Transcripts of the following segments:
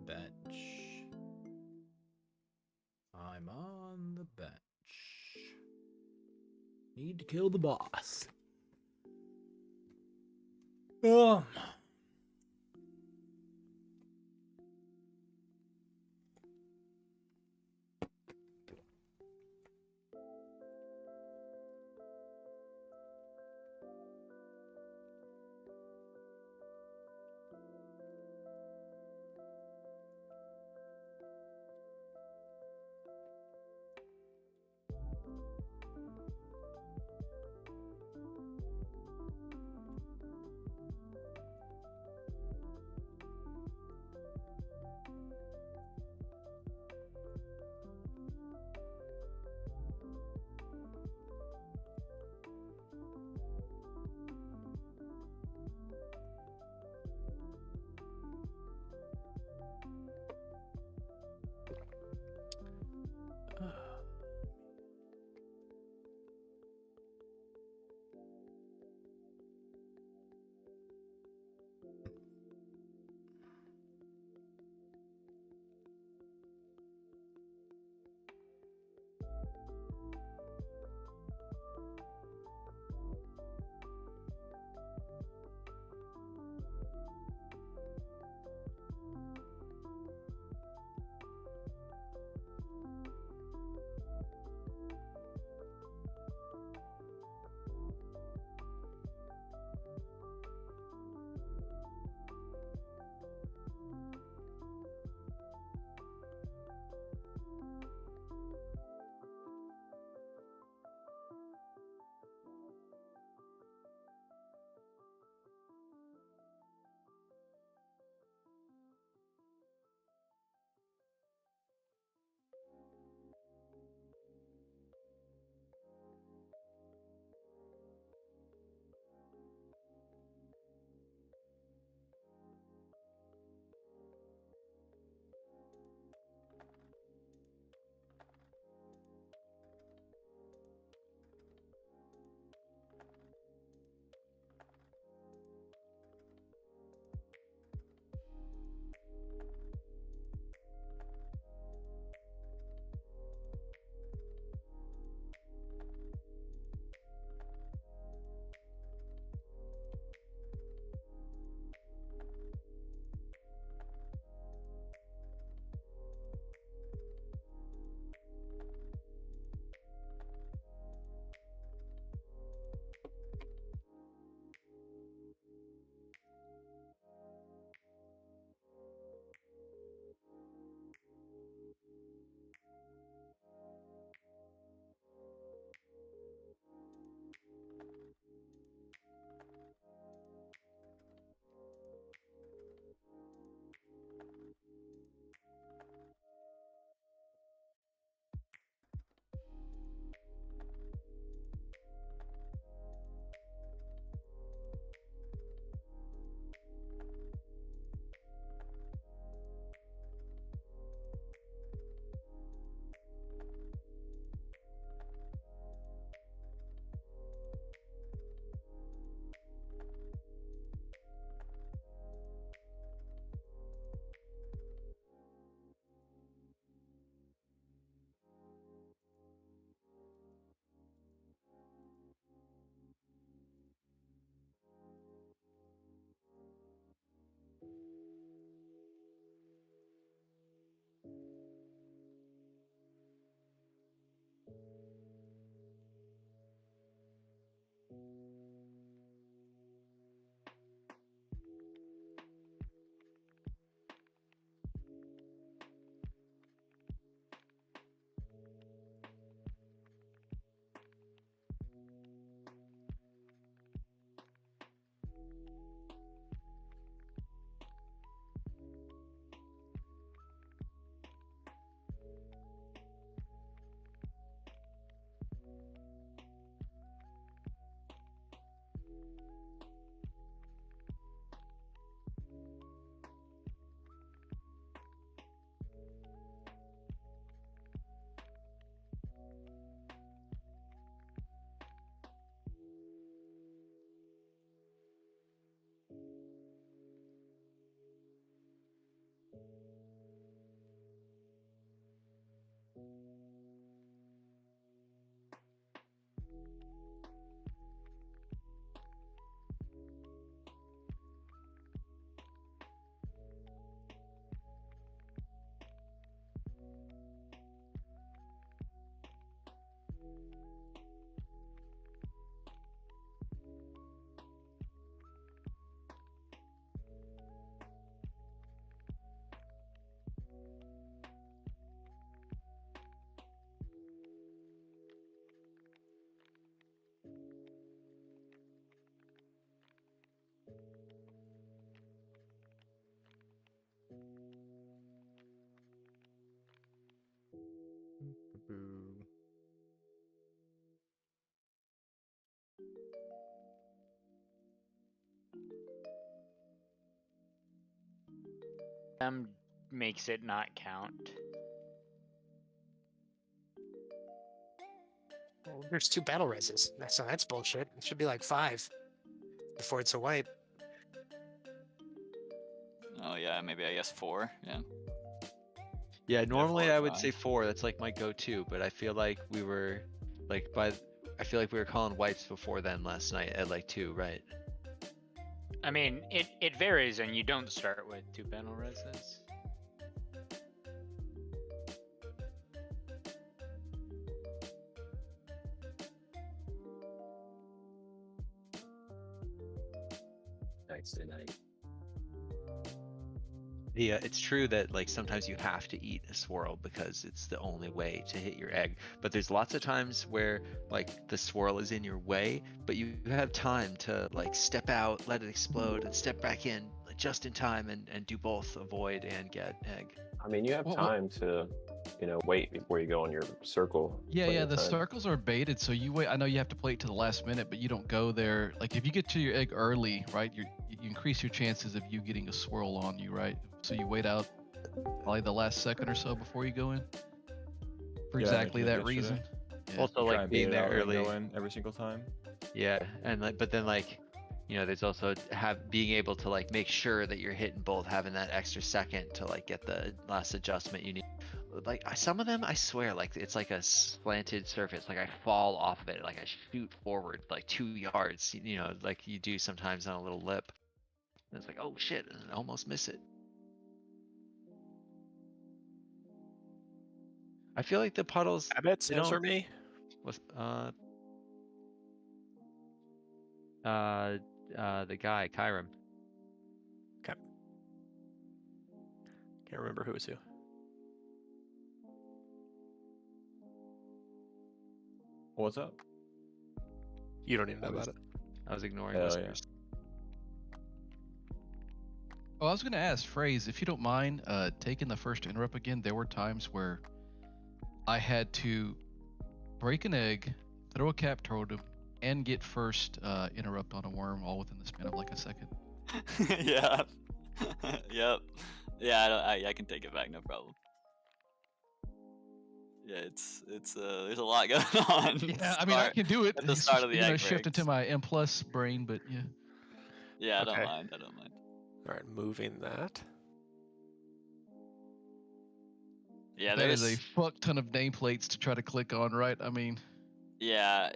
bench. I'm on the bench. Need to kill the boss. Um. Boo. Makes it not count. Well, there's 2 battle reses. That's bullshit. It should be like 5 before it's a wipe. Oh yeah, maybe I guess 4. Yeah. Yeah, normally four or I would five. say 4. That's like my go-to, but I feel like we were like I feel like we were calling wipes before then last night at like 2, right? I mean, it varies, and you don't start with 2 battle reses. Nice tonight. Yeah, it's true that like sometimes you have to eat a swirl because it's the only way to hit your egg. But there's lots of times where like the swirl is in your way, but you have time to like step out, let it explode, and step back in like, just in time and do both avoid and get egg. I mean, you have time to, wait before you go on your circle. Yeah, the circles are baited, so you wait. I know you have to play it to the last minute, but you don't go there. Like if you get to your egg early, right, you increase your chances of you getting a swirl on you, right? So you wait out probably the last second or so before you go in. For exactly that reason. Yeah. Also, like being there early. Go in every single time. Yeah, and like, but then like, there's also being able to like make sure that you're hitting both, having that extra second to like get the last adjustment you need. Like some of them, I swear, like it's like a slanted surface. Like I fall off of it, like I shoot forward like 2 yards. Like you do sometimes on a little lip. And it's like, oh shit, and I almost miss it. I feel like the puddles. Habits, answer me. The guy, Kyram. Okay. Can't remember who was who. What's up? You don't even know about it. I was ignoring listeners. Oh, I was going to ask Phrase, if you don't mind taking the first interrupt again. There were times where I had to break an egg, throw a cap totem, and get first interrupt on a worm all within the span of like a second. Yeah. Yep. Yeah, I can take it back, no problem. Yeah, it's there's a lot going on. Yeah, I mean I can do it at the start of the egg shift into my M+ brain, but yeah. Yeah, I Okay. don't mind. All right, moving that. Yeah, that is a fuck ton of nameplates to try to click on, right? I mean. Yeah,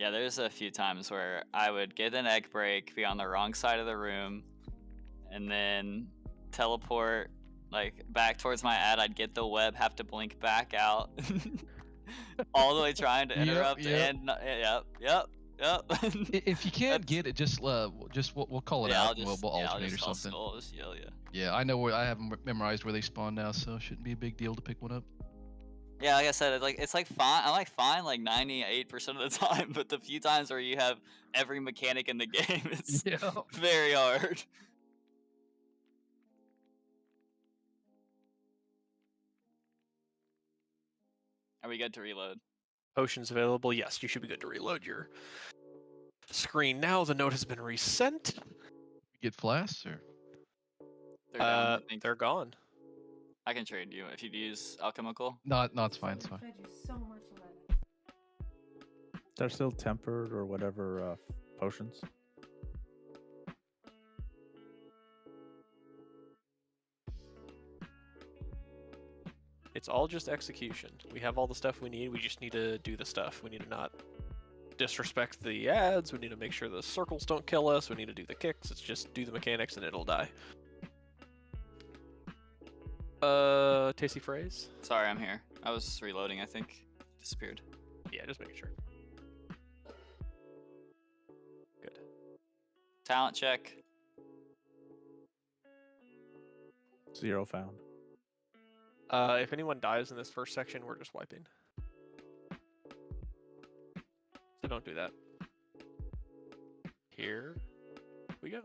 Yeah, there's a few times where I would get an egg break, be on the wrong side of the room, and then teleport like back towards my ad. I'd get the web, have to blink back out, all the way trying to interrupt. Yep. And yep. If you can't get it, just we'll call it out. We'll alternate or something. I'll just yell, yeah. Yeah, I know where I have them memorized where they spawn now, so it shouldn't be a big deal to pick one up. Yeah, like I said, it's like fine. I'm like fine like 98% of the time, but the few times where you have every mechanic in the game, it's very hard. Are we good to reload? Potions available. Yes, you should be good to reload your screen now. The note has been resent. Get flasks or? They're down, I think. They're gone. I can trade you if you'd use alchemical. No, it's fine. It's fine. They're still tempered or whatever potions. It's all just execution. We have all the stuff we need. We just need to do the stuff. We need to not disrespect the ads. We need to make sure the circles don't kill us. We need to do the kicks. It's just do the mechanics and it'll die. Tasty Phrase? Sorry, I'm here. I was reloading, I think. Disappeared. Yeah, just making sure. Good. Talent check. 0 found. If anyone dies in this first section, we're just wiping. So don't do that. Here we go.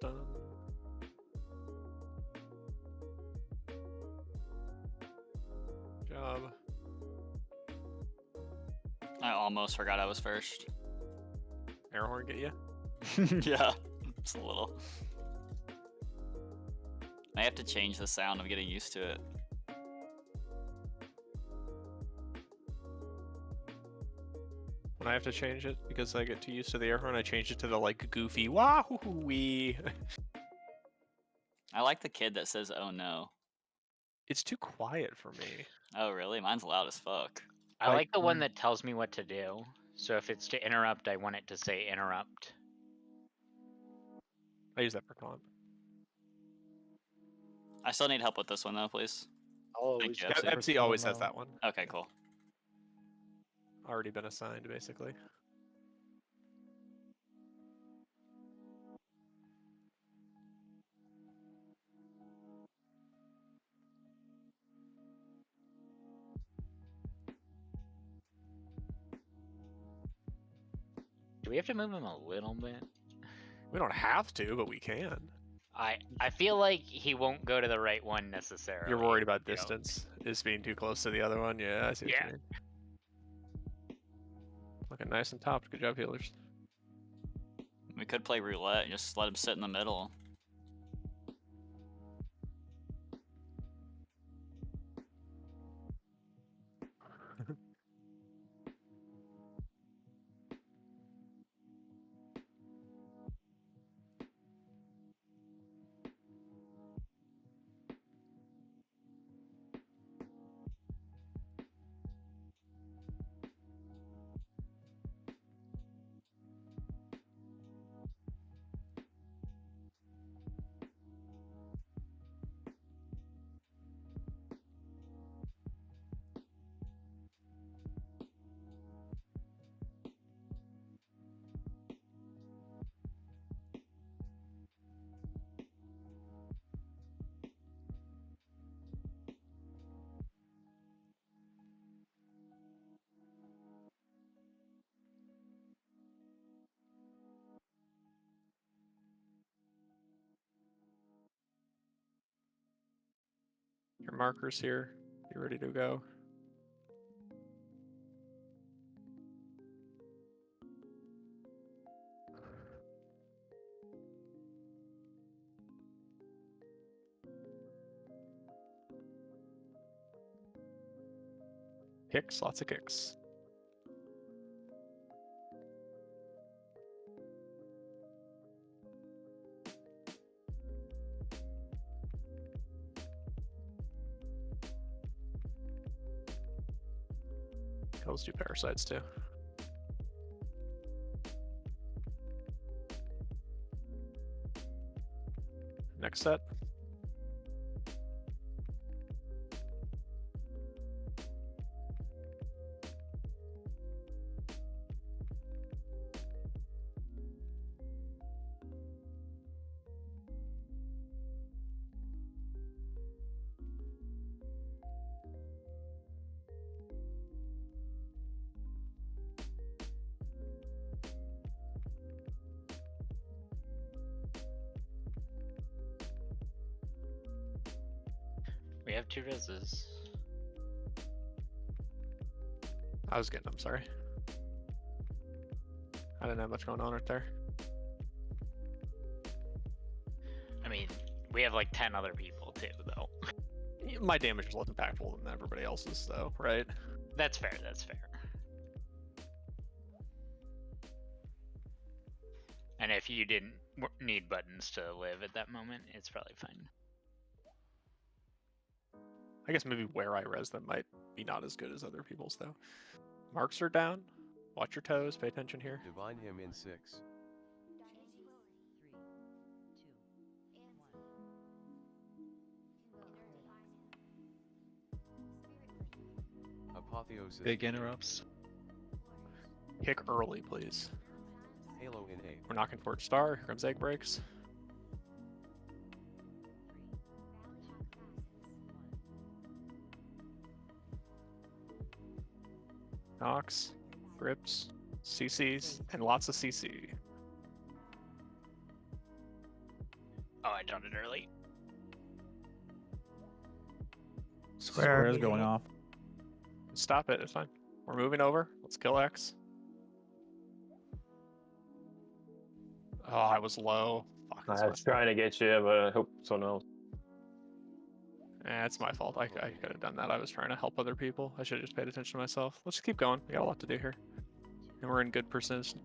Done. Job. I almost forgot I was first. Air horn get you? Yeah, just a little. I have to change the sound. I'm getting used to it. When I have to change it because I get too used to the air horn, I change it to the like goofy wahoo wee. I like the kid that says "Oh no." It's too quiet for me. Oh really? Mine's loud as fuck. I like the one that tells me what to do. So if it's to interrupt, I want it to say interrupt. I use that for taunt. I still need help with this one though, please. Oh, Thank he's you, got Epsi. the Epsi always first has one that one. Okay, cool. Already been assigned, basically. Do we have to move him a little bit? We don't have to, but we can. I feel like he won't go to the right one necessarily. You're worried about you know. distance. Is being too close to the other one? Yeah, I see what Yeah. you mean. Looking nice and topped. Good job, healers. We could play roulette and just let him sit in the middle. Your marker's here. You ready to go? Kicks, lots of kicks. Let's do parasites too. Next set. We have 2 reses. I was getting them, sorry. I didn't have much going on right there. I mean, we have like 10 other people too, though. My damage is less impactful than everybody else's, though, right? That's fair, that's fair. And if you didn't need buttons to live at that moment, it's probably fine. I guess maybe where I res them might be not as good as other people's, though. Marks are down. Watch your toes. Pay attention here. Divine him in 6. Apotheosis. Big interrupts. Kick early, please. Halo in 8. We're knocking towards star. Here comes egg breaks. Knocks, grips, CCs, and lots of CC. early. Square is Square. going off. Stop it. It's fine. We're moving over. Let's kill X. Oh, I was low. Fuck. I That's my was trying to get you, but I hope someone else. it's my fault. I could have done that. I was trying to help other people. I should have just paid attention to myself. Let's just keep going. We got a lot to do here. And we're in good position.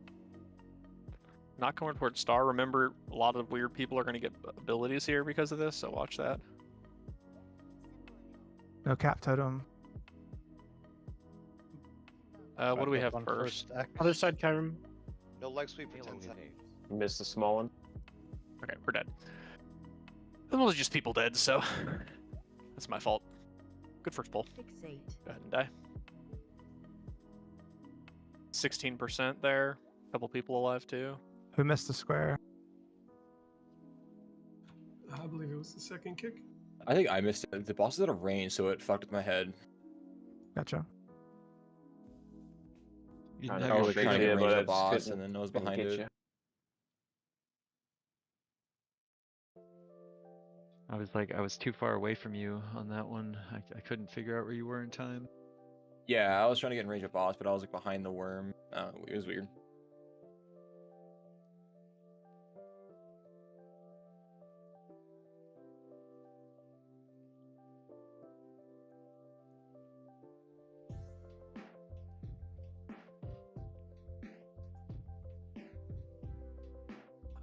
Not going towards star. Remember, a lot of weird people are going to get abilities here because of this, so watch that. No cap totem. What do we have One first? Other side, Kyrim. No leg sweep for Halo 10 in seconds. 8. Missed the small one. Okay, we're dead. Well, it's just people dead, so that's my fault. Good first pull. Fixate. Go ahead and die. 16% there. Couple people alive too. Who missed the square? I believe it was the second kick. I think I missed it. The boss is out of range, so it fucked with my head. Gotcha. You I didn't know have we your could trying to see get it, range but of the it's boss, couldn't- and then I was couldn't behind get it. you. I was too far away from you on that one. I couldn't figure out where you were in time. Yeah, I was trying to get in range of boss, but I was like behind the worm. It was weird.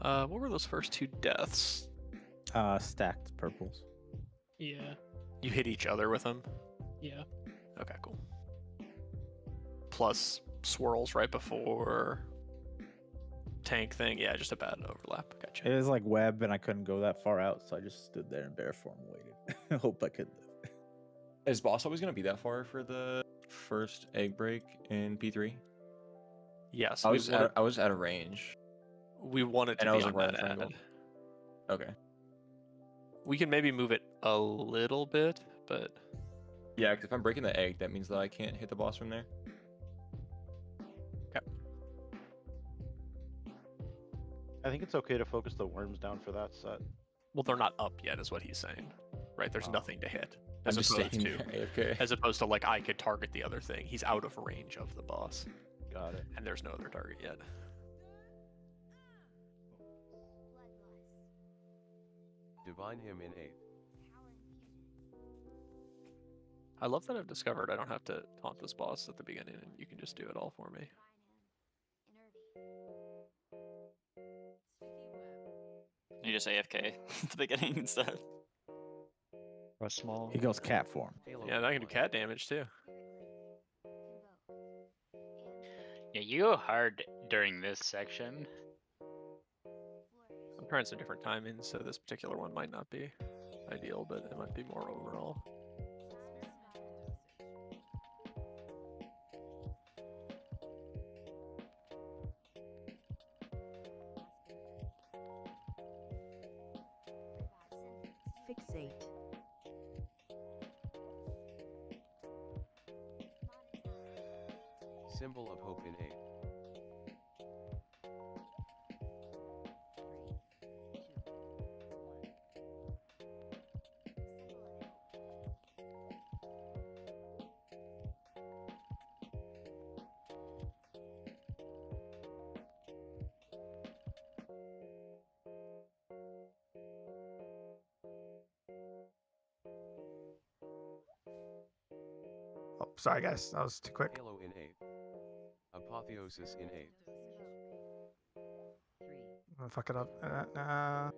What were those first two deaths? Stacked purples. Yeah. You hit each other with them? Yeah. Okay, cool. Plus swirls right before tank thing. Yeah, just a bad overlap. Gotcha. It was like web, and I couldn't go that far out, so I just stood there in bear form, and waited. Hope I could live. Is boss always gonna be that far for the first egg break in P3? Yes, I was out of range. we want it to and I be was on like right that in front of ad. him. Okay. We can maybe move it a little bit, but Yeah, because if I'm breaking the egg, that means that I can't hit the boss from there. I think it's okay to focus the worms down for that set. well, they're not up yet, is what he's saying. Right? There's nothing to hit. I'm As just opposed saying, to, AFK. as opposed to like I could target the other thing. He's out of range of the boss, Got it. and there's no other target yet. Divine him in 8. I love that I've discovered I don't have to taunt this boss at the beginning, and you can just do it all for me. You just AFK at the beginning instead. Or a small. He goes cat form. Halo Yeah, in that can do 1. cat damage too. Yeah, you go hard during this section. I'm trying some different timings, so this particular one might not be ideal, but it might be more overall. Fixate. Symbol of hope in 8. Oh, sorry guys, that was too quick. Halo in 8. Apotheosis in 8. I'm gonna fuck it up. I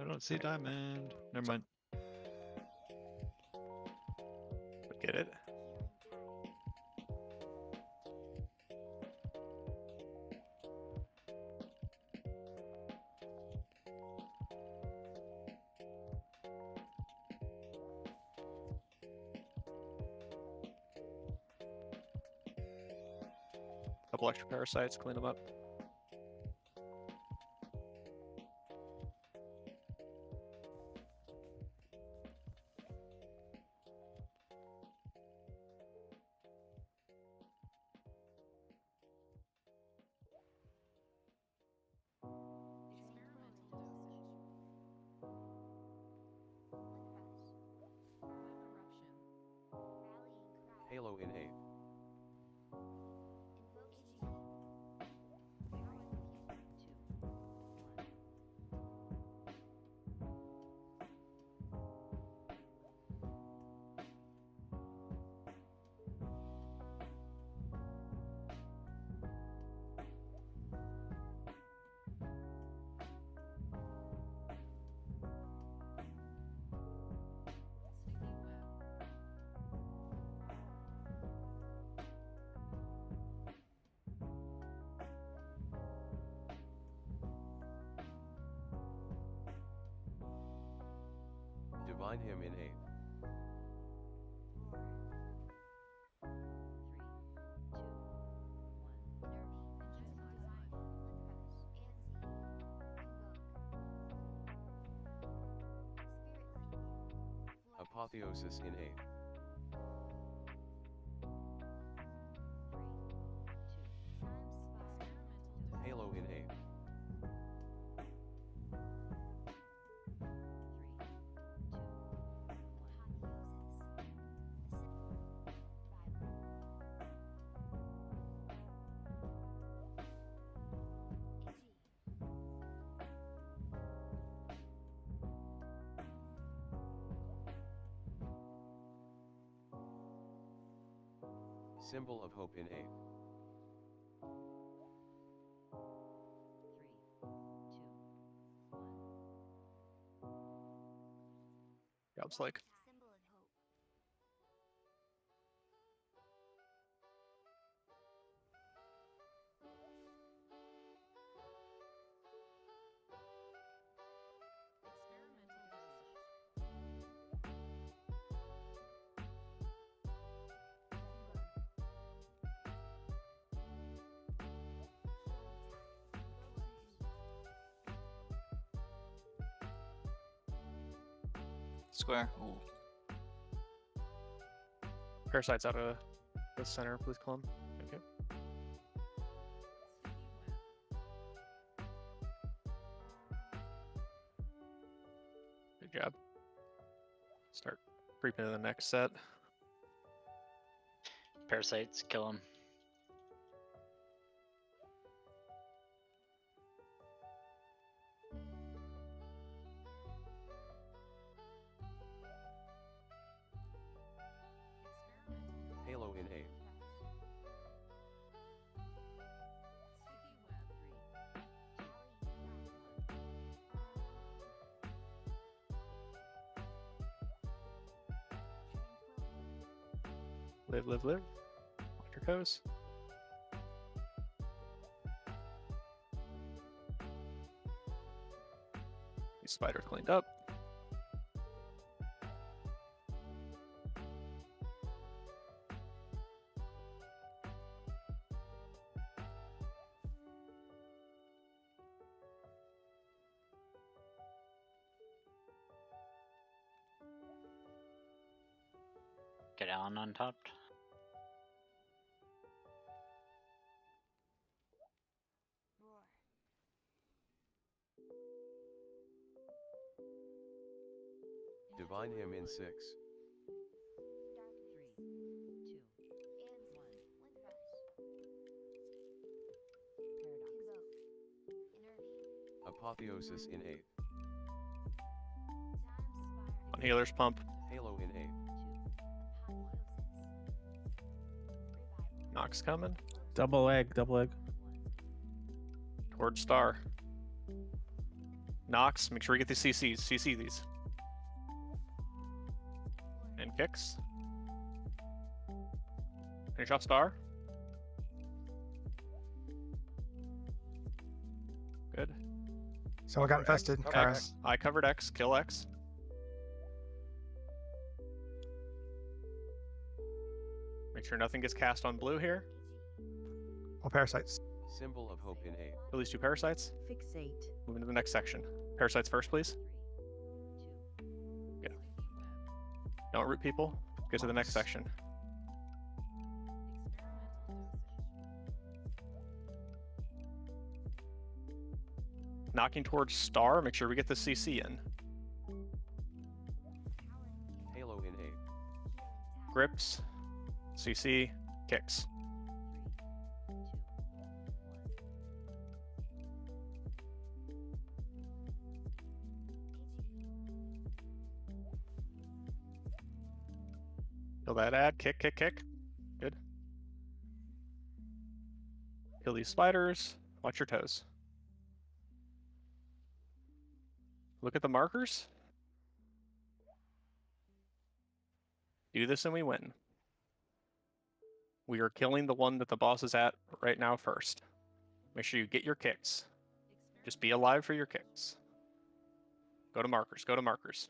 don't see diamond. Never mind. Get it? Couple extra parasites, clean them up. Halo in 8. Divine him in 8. Apotheosis in 8. Halo in 8. Symbol of hope in 8. Job's like. Square. Ooh. Parasites out of the center, please, Clum. Thank you. Good job. Start creeping to the next set. Parasites, kill them. Halo in 8. Live, live, live. Watch your toes. These spiders cleaned up. Get Alan on top. Divine him in 6. Apotheosis in 8. On healers pump. Halo in 8. Nox coming. Double egg, double egg. Towards star. Nox, make sure we get the CCs. CC these. And kicks. Finish off star. Good. So I got infested. Cover X. I covered X. Kill X. Make sure nothing gets cast on blue here. All parasites. Symbol of hope in 8. Release 2 parasites. Fixate. Moving to the next section. Parasites first, please. Yeah. Don't root people. Get to the next section. Knocking towards star. Make sure we get the CC in. Halo in 8. Grips. CC, kicks. Kill that ad, kick, kick, kick. Good. Kill these spiders. Watch your toes. Look at the markers. Do this and we win. We are killing the one that the boss is at right now first. Make sure you get your kicks. Just be alive for your kicks. Go to markers, go to markers.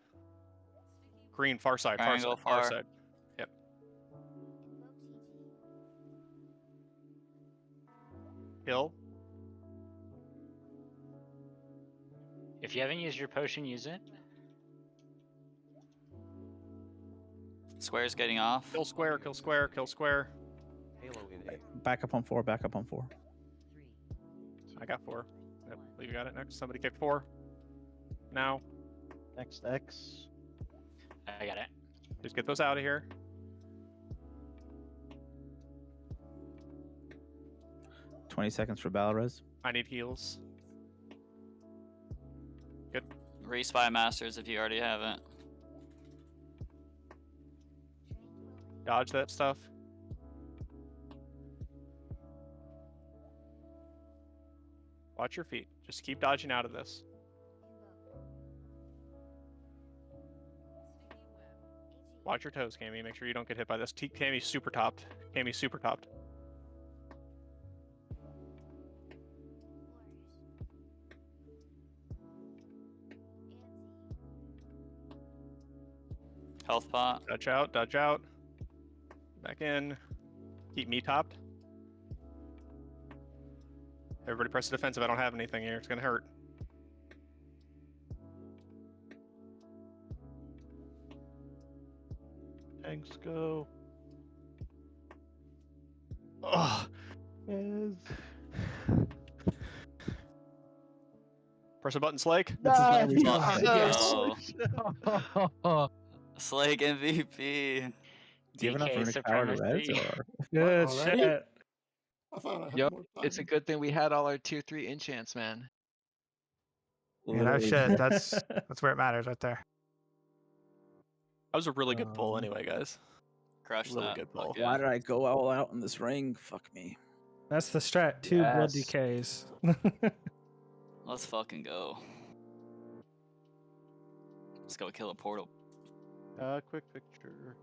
Green, far side, far Triangle, side, far far. side. Yep. Kill. If you haven't used your potion, use it. Square's getting off. Kill square, kill square, kill square. Halo in 8. Back up on 4, back up on 4. I got 4. Yep, you got it next. Somebody kick 4. Now. Next X. I got it. Just get those out of here. $20 for battle res. I need heals. Good. Respy masters if you already haven't. Dodge that stuff. Watch your feet. Just keep dodging out of this. Watch your toes, Cammy. Make sure you don't get hit by this. Cammy's super topped. Cammy's super topped. Health pot. Dodge out, dodge out. Back in. Keep me topped. Everybody press the defensive. I don't have anything here. It's gonna hurt. Tanks go. Ugh. Yes. Press a button, Slake. Let's Yes. go. Slake MVP. Do you have enough DK runic power to res? supremacy. Or? Good Already? shit. I thought I had Yo, more time. it's a good thing we had all our tier 3 enchants, man. You know, shit. That's where it matters right there. That was a really good pull anyway, guys. Crush Really that. good pull. Fuck Why yeah. did I go all out in this ring? Fuck me. That's the strat. 2 blood Yes. decays. Let's fucking go. Let's go kill a portal. Quick picture.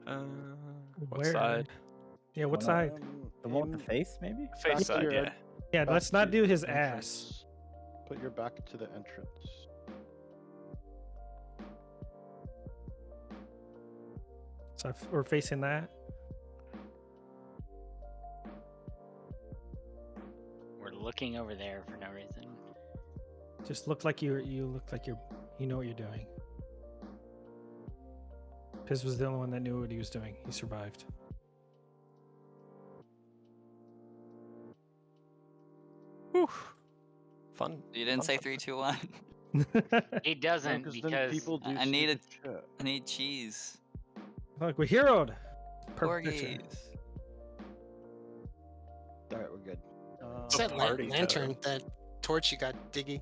What Where? side? Yeah, what side? The one with the face, maybe? Face Back side, here. yeah. Yeah, Back let's to not the do his entrance. ass. Put your back to the entrance. So we're facing that. We're looking over there for no reason. Just look like you look like you know what you're doing. Piz was the only one that knew what he was doing. He survived. Whew. Fun. You didn't say 3, 2, 1. He doesn't Then because people do I need stupid shit. I need cheese. Look, we're heroed. Perfect picture. Corgis. Alright, we're good. What's that party lantern, totem. that torch you got, Diggy?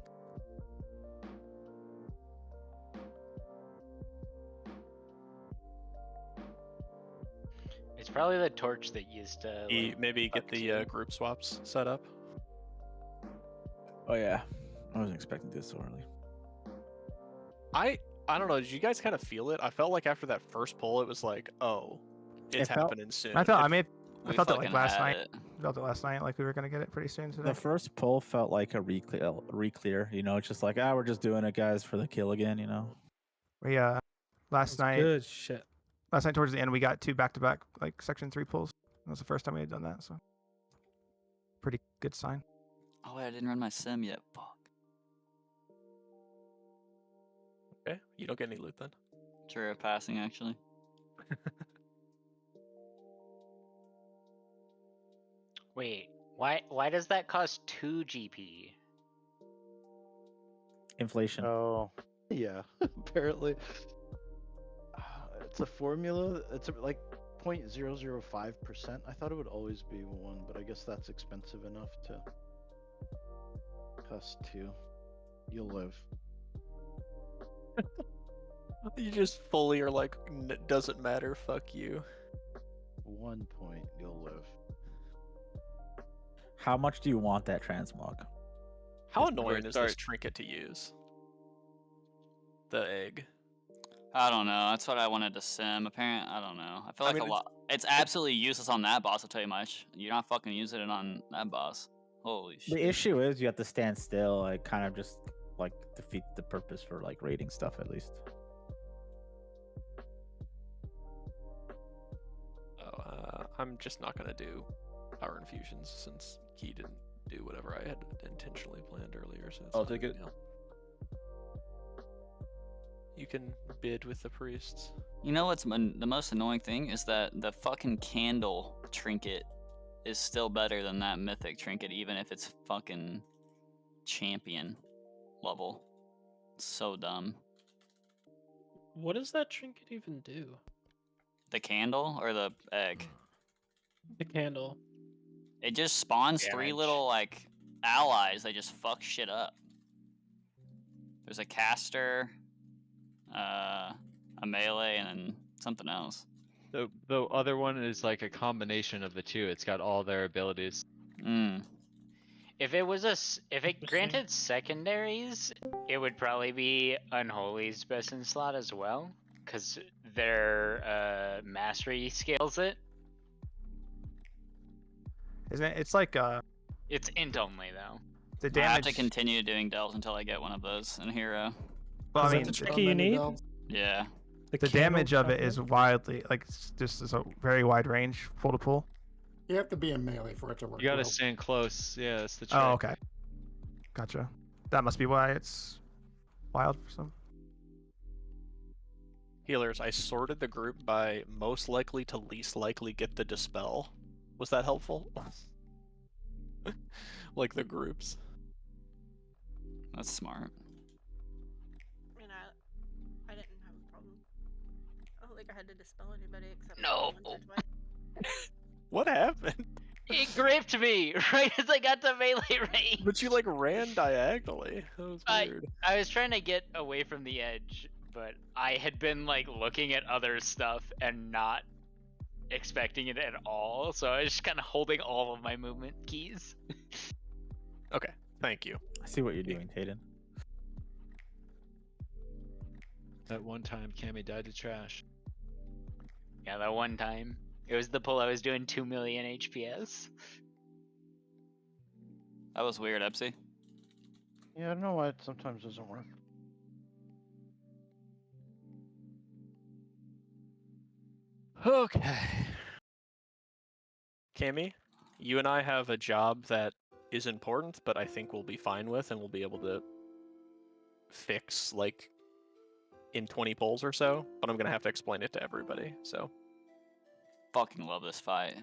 it's probably the torch that used to. like, Maybe get fuck the you. group swaps set up. Oh, yeah. I wasn't expecting this so early. I don't know. Did you guys kind of feel it? I felt like after that first pull, it was like, oh, it's It felt- happening soon. I felt. I It- mean, I We felt it like fucking last had night. it. Felt it last night, like we were gonna get it pretty soon today. The first pull felt like a re-clear, you know, it's just like, we're just doing it, guys, for the kill again, you know? We last That's night. good shit. Last night towards the end, we got 2 back-to-back like section 3 pulls. That was the first time we had done that, so pretty good sign. Oh wait, I didn't run my sim yet. Fuck. Okay, you don't get any loot then. True passing actually. Wait, why does that cost 2 GP? Inflation. Oh, yeah. Apparently, What's the formula? It's like 0.005%. I thought it would always be 1, but I guess that's expensive enough to cost 2. You'll live. You just fully are like, doesn't matter, fuck you. 1 point, you'll live. How much do you want that transmog? How We're annoying is this start- trinket to use? The egg. I don't know. That's what I wanted to sim. Apparently, I don't know. I feel like mean, a lot. It's absolutely useless on that boss. I'll tell you much. You're not fucking using it on that boss. Holy shit. The issue is you have to stand still. Like kind of just like defeat the purpose for like raiding stuff at least. I'm just not gonna do power infusions since he didn't do whatever I had intentionally planned earlier. So it's I'll not a take big it. deal. You can bid with the priests. You know what's the most annoying thing is that the fucking candle trinket is still better than that mythic trinket, even if it's fucking champion level. It's so dumb. What does that trinket even do? The candle or the egg? The candle. It just spawns 3 Damage. little like allies. They just fuck shit up. There's a caster, a melee, and then something else. The other one is like a combination of the two. It's got all their abilities. If it granted secondaries, it would probably be Unholy's best in slot as well, because their mastery scales it. Isn't it? It's like It's int only though. the I have damage. to continue doing delves until I get one of those in hero. Well, I Is that mean, the tricky you need? Yeah. the damage of it is wildly like it's just is a very wide range, pull to pull. You have to be in melee for it to work. You gotta well. stand close. Yeah, that's the trick. Oh, okay. Gotcha. That must be why it's wild for some. Healers, I sorted the group by most likely to least likely get the dispel. Was that helpful? Like the groups. That's smart. I mean, I didn't have a problem. I don't think I had to dispel anybody except No. once or twice. What happened? It gripped me right as I got to melee range. But you like ran diagonally. That was weird. I was trying to get away from the edge, but I had been like looking at other stuff and not expecting it at all, so I was just kind of holding all of my movement keys. Okay, thank you. I see what you're doing, Hayden. That one time Cammy died to trash. Yeah, that one time. It was the pull I was doing 2 million HPS. That was weird, Epsy. Yeah, I don't know why it sometimes doesn't work. Okay. Cammy, you and I have a job that is important, but I think we'll be fine with, and we'll be able to fix like in 20 polls or so. But I'm gonna have to explain it to everybody. So Fucking love this fight.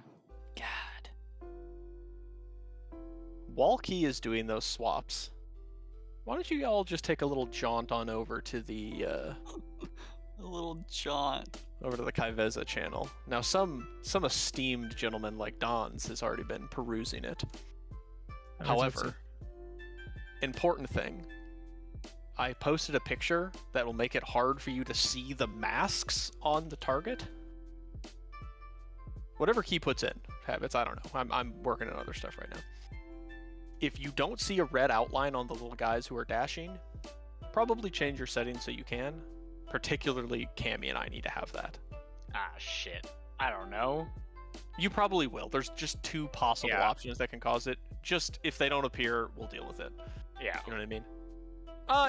God. while Key is doing those swaps, why don't you all just take a little jaunt on over to the A little jaunt. over to the Kaiveza channel. Now some esteemed gentleman like Don's has already been perusing it. However, important thing, I posted a picture that will make it hard for you to see the masks on the target. Whatever Key puts in habits, I don't know. I'm working on other stuff right now. If you don't see a red outline on the little guys who are dashing, probably change your settings so you can. Particularly Cammy and I need to have that. Ah, shit. I don't know. You probably will. There's just 2 possible Yeah. options that can cause it. Just if they don't appear, we'll deal with it. Yeah. You know what I mean?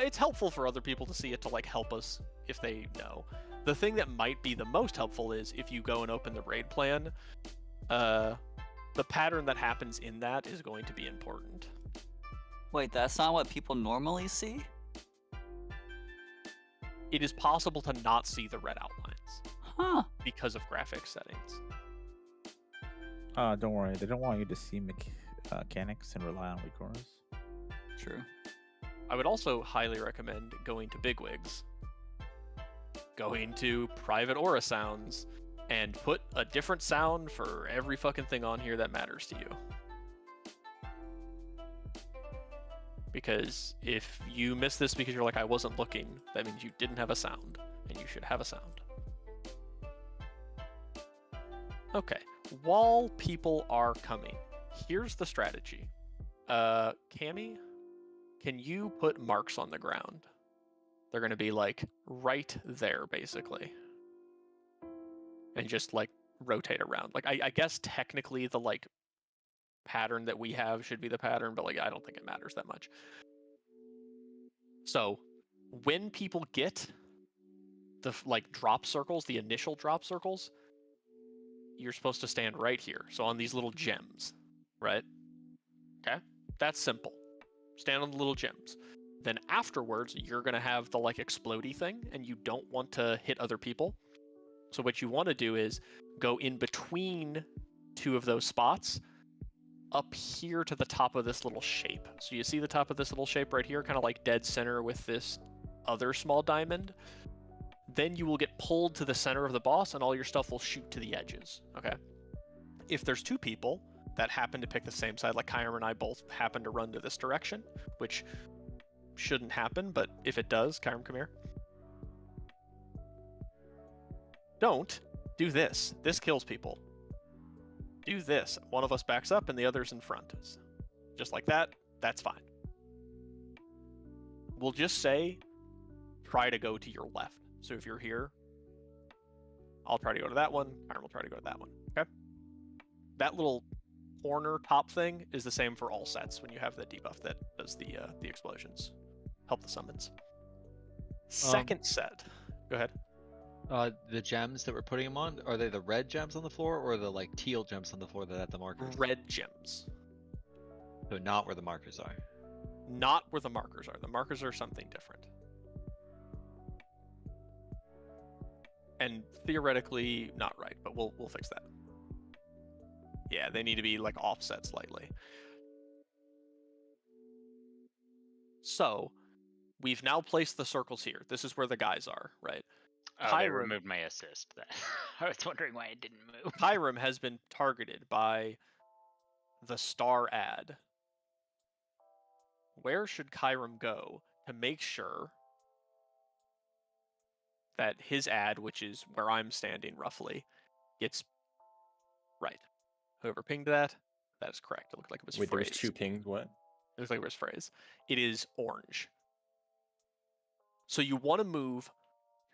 It's helpful for other people to see it to like help us if they know. The thing that might be the most helpful is if you go and open the raid plan, the pattern that happens in that is going to be important. Wait, that's not what people normally see? It is possible to not see the red outlines. Huh. Because of graphics settings. Don't worry. They don't want you to see mechanics and rely on weak corners. True. I would also highly recommend going to Bigwigs. go into private aura sounds and put a different sound for every fucking thing on here that matters to you. Because if you miss this because you're like, I wasn't looking, that means you didn't have a sound, and you should have a sound. Okay, while people are coming, here's the strategy. Cammy, can you put marks on the ground? They're gonna be like right there, basically. And just like rotate around. Like I guess technically the like pattern that we have should be the pattern, but like I don't think it matters that much. So when people get the like drop circles, the initial drop circles, you're supposed to stand right here. So on these little gems, right? Okay, that's simple. Stand on the little gems. Then afterwards, you're gonna have the like explodey thing, and you don't want to hit other people. So what you want to do is go in between two of those spots, up here to the top of this little shape. So you see the top of this little shape right here, kind of like dead center with this other small diamond. Then you will get pulled to the center of the boss, and all your stuff will shoot to the edges. Okay. If there's two people that happen to pick the same side, like Kyram and I both happen to run to this direction, which shouldn't happen, but if it does, Kyram, come here. Don't do this. This kills people. Do this. One of us backs up and the other's in front. Just like that, that's fine. We'll just say, try to go to your left. So if you're here, I'll try to go to that one, Kyram will try to go to that one, okay? That little corner top thing is the same for all sets when you have the debuff that does the explosions. Help the summons. Second set. Go ahead. The gems that we're putting them on, are they the red gems on the floor or the like teal gems on the floor that have the markers? Red gems. So not where the markers are. Not where the markers are. The markers are something different. And theoretically not right, but we'll fix that. Yeah, they need to be like offset slightly. So we've now placed the circles here. This is where the guys are, right? Oh, they removed my assist. I was wondering why it didn't move. Kyram has been targeted by the star ad. Where should Kyram go to make sure that his ad, which is where I'm standing roughly, gets right? Whoever pinged that, that is correct. It looked like it was Wait, phrase. there's two pings, what? It looks like it was phrase. It is orange. So you want to move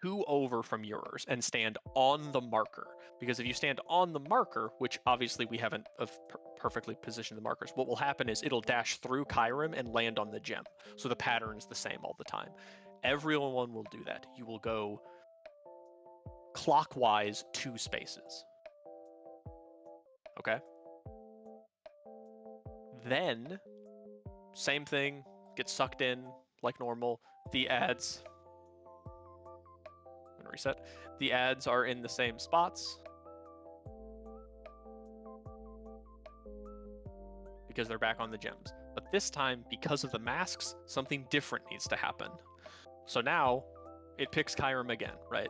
two over from yours and stand on the marker, because if you stand on the marker, which obviously we haven't perfectly positioned the markers, what will happen is it'll dash through Kyram and land on the gem. So the pattern is the same all the time. Everyone will do that. You will go clockwise 2 spaces. Okay? Then, same thing, get sucked in like normal. The ads, I'm gonna reset. The ads are in the same spots because they're back on the gems. But this time, because of the masks, something different needs to happen. So now, it picks Kyram again, right?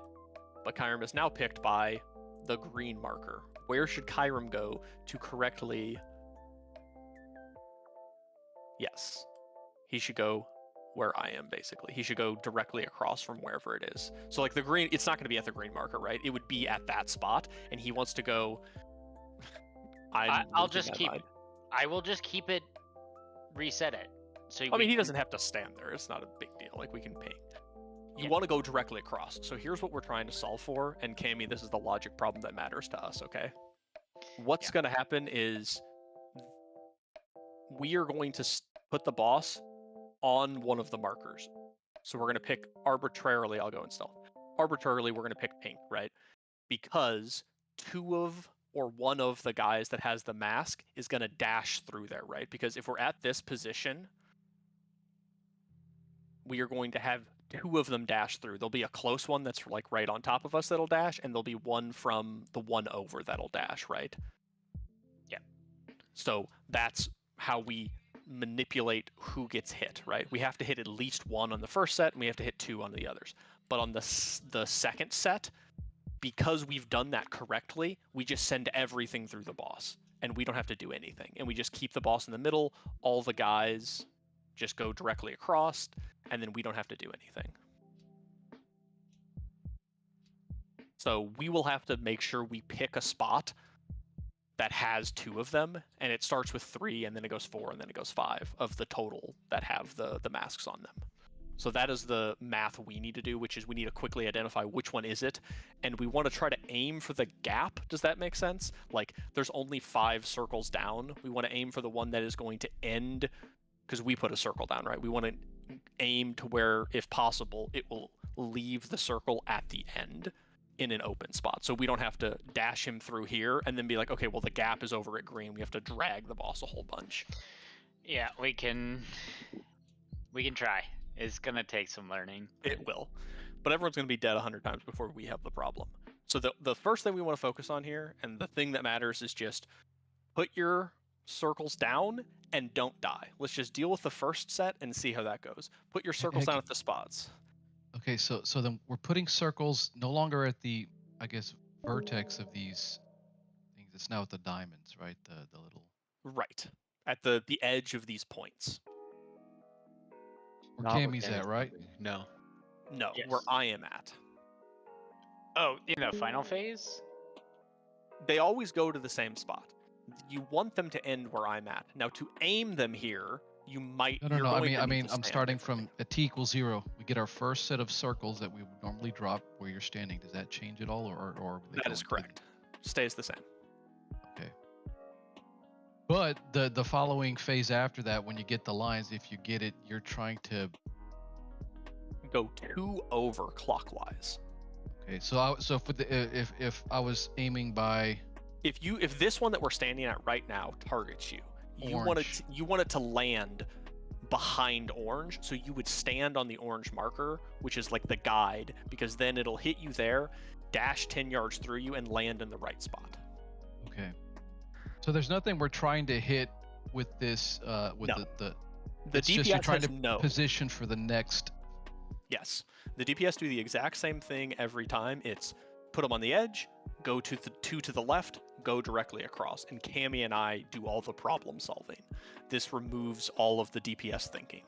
But Kyram is now picked by the green marker. Where should Kyram go to correctly... Yes. He should go where I am, basically. He should go directly across from wherever it is. So, like, the green... It's not going to be at the green marker, right? It would be at that spot, and he wants to go... I'll just keep... I will just keep it... Reset it. So I mean, he doesn't have to stand there. It's not a big deal. Like, we can ping. You want to go directly across. So here's what we're trying to solve for. And Cammy, this is the logic problem that matters to us, okay? What's going to happen is we are going to put the boss on one of the markers. So we're going to pick arbitrarily, I'll go and stealth. Arbitrarily, we're going to pick pink, right? Because one of the guys that has the mask is going to dash through there, right? Because if we're at this position, we are going to have 2 of them dash through. There'll be a close one that's like right on top of us that'll dash, and there'll be one from the one over that'll dash, right? Yeah. So that's how we manipulate who gets hit, right? We have to hit at least 1 on the first set, and we have to hit 2 on the others. But on the second set, because we've done that correctly, we just send everything through the boss, and we don't have to do anything. And we just keep the boss in the middle. All the guys just go directly across, and then we don't have to do anything. So we will have to make sure we pick a spot that has 2 of them, and it starts with 3, and then it goes 4, and then it goes 5 of the total that have the masks on them. So that is the math we need to do, which is we need to quickly identify which one is it, and we want to try to aim for the gap. Does that make sense? Like, there's only 5 circles down. We want to aim for the one that is going to end, because we put a circle down, right? We want to aim to where, if possible, it will leave the circle at the end in an open spot. So we don't have to dash him through here and then be like, okay, well, the gap is over at green. We have to drag the boss a whole bunch. Yeah, we can try. It's gonna take some learning. It will. But everyone's gonna be dead 100 times before we have the problem. So the first thing we want to focus on here, and the thing that matters, is just put your circles down and don't die. Let's just deal with the first set and see how that goes. Put your circles down at the spots. Okay, so then we're putting circles no longer at the, I guess, vertex of these things. It's now at the diamonds, right? The little. Right. At the edge of these points. Where Cammy's at, right? No. No, Yes. where I am at. Oh, in the final phase? They always go to the same spot. You want them to end where I'm at. Now, to aim them here, you might. No. I mean, I'm starting from a t equals 0. We get our first set of circles that we would normally drop where you're standing. Does that change at all, or that is correct? Stays the same. Okay. But the following phase after that, when you get the lines, if you get it, you're trying to go 2 over clockwise. Okay, so if I was aiming by, if this one that we're standing at right now targets you, you want it to land behind orange, so you would stand on the orange marker, which is like the guide, because then it'll hit you there, dash 10 yards through you, and land in the right spot. Okay. So there's nothing we're trying to hit with this with No. the DPS just you're trying has to no. position for the next. Yes, the DPS do the exact same thing every time. It's put them on the edge, go to the 2 to the left, go directly across, and Cammy and I do all the problem solving. This removes all of the DPS thinking.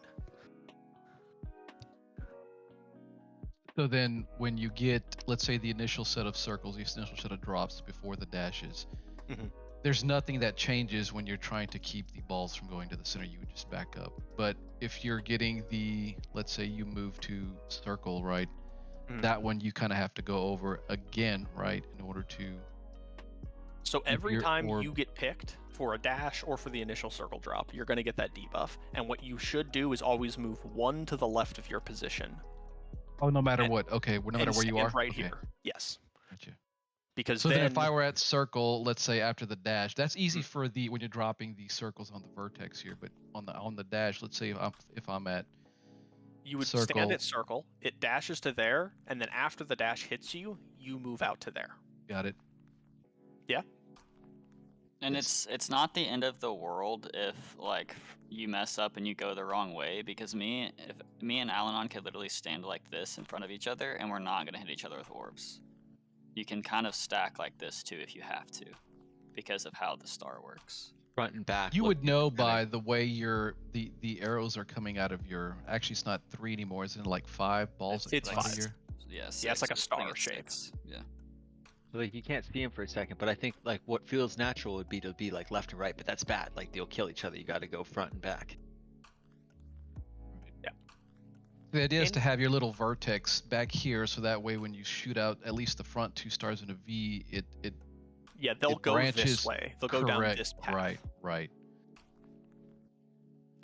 So then when you get, let's say, the initial set of circles, the initial set of drops before the dashes, there's nothing that changes when you're trying to keep the balls from going to the center. You would just back up. But if you're getting the, let's say you move to circle, right? That one you kind of have to go over again, right? In order to. So every time you get picked for a dash or for the initial circle drop, you're going to get that debuff. And what you should do is always move 1 to the left of your position. Oh, no matter what. Okay, no matter where you are. Right Okay. here. Yes. Gotcha. Because so then if I were at circle, let's say after the dash, that's easy for the when you're dropping the circles on the vertex here, but on the dash, let's say if I'm at you would circle, stand at circle, it dashes to there, and then after the dash hits you, you move out to there. Got it. Yeah. And it's not the end of the world if like you mess up and you go the wrong way, because me and Alanon could literally stand like this in front of each other and we're not gonna hit each other with orbs. You can kind of stack like this too if you have to, because of how the star works. Front and back. You would know by the way the arrows are coming out of your. Actually, it's not 3 anymore. It's in like 5 balls. It's like 5. Yes. Yeah, it's like a star shape. Yeah. Like you can't see him for a second, but I think like what feels natural would be to be like left and right, but that's bad. Like they'll kill each other. You got to go front and back. Yeah. The idea is to have your little vertex back here, so that way when you shoot out at least the front 2 stars in a V, it yeah, they'll go branches. this way. They'll go down this path. Right.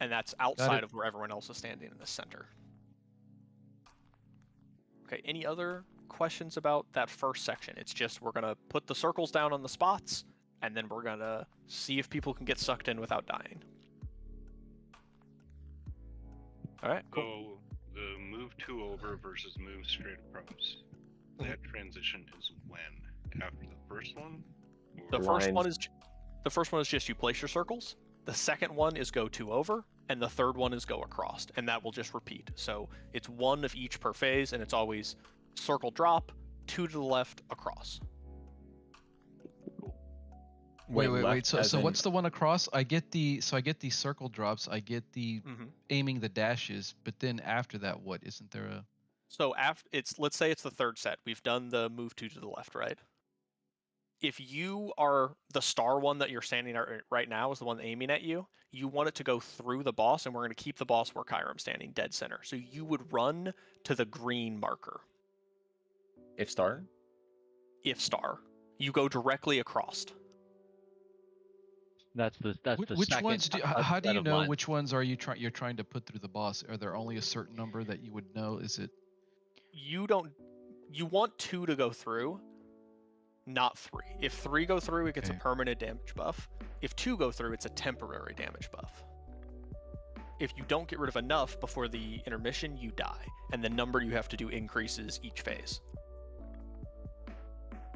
And that's outside of where everyone else is standing in the center. Okay, any other questions about that first section? It's just we're gonna put the circles down on the spots, and then we're gonna see if people can get sucked in without dying. All right, cool. So the move 2 over versus move straight across. That transition is when? After the first one? The first one is just you place your circles. The second one is go 2 over, and the third one is go across, and that will just repeat. So it's one of each per phase, and it's always circle drop, 2 to the left, across. Wait. So what's the one across? I get the circle drops. I get the aiming the dashes, but then after that, what? Isn't there a? So let's say it's the third set. We've done the move 2 to the left, right? If you are the star one that you're standing at right now is the one aiming at you, you want it to go through the boss, and we're going to keep the boss where Kyram's standing, dead center. So you would run to the green marker. If star? If star. You go directly across. That's the Which second ones how do set you of know lines. which ones you're trying to put through the boss? Are there only a certain number that you would know? Is it? You want 2 to go through, not 3. If 3 go through, it gets a permanent damage buff. If 2 go through, it's a temporary damage buff. If you don't get rid of enough before the intermission, you die, and the number you have to do increases each phase.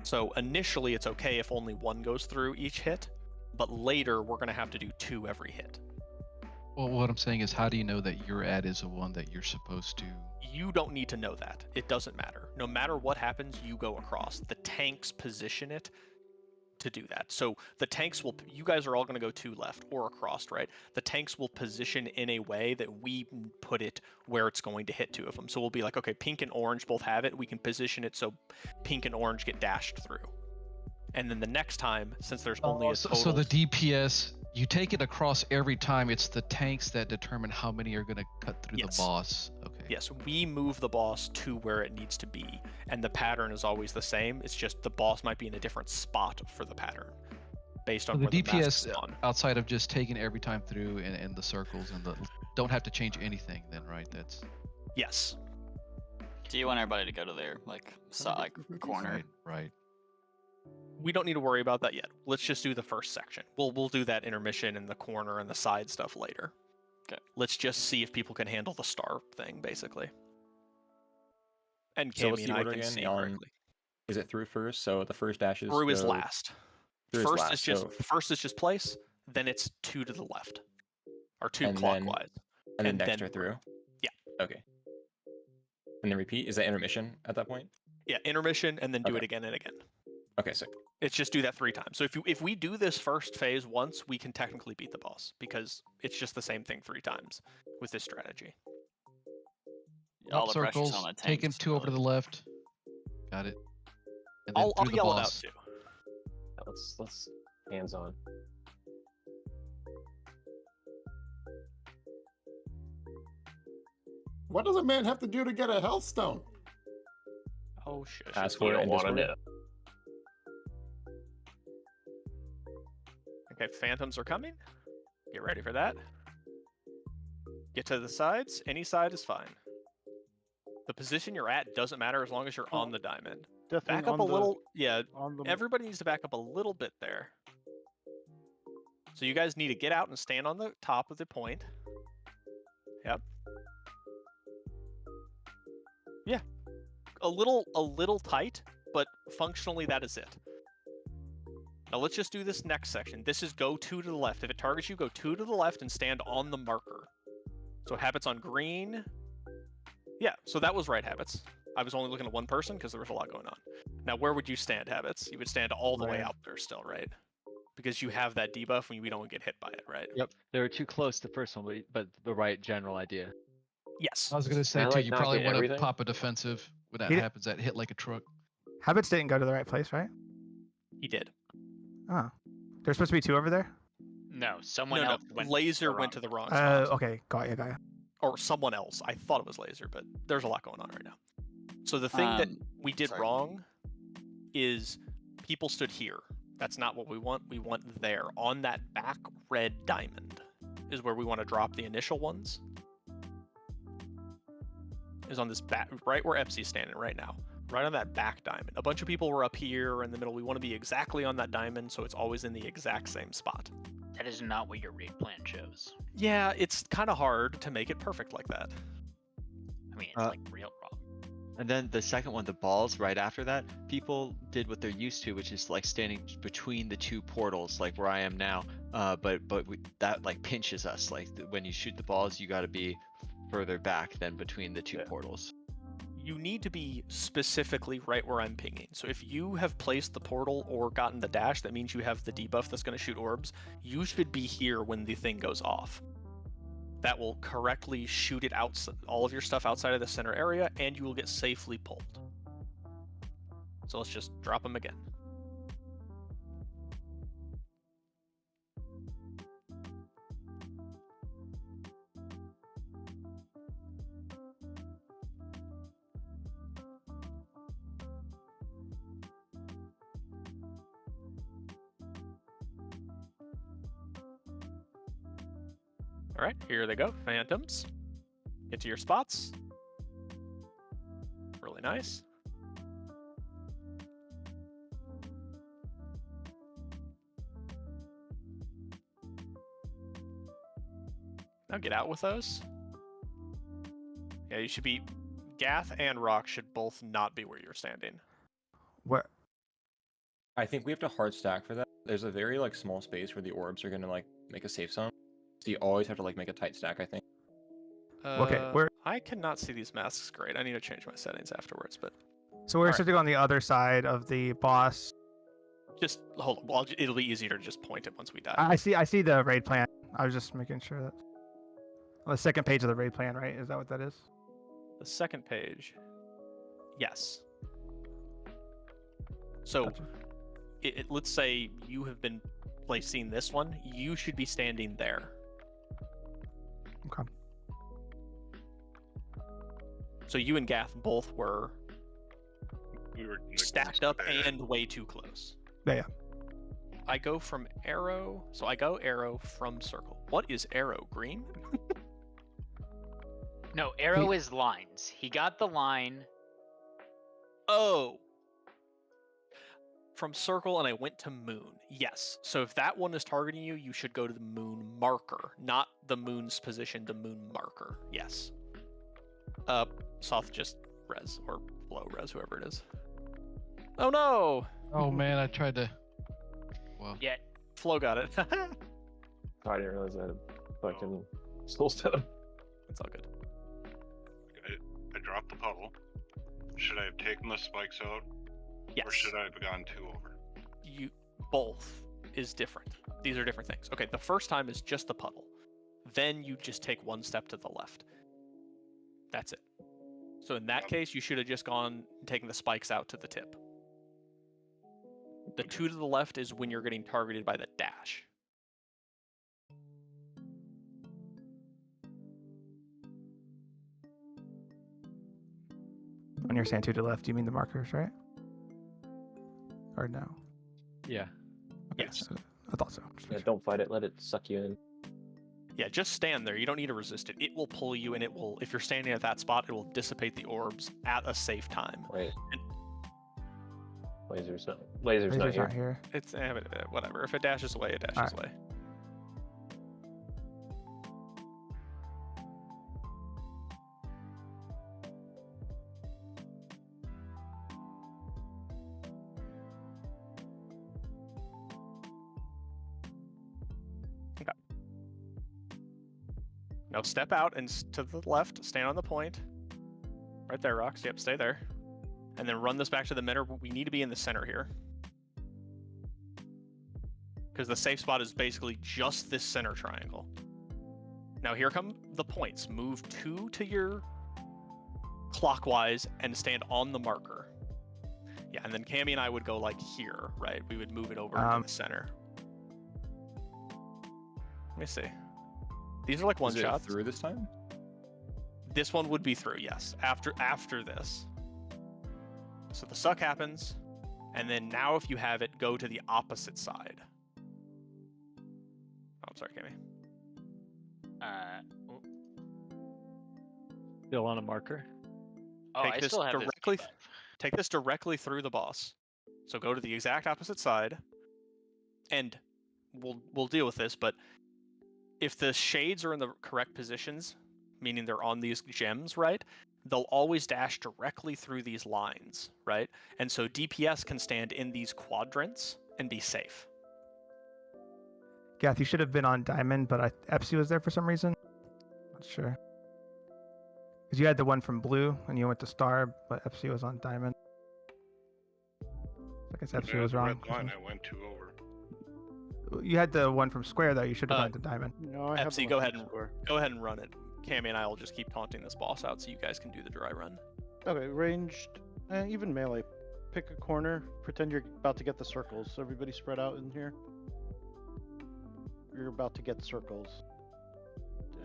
So initially it's okay if only 1 goes through each hit, but later we're going to have to do 2 every hit. Well, what I'm saying is, how do you know that your ad is the one that you're supposed to? You don't need to know that. It doesn't matter. No matter what happens, you go across. The tanks position it to do that. So the tanks you guys are all going to go 2 left or across, right? The tanks will position in a way that we put it where it's going to hit 2 of them. So we'll be like, okay, pink and orange both have it. We can position it so pink and orange get dashed through. And then the next time, since there's only a total... So the DPS, you take it across every time. It's the tanks that determine how many are going to cut through the boss. Okay. Yes, we move the boss to where it needs to be, and the pattern is always the same. It's just the boss might be in a different spot for the pattern, based on So the where the DPS, spawn. outside of just taking it every time through and the circles and don't have to change anything then, right? That's... Yes. Do you want everybody to go to their corner? Right. We don't need to worry about that yet. Let's just do the first section. We'll do that intermission and the corner and the side stuff later. Okay. Let's just see if people can handle the star thing, basically. And So what's Cammy the and I order can again? see correctly. Is it through first? So the first dash is Through is last. Through First is is last, first is just place. Then it's 2 to the left, or 2 and clockwise. And then next are through. Yeah. Okay. And then repeat. Is that intermission at that point? Yeah, intermission, and then do it again and again. Okay, sick. It's just do that 3 times. So if we do this first phase once, we can technically beat the boss because it's just the same thing 3 times with this strategy. All Up the pressure's circles, on the tanks, taking 2 over to the left. Got it. And then I'll through the yell boss. it out too. Let's hands on. What does a man have to do to get a health stone? Oh shit. Ask You for it don't in want to Discord. know. Okay, phantoms are coming. Get ready for that. Get to the sides. Any side is fine. The position you're at doesn't matter as long as you're on the diamond. Definitely Back up on a the- little. Yeah, on the- everybody needs to back up a little bit there. So you guys need to get out and stand on the top of the point. Yep. Yeah. A little tight, but functionally that is it. Now let's just do this next section. This is go 2 to the left. If it targets you, go 2 to the left and stand on the marker. So habits on green. Yeah, so that was right, habits. I was only looking at one person because there was a lot going on. Now where would you stand, habits? You would stand all the way Right. out there still, right? Because you have that debuff and we don't get hit by it, right? Yep, they were too close the first one, but the right general idea. Yes. I was gonna say Can I, too, like, you not probably get want to everything? pop a defensive when that He did- happens. That hit like a truck. Habits didn't go to the right place, right? He did. Oh. There's supposed to be 2 over there? No, someone No, else went Laser the went to wrong- the wrong spot. Okay. Got you. Or someone else. I thought it was Laser, but there's a lot going on right now. So the thing that we did sorry. wrong is people stood here. That's not what we want. We want there. On that back red diamond is where we want to drop the initial ones. Is on this back, right where Epsy's standing right now. Right on that back diamond. A bunch of people were up here in the middle. We want to be exactly on that diamond so it's always in the exact same spot. That is not what your raid plan shows. Yeah, it's kind of hard to make it perfect like that. I mean, it's like real wrong. And then the second one, the balls, right after that, people did what they're used to, which is like standing between the two portals, like where I am now. But that like pinches us. Like when you shoot the balls, you got to be further back than between the two portals. You need to be specifically right where I'm pinging. So if you have placed the portal or gotten the dash, that means you have the debuff that's going to shoot orbs. You should be here when the thing goes off. That will correctly shoot it out, all of your stuff outside of the center area, and you will get safely pulled. So let's just drop them again. All right, here they go, phantoms. Get to your spots. Really nice. Now get out with those. Yeah, you should be... Gath and Rock should both not be where you're standing. What? I think we have to hard stack for that. There's a very like small space where the orbs are gonna like make a safe zone. So you always have to like make a tight stack, I think. Okay, where? I cannot see these masks great. I need to change my settings afterwards, but... So we're All right. sitting on the other side of the boss. Just hold on. Well, it'll be easier to just point it once we die. I see the raid plan. I was just making sure that on the second page of the raid plan, right? Is that what that is? The second page. Yes. So, Gotcha. let's say you have been placing this one. You should be standing there. Okay. So you and Gath both were We were stacked up and way too close. Yeah. I go from arrow. So I go arrow from circle. What is arrow? Green? No, arrow is lines. He got the line. Oh. From circle and I went to moon. Yes. So if that one is targeting you, you should go to the moon marker, not the moon's position, the moon marker. Yes. Soth just res or blow res, whoever it is. Oh no! Oh man, I tried to. Well. Yeah. Flo got it. I didn't realize I had a fucking soul stone. It's all good. I dropped the puddle. Should I have taken the spikes out? Yes. Or should I have gone 2 over? You both is different. These are different things. Okay, the first time is just the puddle. Then you just take 1 step to the left. That's it. So in that case, you should have just gone and taken the spikes out to the tip. The 2 to the left is when you're getting targeted by the dash. When you're saying 2 to the left, you mean the markers, right? Or no? Yeah. Yes. I thought so. Yeah, don't fight it. Let it suck you in. Yeah, just stand there. You don't need to resist it. It will pull you, and it will, if you're standing at that spot, it will dissipate the orbs at a safe time. Wait. And Laser's not Not here. it's whatever. If it dashes away, it dashes Alright. away. Okay. Now step out and to the left, stand on the point. Right there, Rox. Yep, stay there. And then run this back to the middle. We need to be in the center here. Because the safe spot is basically just this center triangle. Now here come the points. Move 2 to your clockwise and stand on the marker. Yeah, and then Cammy and I would go like here, right? We would move it over to the center. Let me see. These are like one Is it shots. through this time? This one would be through, yes. After this. So the suck happens, and then now if you have it, go to the opposite side. Oh, I'm sorry, Cammy. Still on a marker. Oh, I still have directly. Take this directly through the boss. So go to the exact opposite side, and we'll deal with this. But if the shades are in the correct positions, meaning they're on these gems, right? they'll always dash directly through these lines, right? And so DPS can stand in these quadrants and be safe. Gath, you should have been on diamond, but Epsi was there for some reason. Not sure. Because you had the one from blue and you went to star, but Epsi was on diamond. I guess Epsi was wrong. Red line, I went 2 over. You had the one from square though. You should have gone to diamond. No, I have Epsi, go ahead and run it. Cammy and I will just keep taunting this boss out so you guys can do the dry run. Okay, ranged, even melee. Pick a corner. Pretend you're about to get the circles. So everybody spread out in here. You're about to get circles.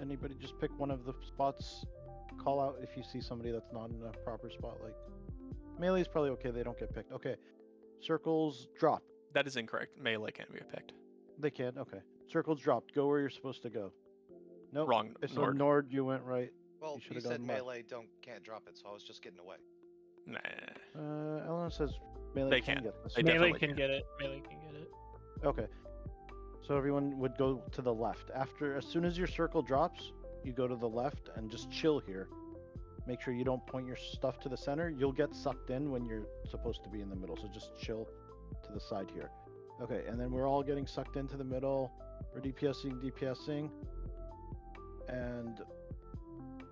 Anybody just pick one of the spots. Call out if you see somebody that's not in a proper spot. Like melee is probably okay. They don't get picked. Okay, circles drop. That is incorrect. Melee can't be picked. They can. Okay, circles dropped. Go where you're supposed to go. Nope. Wrong. So Nord, you went right. Well, you should you have said gone left. melee can't drop it, so I was just getting away. Nah. Eleanor says melee They can can. get this. They Melee definitely can get it. Melee can get it. Okay. So everyone would go to the left. As soon as your circle drops, you go to the left and just chill here. Make sure you don't point your stuff to the center. You'll get sucked in when you're supposed to be in the middle. So just chill to the side here. Okay, and then we're all getting sucked into the middle. We're DPSing. And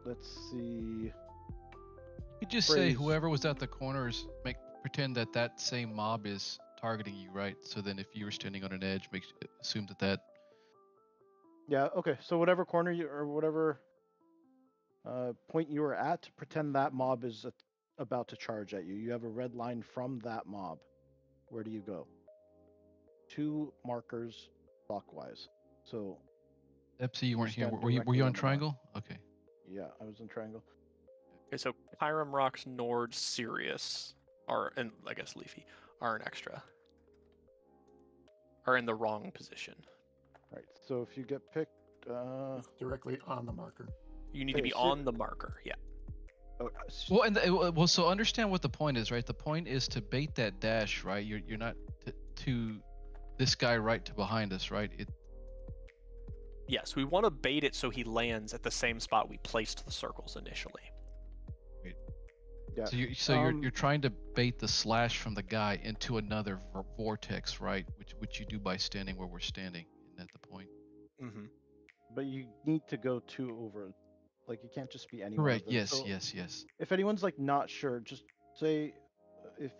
let's see. You just say whoever was at the corners, pretend that same mob is targeting you, right? So then if you were standing on an edge, assume that. Yeah. Okay. So whatever corner you or whatever point you were at, pretend that mob is about to charge at you. You have a red line from that mob. Where do you go? 2 markers clockwise. So. Epsi, you weren't here. stand Were you directly on on the triangle? Okay. Yeah, I was in triangle. Okay, so Pyram, Rocks, Nord, Sirius and I guess Leafy are an extra. Are in the wrong position. Right. So if you get picked, directly on the marker. You need to be on the marker. Yeah. Well, so understand what the point is, right? The point is to bait that dash, right? You're not to this guy right to behind us, right? Yes, we want to bait it so he lands at the same spot we placed the circles initially. Yeah. So you're trying to bait the slash from the guy into another vortex, right? Which you do by standing where we're standing. Isn't that the point? Mm-hmm. But you need to go 2 over. Like you can't just be any. Correct. Yes. So Yes. if anyone's like not sure, just say if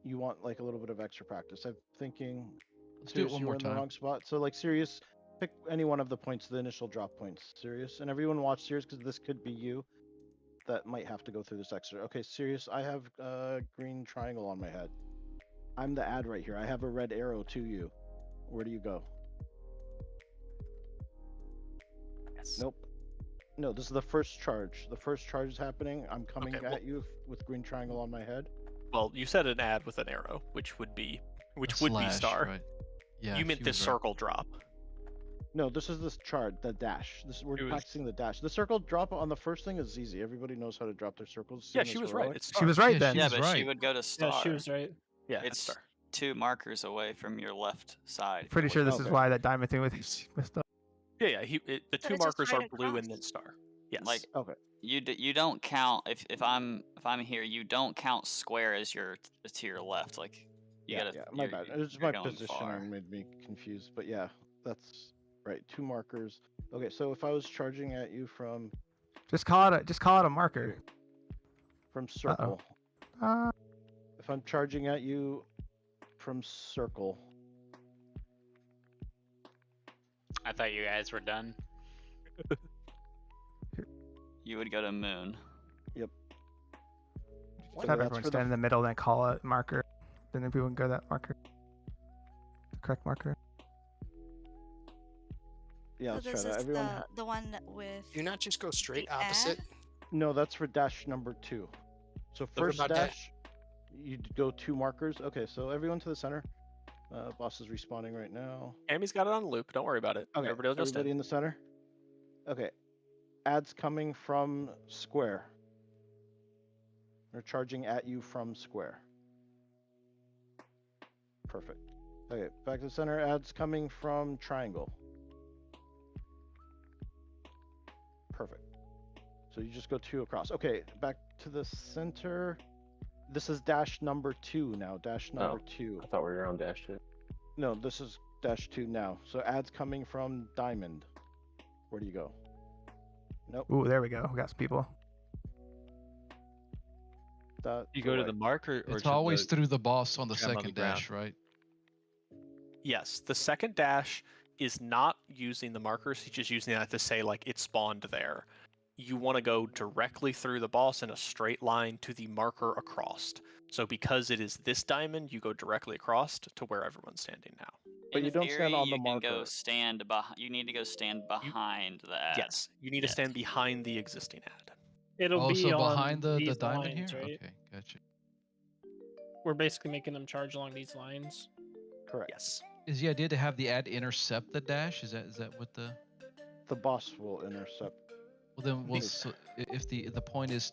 you want like a little bit of extra practice. I'm thinking. Let's do it one you more were in the time. wrong spot. So like Sirius, pick any one of the points, the initial drop points. Sirius, and everyone watch Sirius because this could be you. That might have to go through this extra. Okay, Sirius, I have a green triangle on my head. I'm the ad right here. I have a red arrow to you. Where do you go? Yes. Nope. No, this is the first charge. The first charge is happening. I'm coming Okay, at you with green triangle on my head. Well, you said an ad with an arrow, which would be Slash, star. right? Yeah. You meant she this was right. circle drop. No, this is this charge, the dash. We're practicing the dash. The circle drop on the first thing is easy. Everybody knows how to drop their circles. Yeah, same she as was right. heroic. It's She was right then. Yeah, but she would go to star. Yeah, she was right. Yeah, It's star. 2 markers away from your left side. Pretty sure this is Okay. why that diamond thing was messed up. Yeah. The But 2 it's just markers are right blue and across. then star. Yes. Like Okay. you don't count if I'm here. You don't count square as your to your left. Like you gotta. My bad. It's you're my going position far. made me confused. But yeah, that's right. 2 markers. Okay, so if I was charging at you from Just call it a marker. from circle, Uh, if I'm charging at you from circle, I thought you guys were done. You would go to moon. Yep. just have everyone stand in the middle and then call it marker. Then people can go to that marker. The correct marker. Yeah, So let's try this that. is Everyone. the one with. Do you not just go straight the opposite? ad? No, that's for dash number 2. So what first about dash, you go 2 markers. Okay, so everyone to the center. Boss is respawning right now. Amy's got it on loop. Don't worry about it. Okay, Everybody will just everybody in the center. Okay, ads coming from square. They're charging at you from square. Perfect. Okay, back to the center. Ads coming from triangle. Perfect. So you just go 2 across. Okay, back to the center. This is dash number 2 now. Dash number 2. I thought we were on dash 2. No, this is dash 2 now. So ads coming from diamond. Where do you go? Nope. Ooh, there we go. We got some people. That You go to the mark or It's to always the through the boss on the gem on the second ground? dash, right? Yes, the second dash is not using the markers. He's just using that to say like it spawned there. You want to go directly through the boss in a straight line to the marker across. So because it is this diamond, you go directly across to where everyone's standing now. But In you don't theory, stand on the you can go marker. stand behind. You need to go stand behind the ad. Yes, you need to stand behind the existing ad. It'll Oh, be so on behind the these diamond lines, here? right? Okay, gotcha. We're basically making them charge along these lines. Correct. Yes. Is the idea to have the ad intercept the dash? Is that what the? The boss will intercept. Well, then, well, These. so if the point is.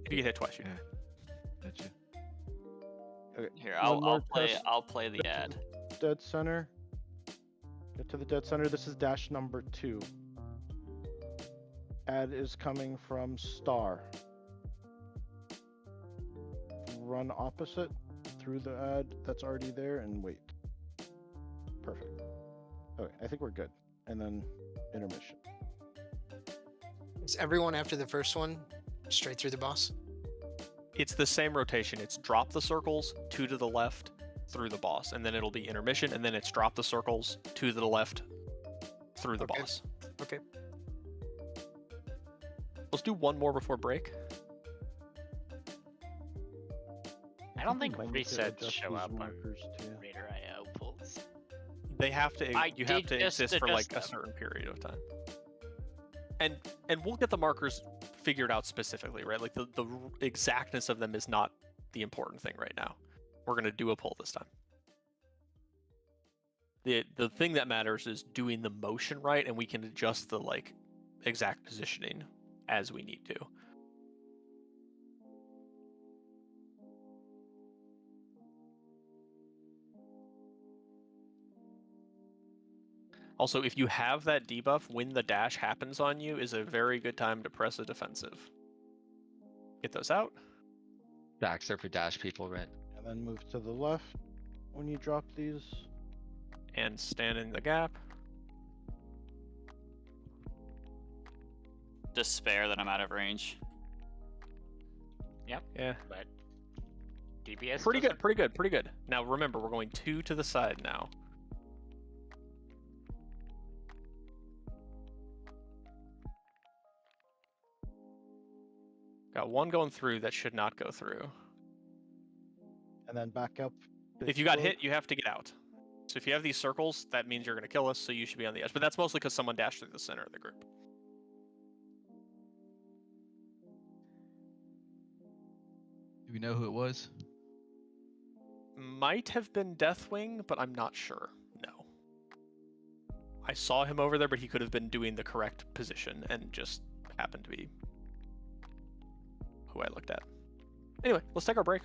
If you get hit twice, you Gotcha. Okay. Here, one more I'll test. play the ad. Dead center. Get to the dead center. This is dash number 2. Ad is coming from star. Run opposite through the ad that's already there and wait. Perfect. Okay, I think we're good. And then intermission. Is everyone after the first one straight through the boss? It's the same rotation. It's drop the circles, 2 to the left, through the boss, and then it'll be intermission, and then it's drop the circles, 2 to the left, through the boss. Okay. Let's do one more before break. I don't think might need to resets adjust show these up on markers too. Raider IO pulls. They have to. I You have did to just exist for like adjust a them. certain period of time. And we'll get the markers figured out specifically, right? Like the exactness of them is not the important thing right now. We're gonna do a pull this time. The thing that matters is doing the motion right, and we can adjust the like exact positioning as we need to. Also, if you have that debuff, when the dash happens on you is a very good time to press a defensive. Get those out. Backs are for dash people, right? And then move to the left when you drop these. And stand in the gap. Despair that I'm out of range. Yep. Yeah. But DPS Pretty doesn't- good, pretty good, pretty good. Now remember, we're going 2 to the side now. Got 1 going through that should not go through. And then back up. If you got hit, you have to get out. So if you have these circles, that means you're going to kill us, so you should be on the edge. But that's mostly because someone dashed through the center of the group. Do we know who it was? Might have been Deathwing, but I'm not sure. No. I saw him over there, but he could have been doing the correct position and just happened to be who I looked at. Anyway, let's take our break.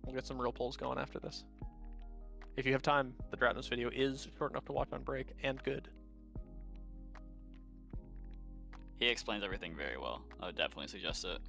We'll get some real pulls going after this. If you have time, the Dratnos video is short enough to watch on break and good. He explains everything very well. I would definitely suggest it.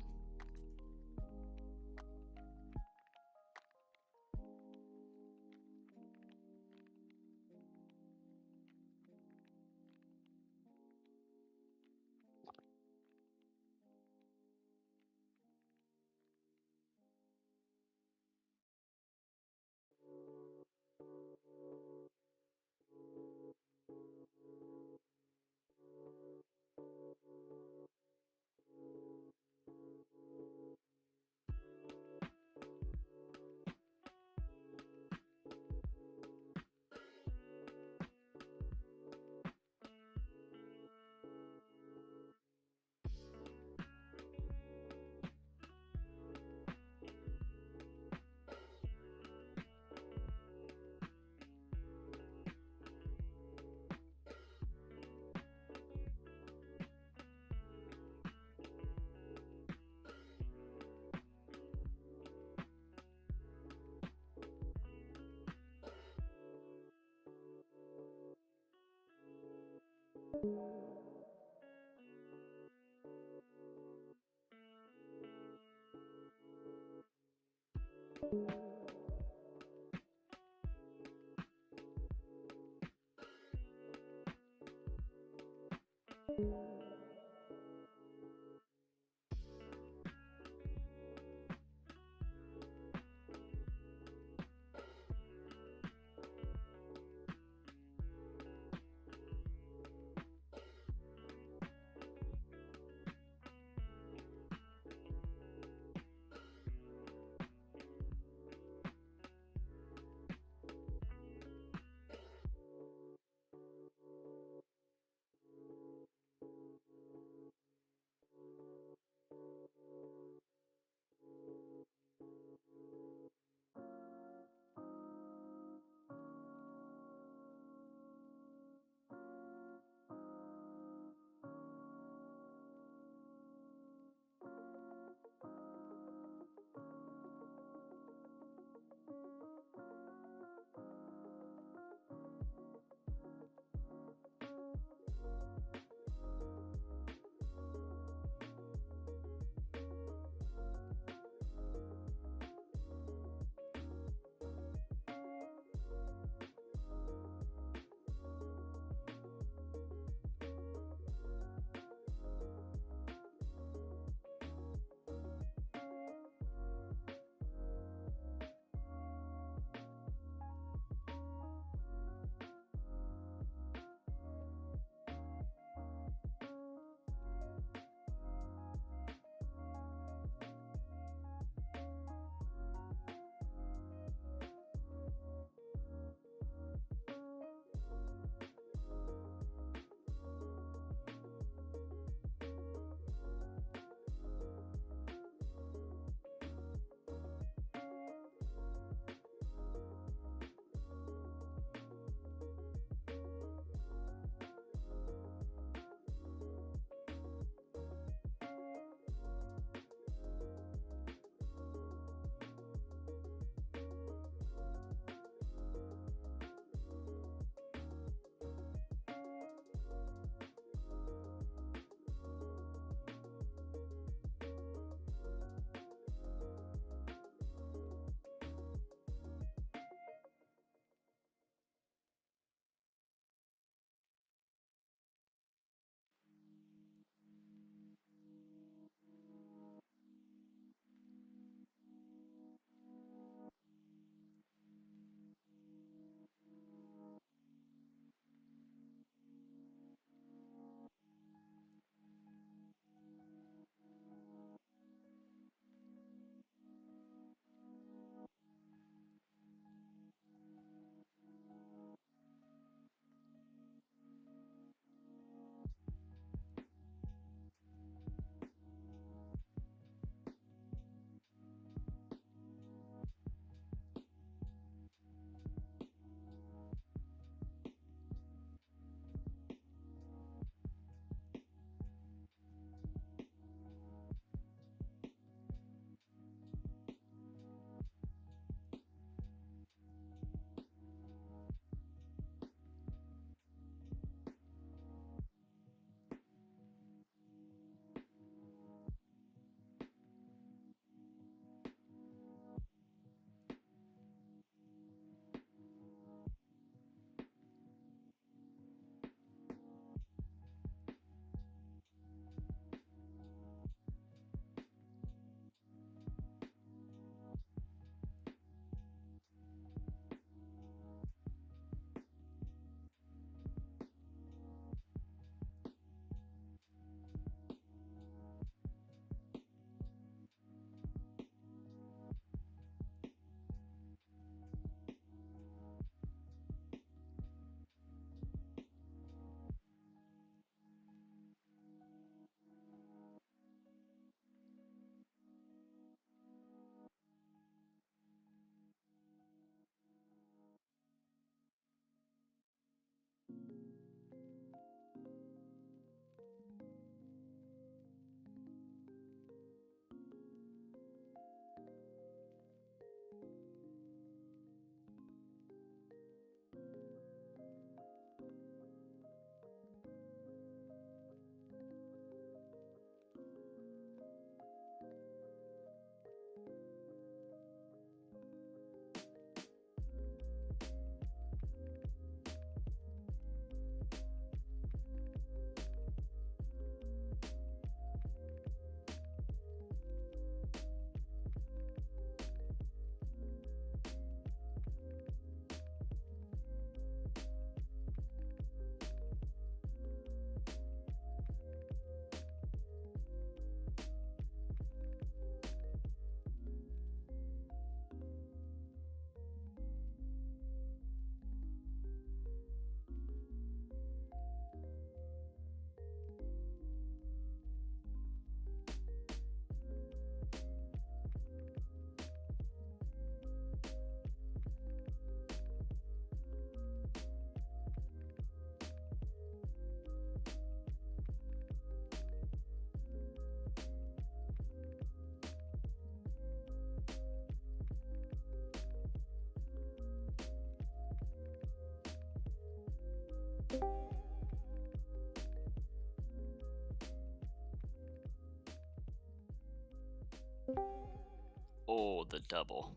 Oh, the double.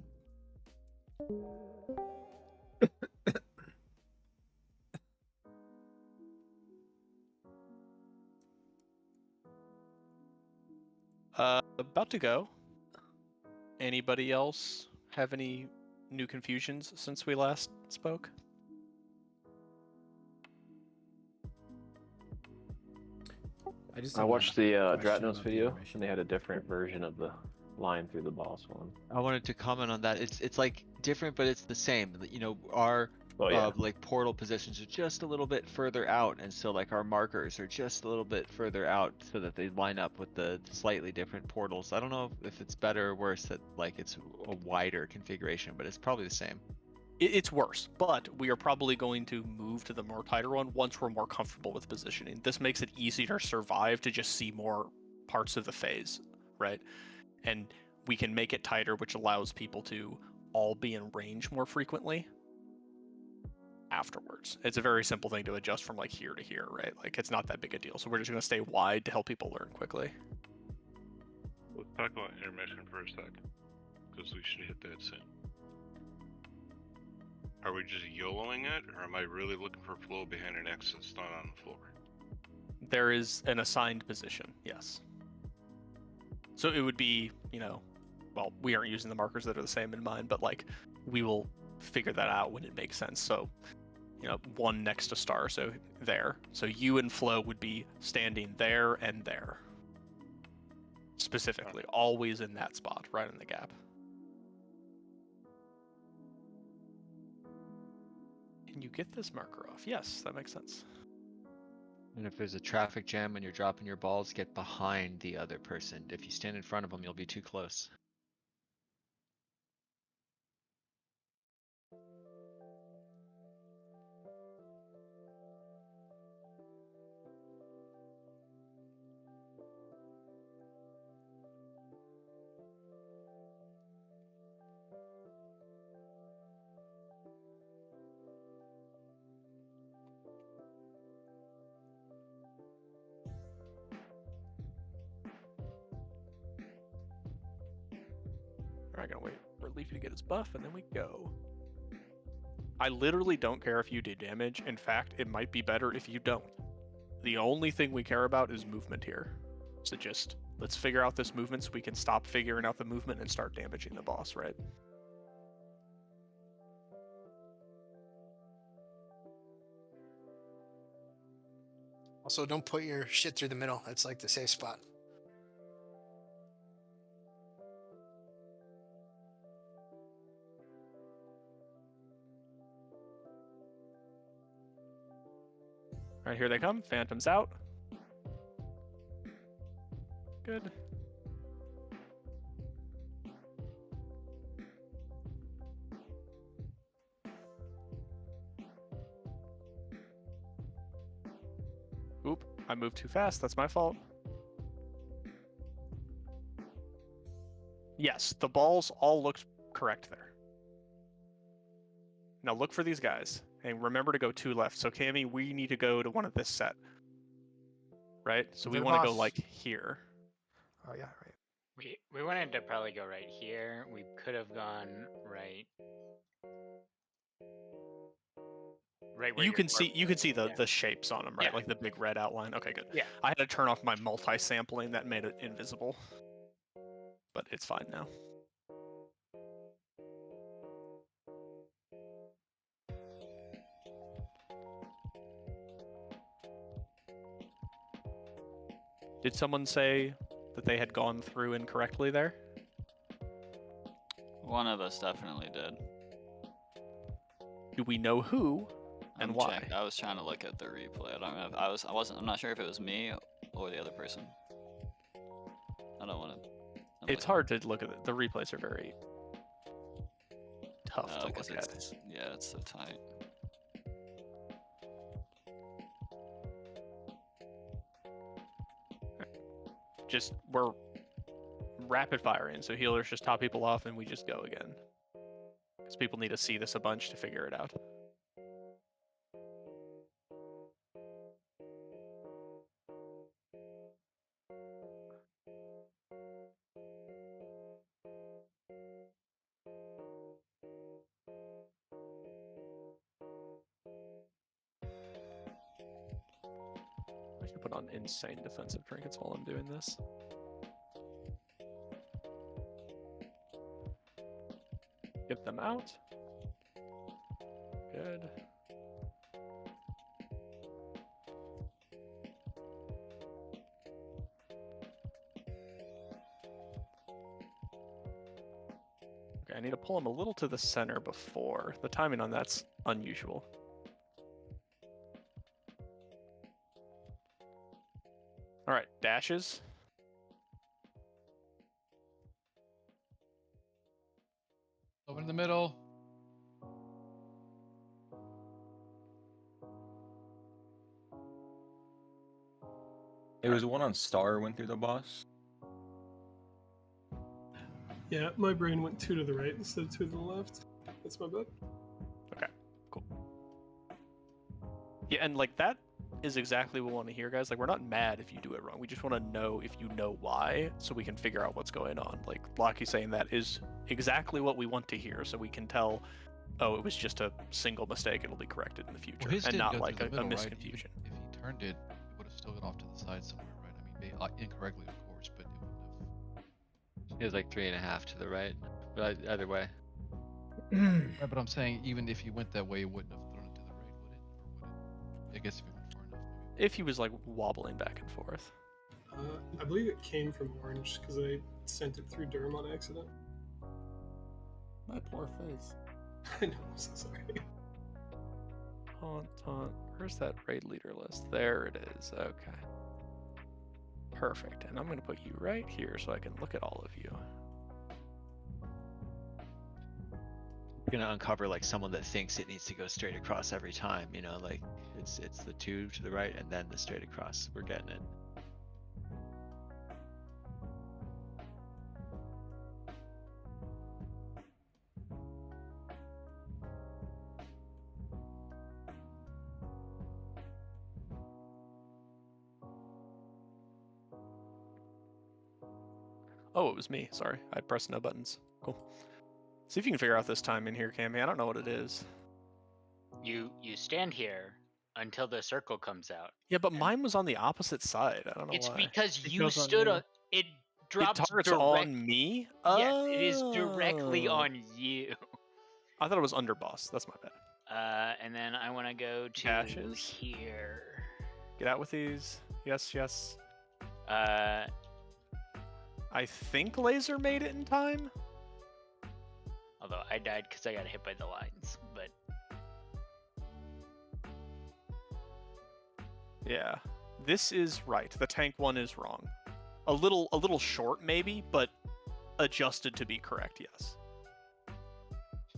About to go. Anybody else have any new confusions since we last spoke? I watched the Dratnos video, and they had a different version of the line through the boss one. I wanted to comment on that. It's like different, but it's the same. You know, our Oh, yeah. like portal positions are just a little bit further out, and so like our markers are just a little bit further out, so that they line up with the slightly different portals. I don't know if it's better or worse that like it's a wider configuration, but it's probably the same. It's worse, but we are probably going to move to the more tighter one once we're more comfortable with positioning. This makes it easier to survive, to just see more parts of the phase, right? And we can make it tighter, which allows people to all be in range more frequently afterwards. It's a very simple thing to adjust from like here to here, right? Like it's not that big a deal. So we're just going to stay wide to help people learn quickly. Let's talk about intermission for a sec, because we should hit that soon. Are we just YOLOing it, or am I really looking for flow behind an X that's not on the floor? There is an assigned position, yes. So it would be, you know, well, we aren't using the markers that are the same in mind, but like we will figure that out when it makes sense. So, you know, one next to Star, so there. So you and Flo would be standing there and there. Specifically, always in that spot, right in the gap. And you get this marker off. Yes, that makes sense. And if there's a traffic jam and you're dropping your balls, get behind the other person. If you stand in front of them, you'll be too close. Alright, gonna wait for Leafy to get his buff, and then we go. I literally don't care if you do damage. In fact, it might be better if you don't. The only thing we care about is movement here. So just, let's figure out this movement so we can stop figuring out the movement and start damaging the boss, right? Also, don't put your shit through the middle. That's like the safe spot. Alright, here they come. Phantom's out. Good. Oop, I moved too fast. That's my fault. Yes, the balls all looked correct there. Now look for these guys. And remember to go 2 left. So Cammy, we need to go to one of this set. Right? So we The want to go boss. like here. Oh yeah, right. We wanted to probably go right here. We could have gone right. Right where You your can corpse see is, the shapes on them, right? Yeah. Like the big red outline. Okay, good. Yeah. I had to turn off my multi-sampling that made it invisible. But it's fine now. Did someone say that they had gone through incorrectly there? One of us definitely did. Do we know who and why? I was trying to look at the replay. I don't know if I'm not sure if it was me or the other person. I don't want to. It's hard to look at it. The replays are very tough to look at. Yeah, it's so tight. Just we're rapid firing, so healers just top people off and we just go again. Because people need to see this a bunch to figure it out. put on insane defensive trinkets while I'm doing this. Get them out. Good. Okay, I need to pull him a little to the center before. The timing on that's unusual. All right, dashes. Over in the middle. It was one on Star went through the boss. Yeah, my brain went 2 to the right instead of 2 to the left. That's my bad. Okay, cool. Yeah, and like that is exactly what we want to hear, guys. Like, we're not mad if you do it wrong. We just want to know if you know why, so we can figure out what's going on. Like Lockie saying that is exactly what we want to hear, so we can tell, oh, it was just a single mistake. It'll be corrected in the future, Well, his and didn't not go like through a the middle, right? misconfusion. Even if he turned it, it would have still gone off to the side somewhere, right? I mean, incorrectly, of course, but it wouldn't have. It was like 3.5 to the right, but either way. Right, but I'm saying even if he went that way, it wouldn't have thrown it to the right, would it? Or would it? I guess if he went far enough. If he was like wobbling back and forth. I believe it came from Orange because I sent it through Durham on accident. My poor face. I know, I'm so sorry. Taunt. Where's that raid leader list? There it is. Okay. Perfect. And I'm going to put you right here so I can look at all of you. You're gonna uncover like someone that thinks it needs to go straight across every time, you know, like it's the 2 to the right and then the straight across. We're getting it. Oh, it was me. Sorry. I pressed no buttons. Cool. See if you can figure out this time in here, Cammy. I don't know what it is. You stand here until the circle comes out. Yeah, but mine was on the opposite side. I don't know It's why. because It you goes on stood you. on. It drops It targets direct. on me? Yes, it is directly Oh. on you. I thought it was under boss. That's my bad. And then I want to go to Dashes. here. Get out with these. Yes, yes. I think laser made it in time. Although I died because I got hit by the lines, but Yeah, this is right. The tank one is wrong. A little short maybe, but adjusted to be correct. Yes.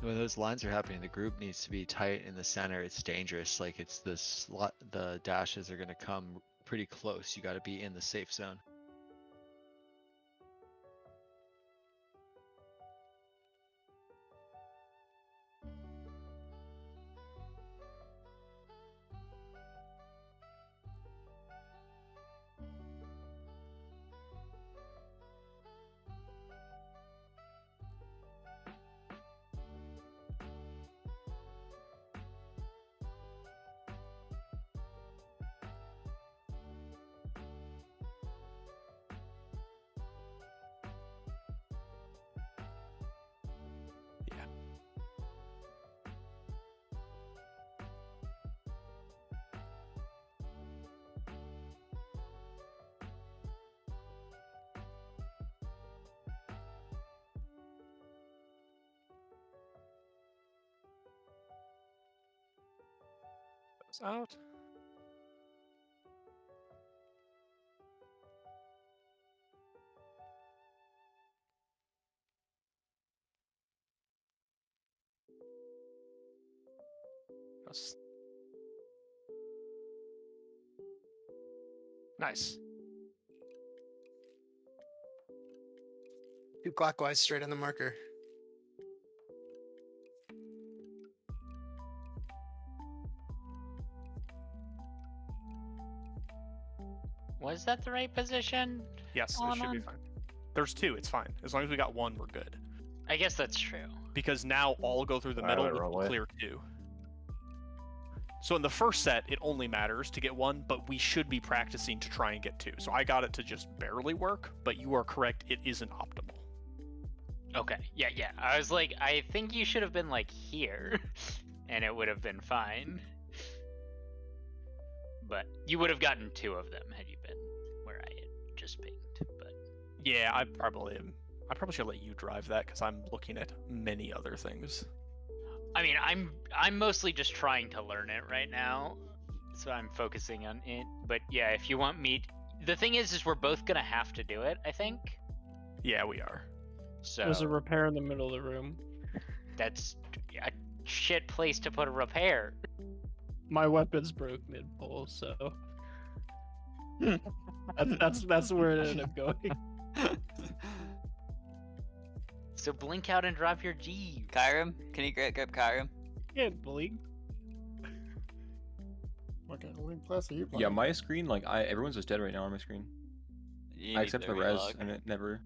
When those lines are happening, the group needs to be tight in the center. It's dangerous. Like it's the dashes are gonna come pretty close. You got to be in the safe zone. Out. Nice. Do clockwise straight on the marker. was that the right position? Yes, it should be fine. There's 2. It's fine. As long as we got 1, we're good. I guess that's true. Because now all go through the middle with wrong way. clear 2. So in the first set, it only matters to get 1, but we should be practicing to try and get 2. So I got it to just barely work, but you are correct, it isn't optimal. Okay, yeah. I was like, I think you should have been like here, and it would have been fine. But you would have gotten 2 of them had you been where I had just pinged. But Yeah, I probably should let you drive that because I'm looking at many other things. I mean, I'm mostly just trying to learn it right now, so I'm focusing on it. But yeah, if you want me, the thing is we're both gonna have to do it. I think. Yeah, we are. So There's a repair in the middle of the room. that's a shit place to put a repair. My weapons broke mid pull, so that's where it ended up going. So blink out and drop your G. Kyrim, can you grab Kyrim? Can't blink. What kind of link class are you playing? Yeah, my screen, like, everyone's just dead right now on my screen. You I need accept to the res, relog. and it never.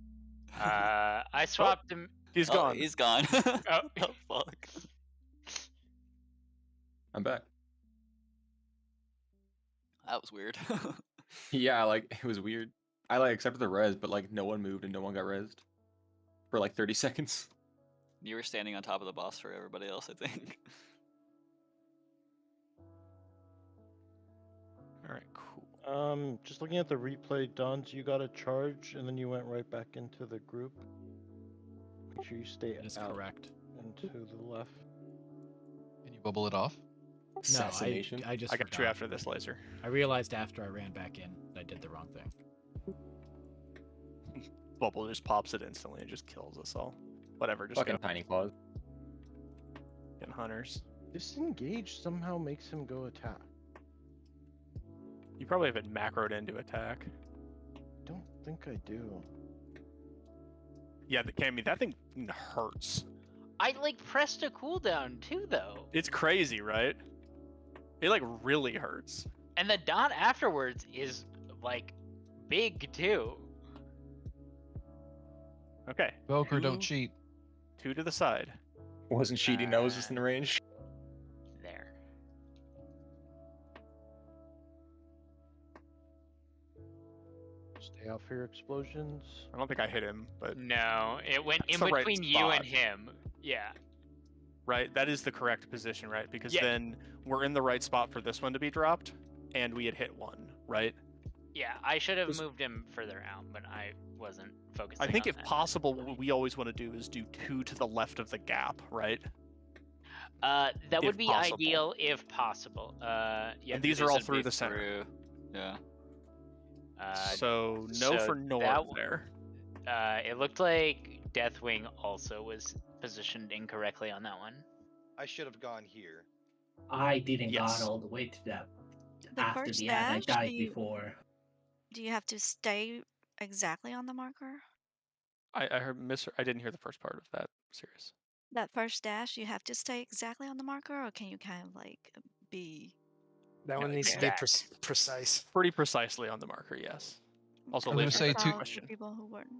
I swapped him. He's Oh, gone. he's gone. Oh. Oh, fuck. I'm back. That was weird. Yeah, like, it was weird. I, like, accepted the res, but, like, no one moved and no one got resed. For, like, 30 seconds. You were standing on top of the boss for everybody else, I think. All right, cool. Just looking at the replay, Dons, you got a charge, and then you went right back into the group. Make sure you stay That is out correct. and to the left. Can you bubble it off? No, Assassination. I just I got you forgot. after this laser. I realized after I ran back in that I did the wrong thing. Bubble just pops it instantly and just kills us all. Whatever, just Fucking go. tiny claws. Getting hunters. Disengage somehow makes him go attack. You probably have it macroed into attack. Don't think I do. Yeah, Cammy, that thing hurts. I like pressed a cooldown too, though. It's crazy, right? It like really hurts. And the dot afterwards is like big too. Okay. Velcro, don't cheat. 2 to the side. Wasn't cheating, I was just in the range. There. Stay out for your explosions. I don't think I hit him, but No, it went That's in the right between you spot. and him. Yeah. right, that is the correct position, right? Because Yeah. then we're in the right spot for this one to be dropped, and we had hit 1, right? Yeah, I should have Just- moved him further out, but I wasn't focusing. I think on if that. possible, what we always want to do is do 2 to the left of the gap, right? That if would be possible. ideal if possible. Yeah. And these are These all would through be the center. through- Yeah. So no so for North that- there. It looked like Deathwing also was positioned incorrectly on that one. I should have gone here. I didn't Yes. got all the way to that The after first the ad. I dash, died do you- before. Do you have to stay exactly on the marker? I didn't hear the first part of that series. That first dash, you have to stay exactly on the marker, or can you kind of like be? That one needs to be precise. Pretty precisely on the marker, yes. Also, I'm gonna laser say gun too- For question. people who weren't.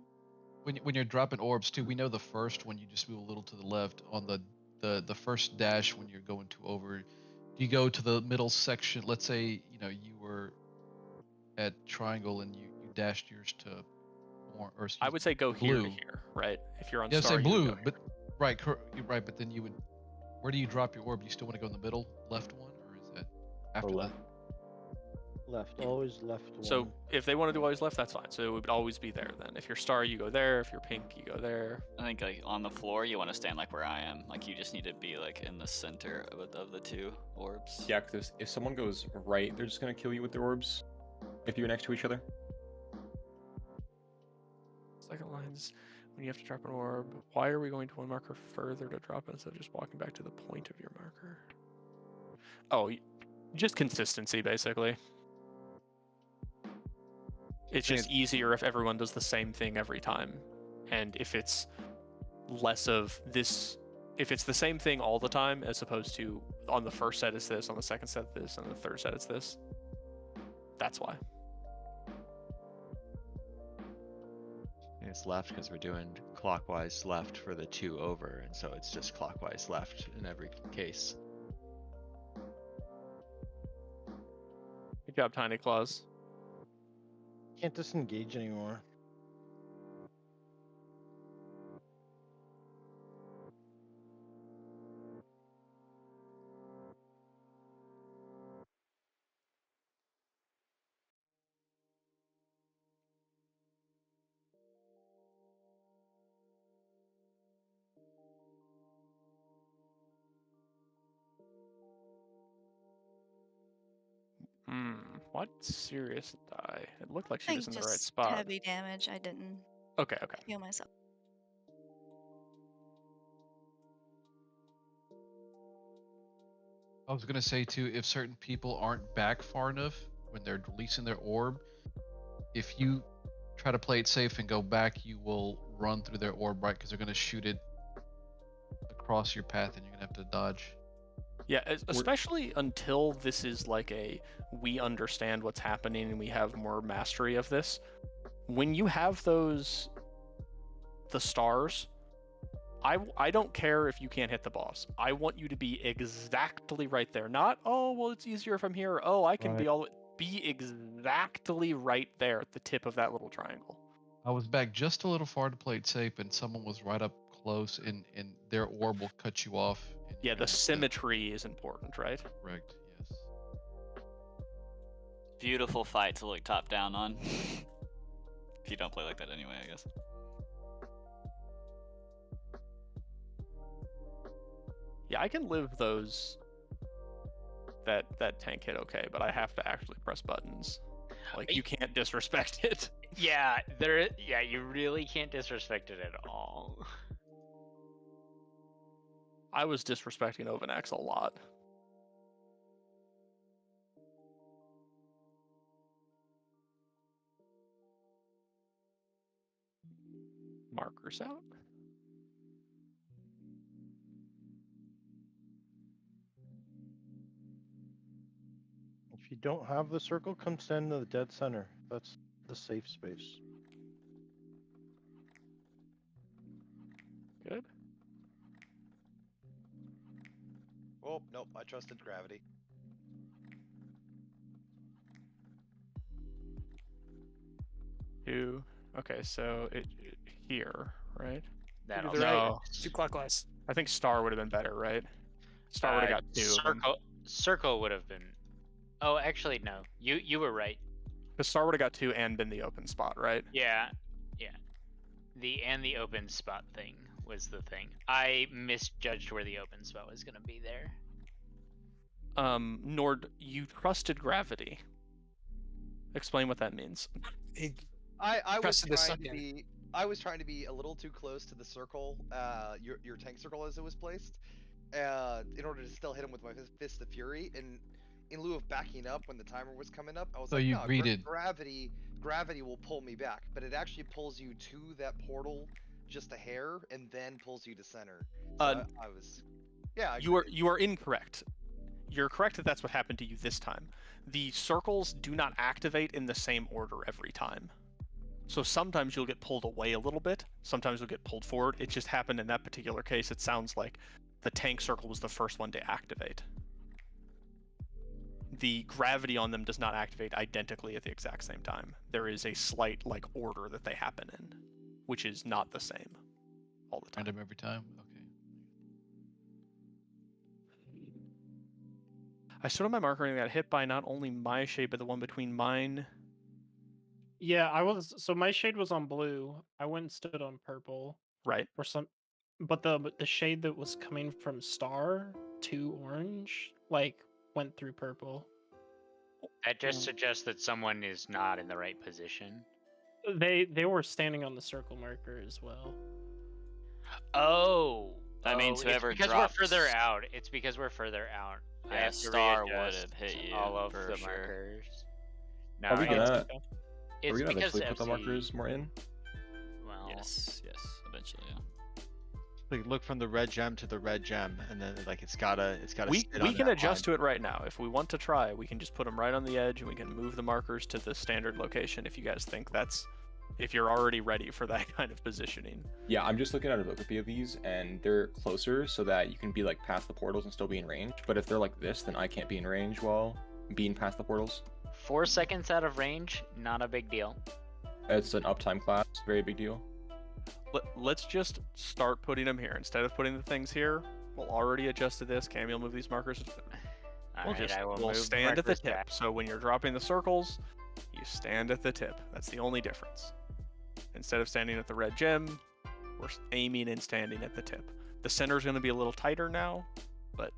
When you're dropping orbs too, we know the first one you just move a little to the left on the first dash when you're going to over. You go to the middle section. Let's say you were at triangle and you dashed yours to or I would say go here to blue. here, right? If you're on Yeah, star, say you would blue, go here. but right, you're right. But then you would. Where do you drop your orb? Do you still want to go in the middle left one, or is that after that? Left, always left one. So if they want to do always left, that's fine. So it would always be there then. If you're star, you go there. If you're pink, you go there. I think like on the floor, you want to stand like where I am. Like you just need to be like in the center of the 2 orbs. Yeah, because if someone goes right, they're just gonna kill you with their orbs. If you're next to each other. Second lines, when you have to drop an orb, why are we going to one marker further to drop it instead of just walking back to the point of your marker? Oh, just consistency, basically. It's just easier if everyone does the same thing every time. And if it's less of this, if it's the same thing all the time, as opposed to on the first set it's this, on the second set this, and the third set it's this, that's why. And it's left because we're doing clockwise left for the 2 over, and so it's just clockwise left in every case. Good job, Tiny Claws. Can't disengage anymore. What serious die? It looked like I she was think in the right just spot. heavy damage. I didn't Okay. heal myself. I was gonna say too, if certain people aren't back far enough when they're releasing their orb, if you try to play it safe and go back, you will run through their orb, right? Because they're gonna shoot it across your path, and you're gonna have to dodge. Yeah, especially until this is like we understand what's happening and we have more mastery of this. When you have the stars, I don't care if you can't hit the boss. I want you to be exactly right there. Not, oh, well, it's easier from here. Oh, I can be exactly right there at the tip of that little triangle. I was back just a little far to play it safe, and someone was right up close, and their orb will cut you off. Yeah, the symmetry is important, right? Correct, yes. Beautiful fight to look top down on. If you don't play like that anyway, I guess. Yeah, I can live those that tank hit okay, but I have to actually press buttons. Like, you can't disrespect it. Yeah, you really can't disrespect it at all. I was disrespecting Ovinax a lot. Markers out. If you don't have the circle, come stand in the dead center. That's the safe space. Good. Oh, nope, I trusted gravity. Two. Okay, so it here, right? That'll to the right. Two clockwise. I think Star would have been better, right? Star would have got two. Circle would have been. Oh, actually, no. You were right. The Star would have got two and been the open spot, right? Yeah. The open spot thing was the thing. I misjudged where the open spot was gonna be there. Nord, you trusted gravity. Explain what that means. I was trying to be a little too close to the circle, your tank circle as it was placed, in order to still hit him with my Fist of Fury. And in lieu of backing up when the timer was coming up, I was like, no, gravity will pull me back, but it actually pulls you to that portal just a hair, and then pulls you to center. So You are incorrect. You're correct that that's what happened to you this time. The circles do not activate in the same order every time. So sometimes you'll get pulled away a little bit, sometimes you'll get pulled forward. It just happened in that particular case. It sounds like the tank circle was the first one to activate. The gravity on them does not activate identically at the exact same time. There is a slight order that they happen in, which is not the same all the time. Random every time? Okay. I stood on my marker and got hit by not only my shade, but the one between mine. Yeah, so my shade was on blue. I went and stood on purple. Right. But the shade that was coming from Star to orange, went through purple. That just suggests that someone is not in the right position. They were standing on the circle marker as well. Oh. That means whoever it's because drops... we're further out. It's because we're further out. Yeah, I have to Star would readjust have hit you all of for the sure. markers. No, Are we gonna because eventually put the FC markers more in? Well, yes, eventually, yeah. Like, look from the red gem to the red gem, and then it's gotta. We can adjust to it right now if we want to try. We can just put them right on the edge, and we can move the markers to the standard location if you guys think if you're already ready for that kind of positioning. Yeah, I'm just looking at a look at these, and they're closer so that you can be past the portals and still be in range. But if they're like this, then I can't be in range while being past the portals. 4 seconds out of range, not a big deal. It's an uptime class, very big deal. Let's just start putting them here instead of putting the things here. We'll already adjust to this. Cammy will move these markers. We'll stand at the tip. Back. So when you're dropping the circles, you stand at the tip. That's the only difference. Instead of standing at the red gem, we're aiming and standing at the tip. The center is going to be a little tighter now, but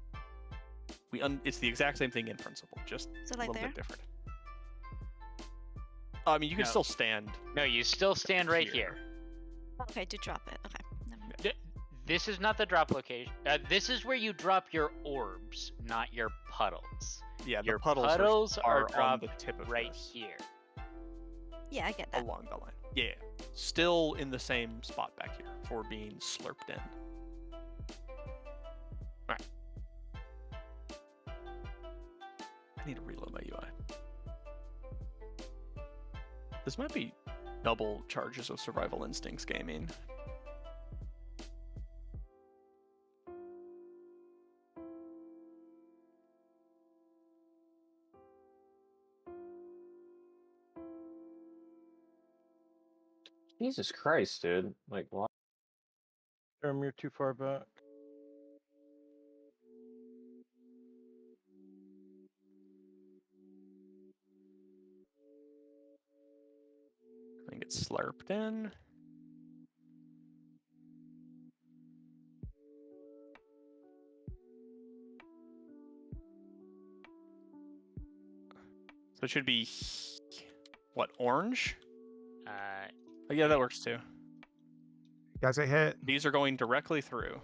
it's the exact same thing in principle, just a little bit different. I mean, you can still stand. No, you still stand right here. Okay, to drop it. Okay. This is not the drop location. This is where you drop your orbs, not your puddles. Yeah, your the puddles are on dropped the tip of right this. here. Yeah, I get that. Along the line. Yeah. Still in the same spot back here for being slurped in. Alright. I need to reload my UI. This might be double charges of Survival Instincts gaming. Jesus Christ, dude. Like, what? You're too far back. I think it's slurped in. So it should be, what, orange? Oh, yeah, that works too. You guys get hit. These are going directly through.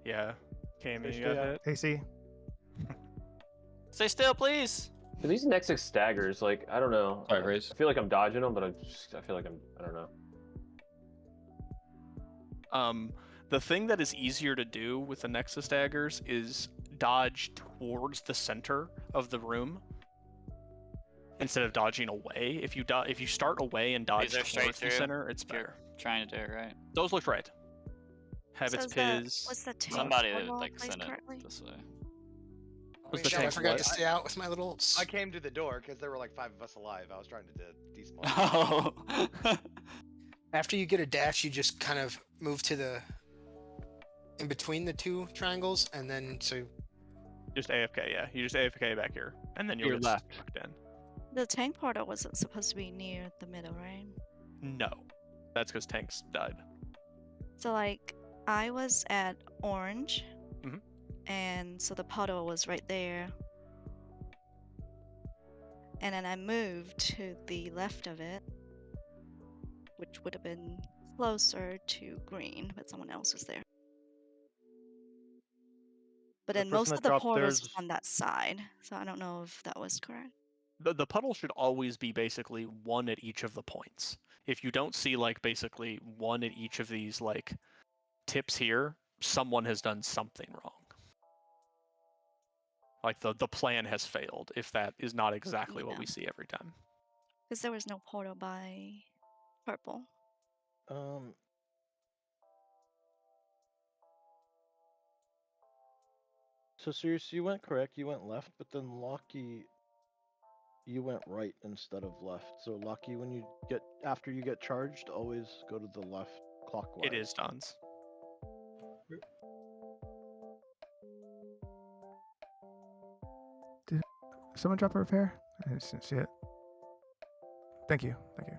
Yeah. Cammy, you got hit. AC. Stay still, please. For these next 6 staggers, like, I don't know. Sorry, Raze. I feel like I'm dodging them, but I feel like I don't know. The thing that is easier to do with the Nexus daggers is dodge towards the center of the room instead of dodging away. If you start away and dodge These are straight towards the through. center, it's You're better. trying to do it right. Those look right. Have its Piz. Was the tank Somebody portal like placed sent it correctly? this way. Was Wait, the no, I tank forgot what? to stay out with my little. I came to the door because there were like 5 of us alive. I was trying to despawn. Oh. After you get a dash, you just kind of move to the in between the 2 triangles, and then so. Just AFK, yeah. You just AFK back here, and then you'll You're get left. sucked in. The tank portal wasn't supposed to be near the middle, right? No, that's because tanks died. So like, I was at orange, Mhm. and so the puddle was right there. And then I moved to the left of it, which would have been closer to green, but someone else was there. But The then most person of that the dropped portals theirs- were on that side, so I don't know if that was correct. The puddle should always be basically one at each of the points. If you don't see like basically one at each of these like tips here, someone has done something wrong. Like the plan has failed if that is not exactly what we see every time. Because there was no portal by purple. So Sirius, you went correct. You went left, but then Locky, you went right instead of left. So Locky, when you get after you get charged, always go to the left clockwise. It is Don's. Did someone drop a repair? I didn't see it. Thank you. Thank you.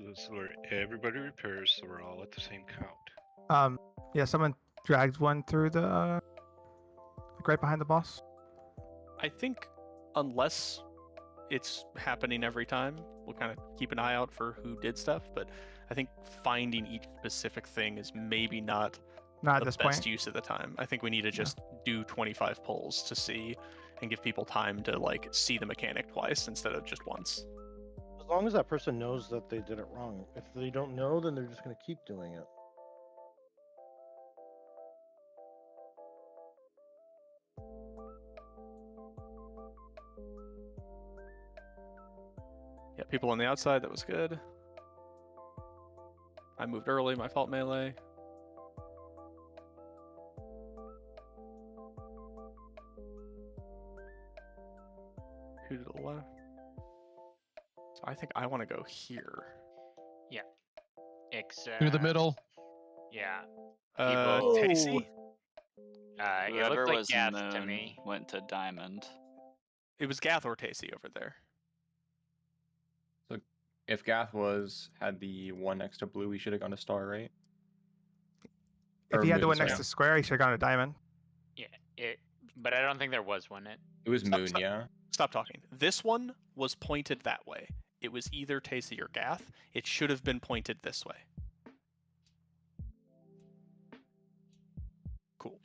This is where everybody repairs, so we're all at the same count. Yeah, someone dragged one through the like right behind the boss. I think unless it's happening every time, we'll kind of keep an eye out for who did stuff, but I think finding each specific thing is maybe not at the this best point. use of the time. I think we need to just do 25 pulls to see and give people time to like see the mechanic twice instead of just once. As long as that person knows that they did it wrong. If they don't know, then they're just going to keep doing it. Yeah, people on the outside, that was good. I moved early, my fault melee. 2 to the left. So I think I want to go here. Yeah. Through the middle. Yeah. Tacey? It Whoever looked like was Gath moon to me. went to diamond. It was Gath or Tacey over there. So if Gath had the one next to blue, we should have gone to star, right? If Or he had the moon, one next sorry. to square, he should have gone to diamond. Yeah, but I don't think there was one. It was moon, yeah. Stop talking. This one was pointed that way. It was either Tacey or Gath. It should have been pointed this way. Cool.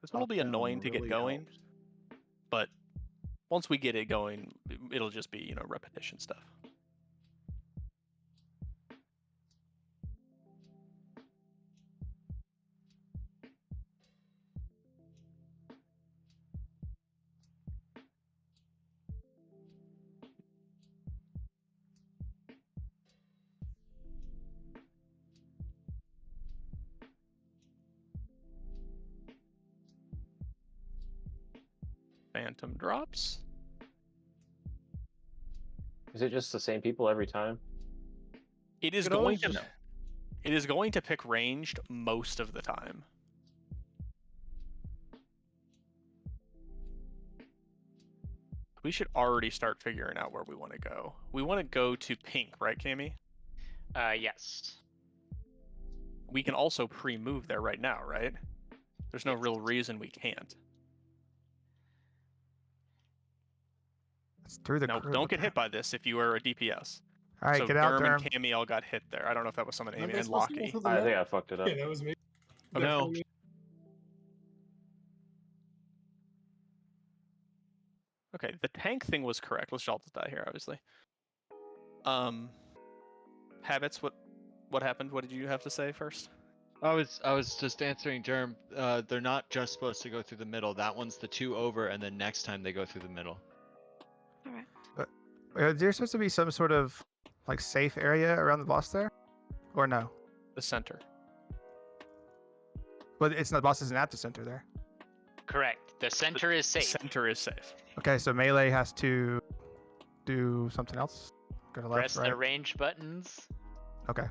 This one will be annoying to get going, but once we get it going, it'll just be, you know, repetition stuff. Phantom drops. Is it just the same people every time? It is going to. It is going to pick ranged most of the time. We should already start figuring out where we want to go. We want to go to pink, right, Cammy? Yes. We can also pre-move there right now, right? There's no real reason we can't. It's through the No, crew. don't get hit by this if you are a DPS. All right, so get out, Durham and Durham. Cammy all got hit there. I don't know if that was someone aiming, they and supposed to go Lockie. for the I think map? I fucked it up. Yeah, that was me. Oh, no. Definitely. Okay, the tank thing was correct. Let's all die here, obviously. Habits, what happened? What did you have to say first? I was just answering Germ. They're not just supposed to go through the middle. That one's the 2 over, and then next time they go through the middle. There's supposed to be some sort of like safe area around the boss there, or no? The center. But it's not. The boss isn't at the center there. Correct. The center is safe. Center is safe. Okay, so melee has to do something else. Go to left, Press right. the range buttons. Okay.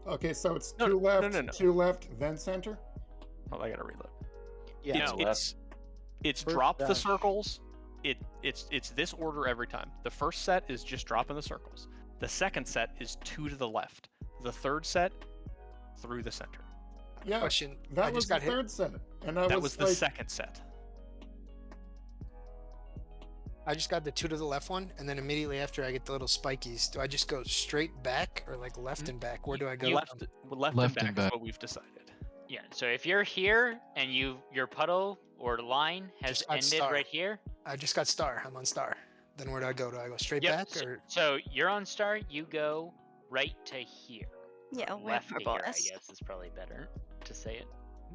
Okay, so it's two left, two left, then center. Oh, I gotta reload. Yeah, It's First drop the dash. circles. It's this order every time. The first set is just dropping the circles. The second set is 2 to the left. The third set through the center. Yeah, Question. I that just was the got hit. third set, and That I was the like, second set. I just got the 2 to the left one, and then immediately after I get the little spikies. Do I just go straight back or like left and back? Where do I go? Left and back is what we've decided. Yeah. So if you're here and your puddle or line has Just got ended star. right here. I just got star. I'm on star. Then where do I go? Do I go straight Yep. back or? So you're on star. You go right to here. Yeah, where Left to purple here, I is. guess is probably better to say it.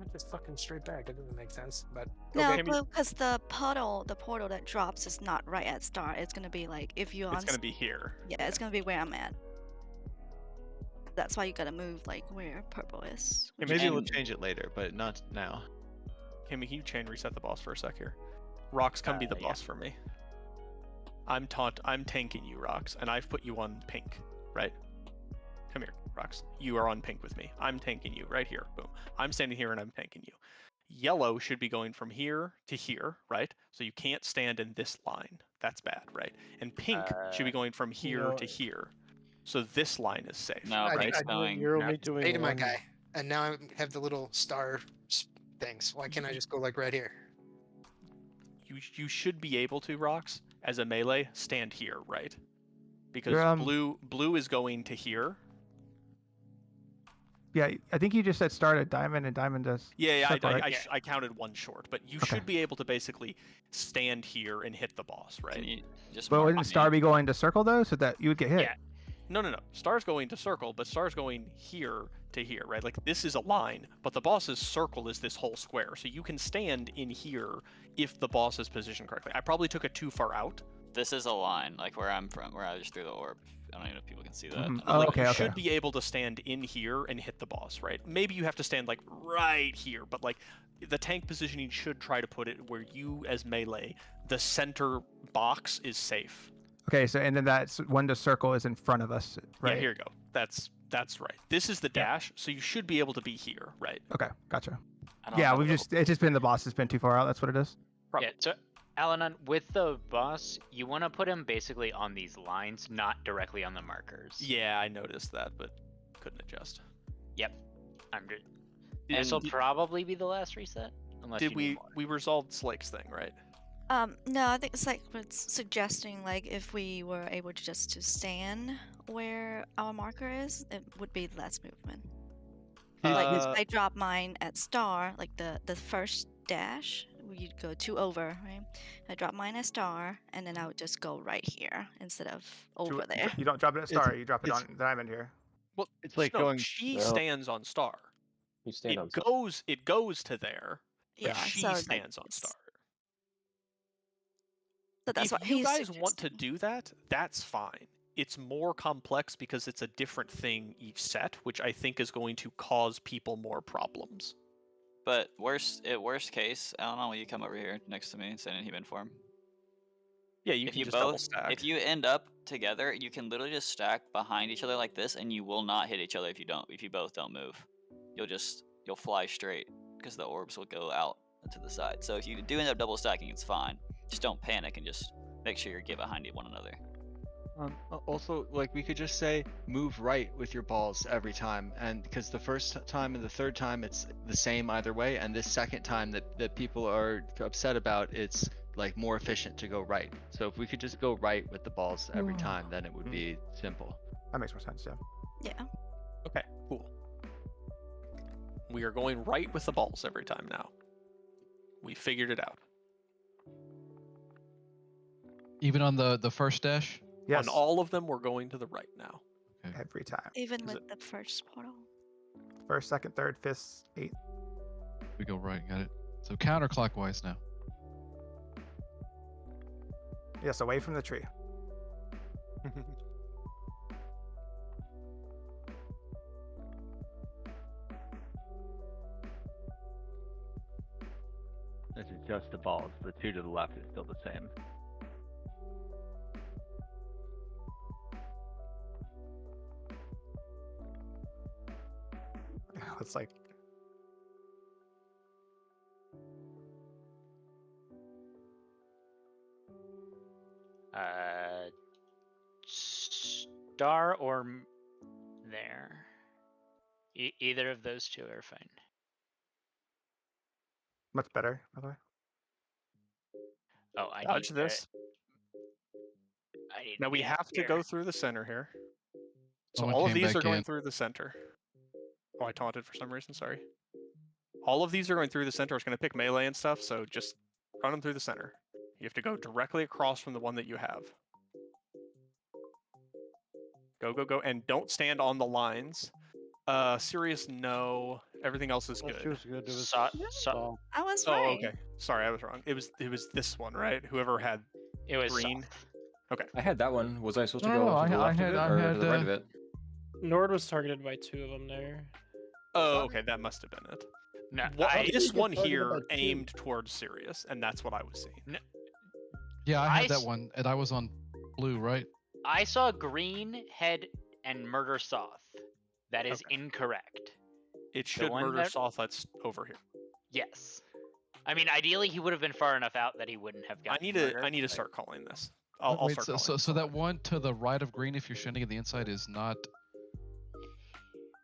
I'm just fucking straight back. It doesn't make sense, but No, okay. because the portal that drops is not right at start. It's gonna be like if you're on. It's gonna be here. Yeah, it's gonna be where I'm at. That's why you gotta move like where purple is. Yeah, maybe we'll change it later, but not now. Can you chain reset the boss for a sec here? Rox, come be the boss for me. I'm tanking you, Rox, and I've put you on pink, right? Come here, Rox. You are on pink with me. I'm tanking you right here. Boom. I'm standing here and I'm tanking you. Yellow should be going from here to here, right? So you can't stand in this line. That's bad, right? And pink should be going from here to here. So this line is safe. No, right? You're only doing Hey to my one. guy, and now I have the little star things. Why can't I just go like right here? You should be able to, Rox, as a melee, stand here, right? Because You're, blue is going to here. Yeah, I think you just said start at diamond, and diamond does. Yeah, circle, right? I counted one short, but you should be able to basically stand here and hit the boss, right? But wouldn't star be going to circle though, so that you would get hit? Yeah. No. Star's going to circle, but Star's going here to here, right? Like this is a line, but the boss's circle is this whole square. So you can stand in here if the boss is positioned correctly. I probably took it too far out. This is a line, like where I'm from, where I just threw the orb. I don't even know if people can see that. Mhm. Like, okay, you okay. should be able to stand in here and hit the boss, right? Maybe you have to stand like right here, but like the tank positioning should try to put it where you, as melee, the center box is safe. Okay, so and then that's when the circle is in front of us, right? Yeah, here you go. That's right. This is the dash, so you should be able to be here, right? Okay, gotcha. I don't Yeah, have a it's just been the boss has been too far out. That's what it is. Yeah, so Alanon, with the boss, you want to put him basically on these lines, not directly on the markers. Yeah, I noticed that, but couldn't adjust. Yep. This will probably be the last reset. Unless Did you need we resolved Slake's thing, right? No, I think Slake was suggesting like if we were able to just to stand where our marker is, it would be less movement. Like if I drop mine at star, like the first dash, we'd go 2 over, right? I drop mine at star, and then I would just go right here instead of over there. You don't drop it at star. You drop it on diamond here. Well, it's like no, going. She stands on star. You stand on star. It goes to there. Yeah, but she so, like, stands on star. So that's if what you he's guys want to do that, that's fine. It's more complex because it's a different thing each set, which I think is going to cause people more problems. But worst case, I don't know. Will you come over here next to me and stand in human form? Yeah, you if can you just double both, stack. If you end up together, you can literally just stack behind each other like this, and you will not hit each other if you both don't move. You'll fly straight because the orbs will go out to the side. So if you do end up double stacking, it's fine. Just don't panic and just make sure you get behind one another. Also, like we could just say move right with your balls every time, and because the first time and the third time it's the same either way, and this second time that people are upset about, it's like more efficient to go right. So if we could just go right with the balls every time, then it would be simple. That makes more sense, yeah. Yeah. Okay, cool. We are going right with the balls every time now. We figured it out. Even on the first dash? Yes. On all of them, we're going to the right now. Okay. Every time. Even with the first portal. First, second, third, fifth, eighth. We go right, got it. So counterclockwise now. Yes, away from the tree. This is just the balls. The 2 to the left is still the same. It's like star or there. Either of those two are fine. much better, by the way. Oh, I Dodge need this. I need Now we get have to here. go through the center here. So Someone all of came these back are going in. through the center. Oh, I taunted for some reason, sorry. All of these are going through the center. It's going to pick melee and stuff, so just run them through the center. You have to go directly across from the one that you have. Go, go, go. And don't stand on the lines. Sirius, no. Everything else is good. She was good. It was I was Oh, right. okay. Sorry, I was wrong. It was this one, right? Whoever had It was green. Okay. I had that one. Was I supposed to No, go to the left had- of it I or had, to the right of it? Nord was targeted by 2 of them there. Oh, okay. That must have been it. No, This one targeted here by 2. aimed towards Sirius, and that's what I was seeing. Yeah, I I had that s- one, and I was on blue, right? I saw green, head, and murder Soth. That is incorrect. It should one murder that- Soth that's over here. Yes. I mean, ideally, he would have been far enough out that he wouldn't have I gotten need to murdered, but- start calling this. I'll Wait, start so, calling so, this. so that one to the right of green, if you're standing at the inside, is not.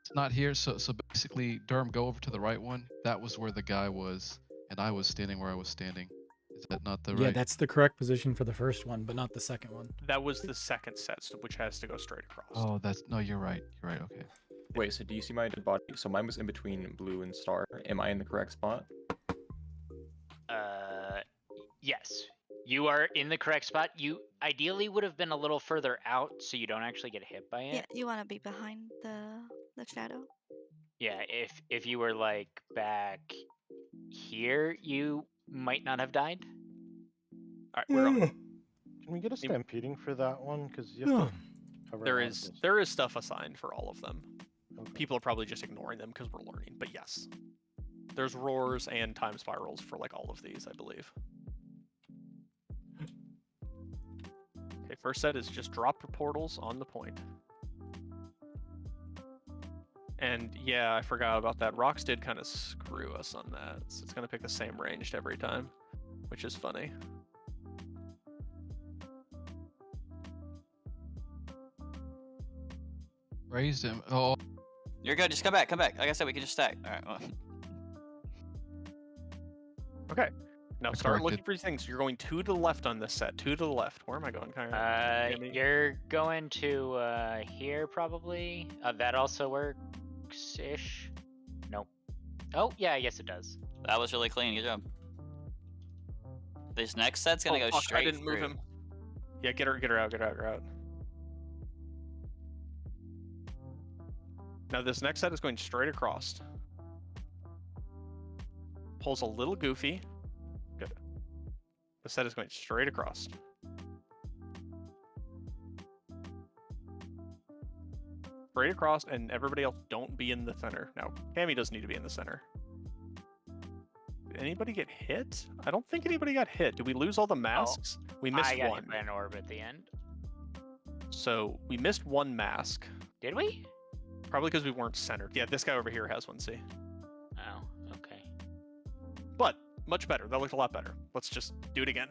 It's not here. So basically, Durham, go over to the right one. That was where the guy was, and I was standing where I was standing. Is that not the Yeah, right? that's the correct position for the first one, but not the second one. That was the second set, which has to go straight across. Oh, that's no. You're right. You're right. Okay. Wait, so do you see my dead body? So mine was in between blue and star. Am I in the correct spot? Yes. You are in the correct spot. You ideally would have been a little further out so you don't actually get hit by it. Yeah, you want to be behind the shadow. Yeah, if you were like back here, you might not have died. All right, we're on. Can we get a stampeding for that one? Because you have to cover a There lot of is distance. there is stuff assigned for all of them. Okay. People are probably just ignoring them because we're learning, but yes. There's roars and time spirals for like all of these, I believe. Okay, first set is just drop portals on the point. And yeah, I forgot about that. Rocks did kind of screw us on that. So it's gonna pick the same ranged every time, which is funny. Raised him. Oh. You're good. Just come back. Come back. Like I said, we can just stack. All right. Well. Okay. Now I start looking corrected. for these things. You're going 2 to the left on this set. 2 to the left. Where am I going, Kyra? You're going to here probably. That also works-ish. Nope. Oh yeah, I guess it does. That was really clean. Good job. This next set's gonna go fuck, straight I didn't through. move him. Yeah, get her out. Now this next set is going straight across. Pulls a little goofy. Good. The set is going straight across. Straight across, and everybody else don't be in the center. Now, Cammy does need to be in the center. Did anybody get hit? I don't think anybody got hit. Did we lose all the masks? We missed I got one. hit by an orb at the end. So we missed one mask. Did we? Probably because we weren't centered. Yeah, this guy over here has one, see? Oh, okay. But much better. That looked a lot better. Let's just do it again.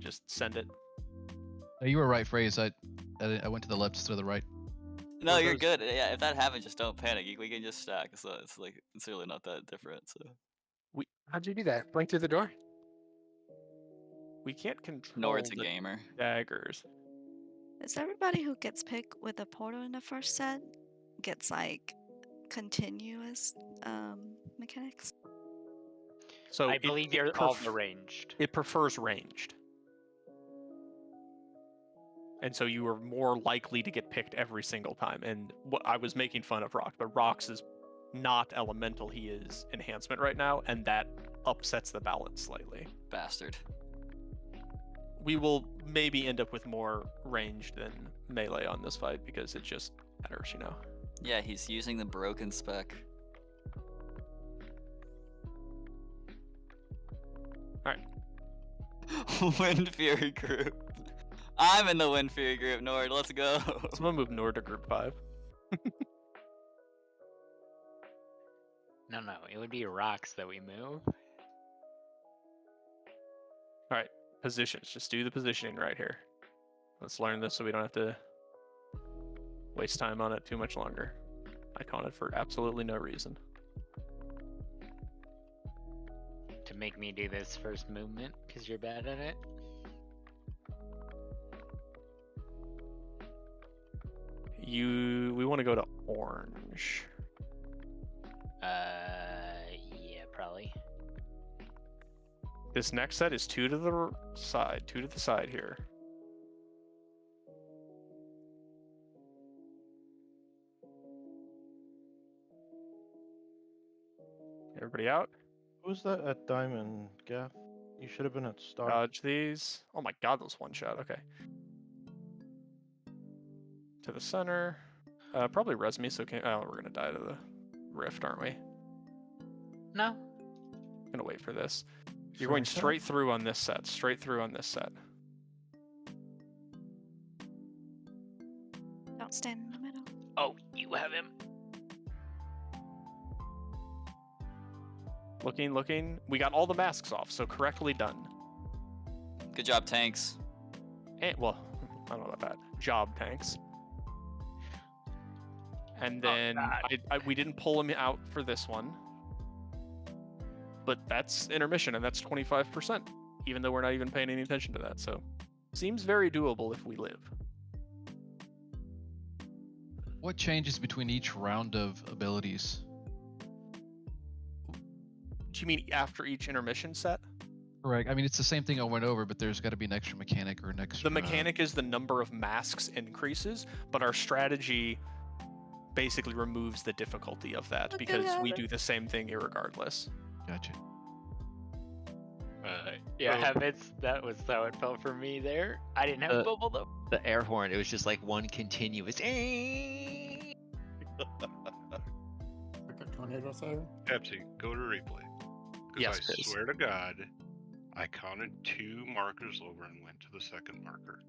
Just send it. No, you were right, Phrase. I went to the left instead of the right. No, you're good. Yeah, if that happens, just don't panic. We can just stack. So it's like it's really not that different. So How'd you do that? Blink through the door? We can't control Nord's a the gamer. daggers. Is everybody who gets picked with a portal in the first set gets like continuous mechanics? So I believe you're all arranged. It prefers ranged. And so you are more likely to get picked every single time. And I was making fun of Rox, but Rox is not elemental. He is enhancement right now, and that upsets the balance slightly. Bastard. We will maybe end up with more ranged than melee on this fight because it just matters, you know. Yeah, he's using the broken spec. Alright. Wind Fury group. I'm in the Wind Fury group, Nord. Let's go. Someone move Nord to group 5. No, it would be rocks that we move. Alright, positions. Just do the positioning right here. Let's learn this so we don't have to waste time on it too much longer. Icon it for absolutely no reason. To make me do this first movement because you're bad at it. We want to go to orange. Yeah, probably. This next set is 2 to the side. 2 to the side here. Everybody out? Who's that at Diamond, Gaff? You should have been at Star. Dodge these. Oh my god, those one shot. Okay. To the center. Probably res me, so we're gonna die to the rift, aren't we? No. I'm gonna wait for this. You're going straight through on this set. Straight through on this set. Don't stand in the middle. Oh, you have him. Looking. We got all the masks off, so correctly done. Good job, tanks. And, well, I don't know about that. Job, tanks. And then we didn't pull him out for this one. But that's intermission, and that's 25%, even though we're not even paying any attention to that. So, seems very doable if we live. What changes between each round of abilities? Do you mean after each intermission set? Correct. I mean, it's the same thing I went over, but there's got to be an extra mechanic or an extra... The mechanic is the number of masks increases, but our strategy basically removes the difficulty of that because we do the same thing irregardless. Gotcha. Yeah, habits. That was how it felt for me there. I didn't have a bubble though. The air horn, it was just like one continuous. Like a tornado siren? Pepsi, go to replay. Because Yes, I Piz. swear to God, I counted 2 markers over and went to the second marker.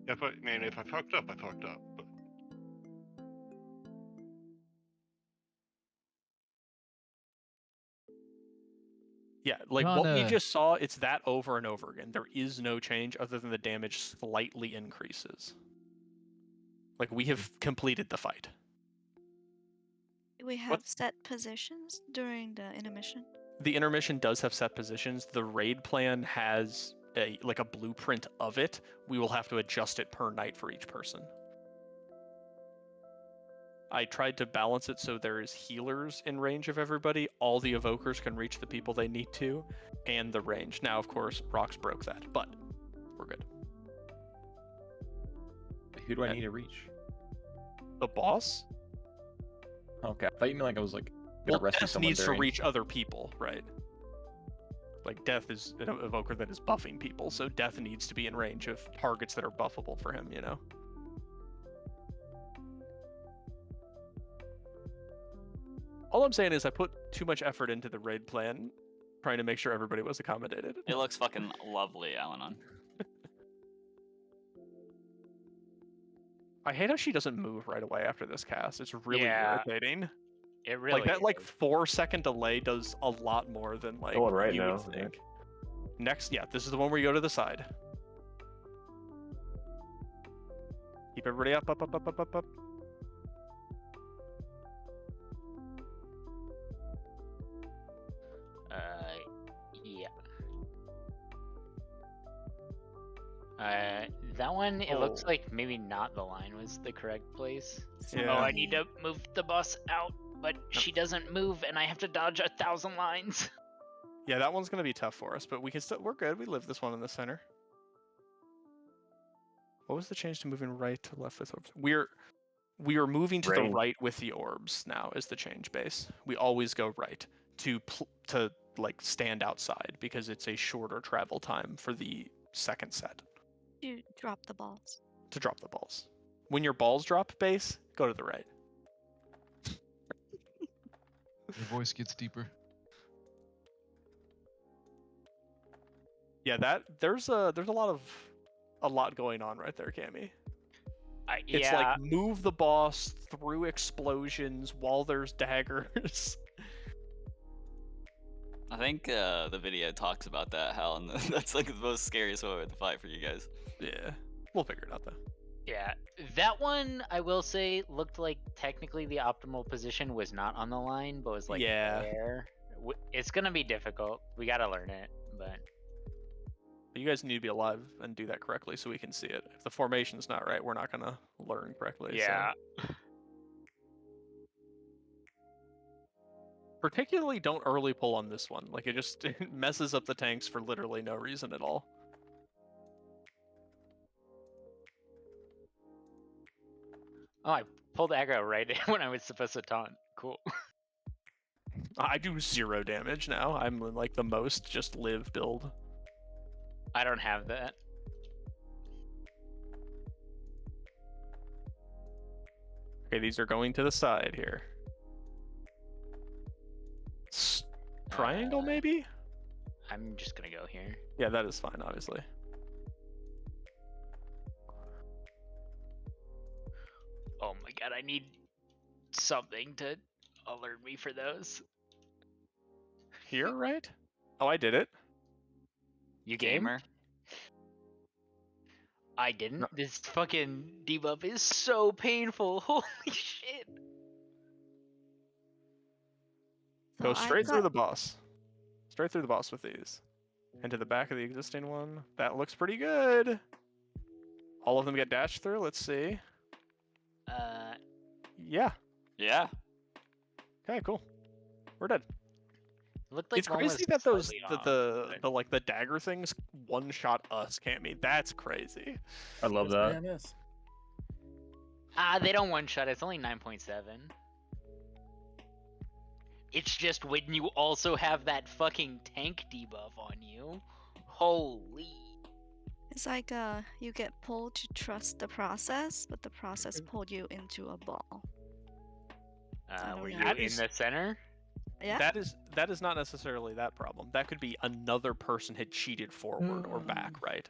If I fucked up, I fucked up. But Yeah, like what we just saw, it's that over and over again. There is no change other than the damage slightly increases. Like we have completed the fight. We have set positions during the intermission. The intermission does have set positions. The raid plan has a blueprint of it. We will have to adjust it per night for each person. I tried to balance it so there is healers in range of everybody. All the evokers can reach the people they need to, and the range. Now, of course, Rocks broke that, but we're good. Who do I need to reach? The boss? Okay, I thought you meant like I was like Well, gonna rescue Death someone needs to during... reach other people, right? Like Death is an evoker that is buffing people, so Death needs to be in range of targets that are buffable for him, you know? All I'm saying is I put too much effort into the raid plan, trying to make sure everybody was accommodated. It looks fucking lovely, Alanon. I hate how she doesn't move right away after this cast. It's really irritating. It really like that. is. Like 4-second delay does a lot more than like The one right you now, would think. Next, yeah, this is the one where you go to the side. Keep everybody up, up, up, up, up, up, up. Yeah. That one, it looks like maybe not the line was the correct place. Yeah. Oh, I need to move the boss out, but she doesn't move, and I have to dodge 1,000 lines. Yeah, that one's gonna be tough for us, but we can still, we're good. We live this one in the center. What was the change to moving right to left with orbs? We are moving to the right with the orbs now is the change base. We always go right to like stand outside because it's a shorter travel time for the second set. You drop the balls. To drop the balls. When your balls drop base, go to the right. Your voice gets deeper. Yeah, there's a lot going on right there, Cammy. It's like move the boss through explosions while there's daggers. I think the video talks about that, Hal, and that's like the most scariest moment of the fight for you guys. Yeah, we'll figure it out though. Yeah, that one I will say looked like technically the optimal position was not on the line, but was like there. It's gonna be difficult. We gotta learn it, but you guys need to be alive and do that correctly so we can see it. If the formation's not right, we're not gonna learn correctly. Yeah. So. Particularly don't early pull on this one. Like it just messes up the tanks for literally no reason at all. Oh, I pulled aggro right when I was supposed to taunt. Cool. I do 0 damage now. I'm like the most just live build. I don't have that. Okay, these are going to the side here. Triangle, maybe? I'm just gonna go here. Yeah, that is fine, obviously. Oh my god, I need something to alert me for those. Here, right? Oh, I did it. You gamer? I didn't. No. This fucking debuff is so painful. Holy shit. Go straight through the boss. Straight through the boss with these. Into the back of the existing one. That looks pretty good. All of them get dashed through. Let's see. Yeah. Yeah. Okay, cool. We're dead. Looked like it's crazy that those the dagger things one shot us, Cammy. That's crazy. I love that. They don't one shot. It's only 9.7. It's just when you also have that fucking tank debuff on you. Holy. It's like you get pulled to trust the process, but the process pulled you into a ball. Were you in the center? Yeah. That is not necessarily that problem. That could be another person had cheated forward or back, right?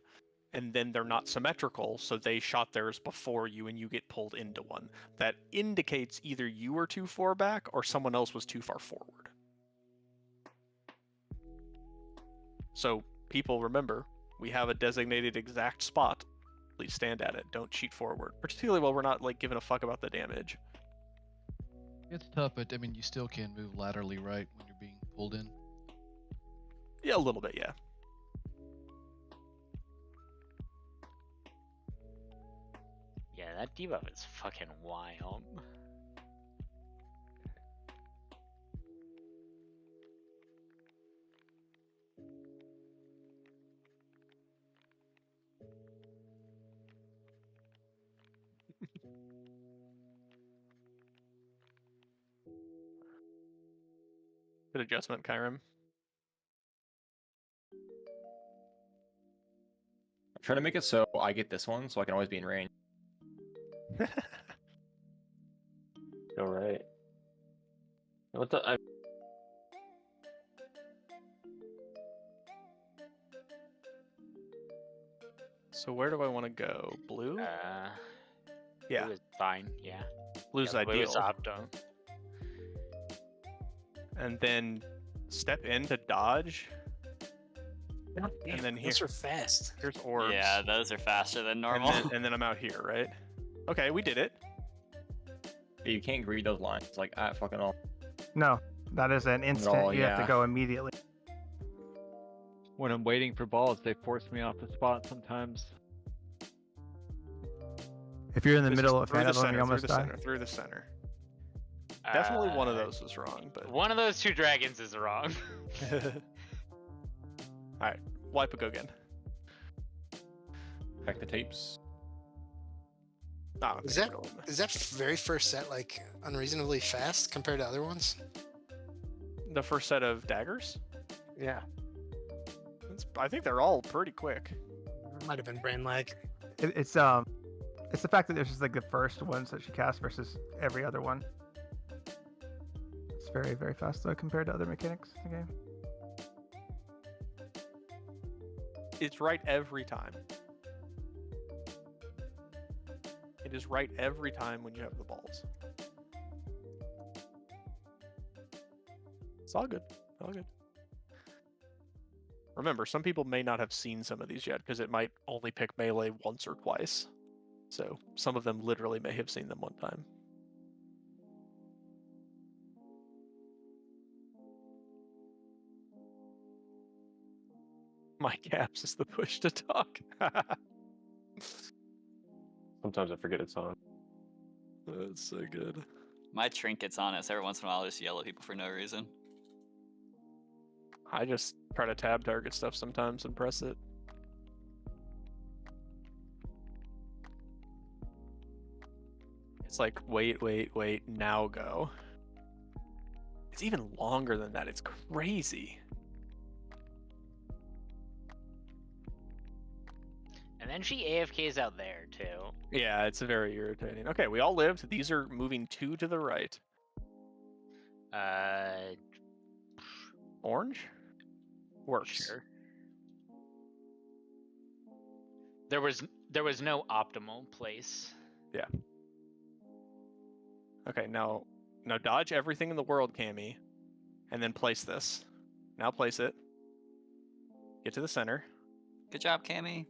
And then they're not symmetrical, so they shot theirs before you and you get pulled into one. That indicates either you were too far back or someone else was too far forward. So people, remember, we have a designated exact spot. Please stand at it. Don't cheat forward, particularly while we're not like giving a fuck about the damage. It's tough, but I mean, you still can move laterally, right, when you're being pulled in? Yeah, a little bit, yeah. Yeah, that debuff is fucking wild. Good adjustment, Kyrim. I'm trying to make it so I get this one, so I can always be in range. All right. What the? So where do I want to go? Blue? Yeah. Blue is fine, yeah. Blue's Yeah, blue ideal. is opto. And then step in to dodge. Damn, And then here, those are fast. here's orbs. Yeah, those are faster than normal. And then I'm out here, right? Okay, we did it. Yeah, you can't read those lines like at fucking all. No, that is an instant. Oh, You have to yeah. go immediately. When I'm waiting for balls, they force me off the spot sometimes. If you're in the This is middle of through fan the of them, center, you almost die. through the center. Definitely one of those was wrong, but One of those two dragons is wrong. Alright, wipe a go again. Check the tapes. Oh, Is that very first set like unreasonably fast compared to other ones? The first set of daggers? Yeah. I think they're all pretty quick. Might have been brain lag. It's the fact that this is like the first ones that she cast versus every other one. It's very, very fast though compared to other mechanics in the game. It's right every time. It is right every time when you have the balls. It's all good. All good. Remember, some people may not have seen some of these yet because it might only pick melee once or twice. So some of them literally may have seen them one time. My caps is the push to talk. Sometimes I forget it's on. That's so good. My trinket's on it, so every once in a while I just yell at people for no reason. I just try to tab target stuff sometimes and press it. It's like, wait, now go. It's even longer than that. It's crazy. And then she AFKs out there too. Yeah, it's very irritating. Okay, we all lived. These are moving 2 to the right. Orange? Works. Sure. There was no optimal place. Yeah. Okay, now dodge everything in the world, Cammy, and then place this. Now place it. Get to the center. Good job, Cammy.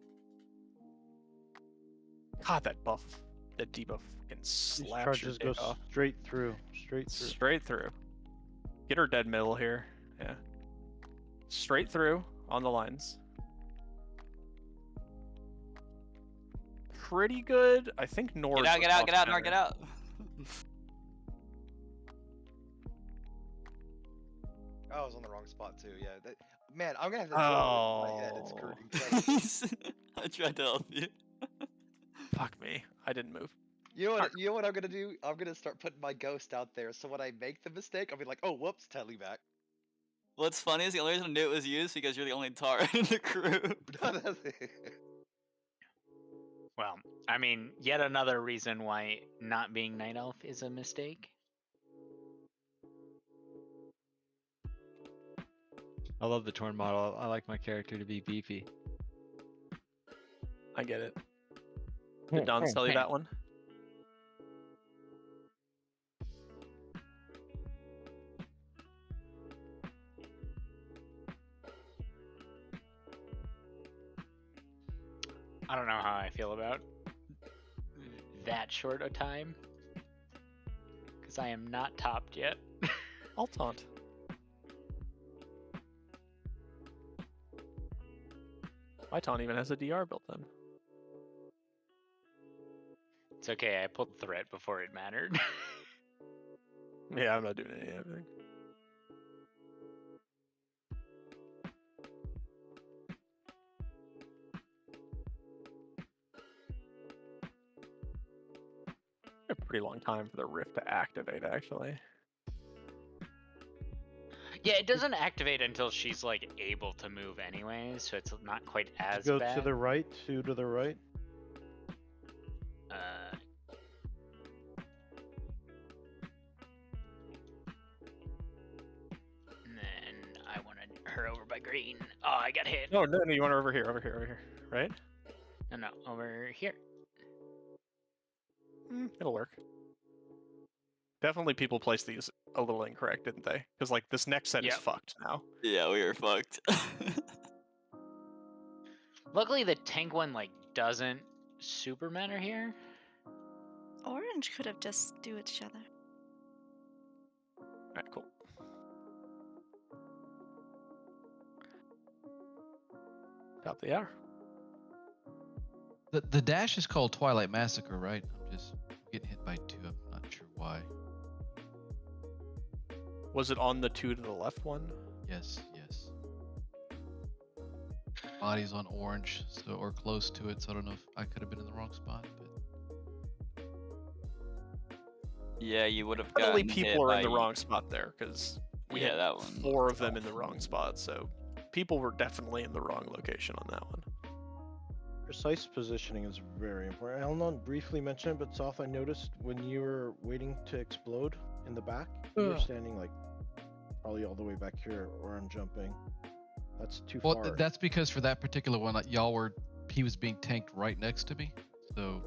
God, that debuff fucking These slaps your charges go dick off. straight through. Straight through. Straight through. Get her dead middle here. Yeah. Straight through on the lines. Pretty good. I think Nord. Get out, Nord, get out. I was on the wrong spot too. Yeah. Man, I'm gonna have to deal with my head. It's incredible. I tried to help you. Fuck me. I didn't move. You know what I'm gonna do? I'm gonna start putting my ghost out there, so when I make the mistake, I'll be like, oh, whoops, tele back. What's funny is the only reason I knew it was you is because you're the only tar in the crew. Well, I mean, yet another reason why not being Night Elf is a mistake. I love the Torn model. I like my character to be beefy. I get it. Did Don sell you that one? I don't know how I feel about that short a time. Because I am not topped yet. I'll taunt. My taunt even has a DR built in. It's okay, I pulled threat before it mattered. Yeah, I'm not doing anything. A pretty long time for the rift to activate, actually. Yeah, it doesn't activate until she's like able to move anyway, so it's not quite as Go bad. to the right, 2 to the right. And then I wanted her over by green. Oh, I got hit. No, you want her over here, right? No, over here. It'll work. Definitely people placed these a little incorrect, didn't they? Because like this next set is fucked now. Yeah, we are fucked. Luckily the tank one like doesn't super matter here. Orange could have just do each other. Alright, cool. Top the hour. The dash is called Twilight Massacre, right? I'm just getting hit by 2. I'm not sure why. Was it on the 2 to the left one? Yes. Body's on orange, so or close to it. So I don't know if I could have been in the wrong spot, but Yeah, you would have Definitely gotten people hit are by in the wrong spot there because we had that one 4 of them in the wrong spot. So people were definitely in the wrong location on that one. Precise positioning is very important. Elnon briefly mentioned, but Soth, I noticed when you were waiting to explode in the back, you were standing like probably all the way back here, or I'm jumping. That's too far. Well, that's because for that particular one, he was being tanked right next to me. So.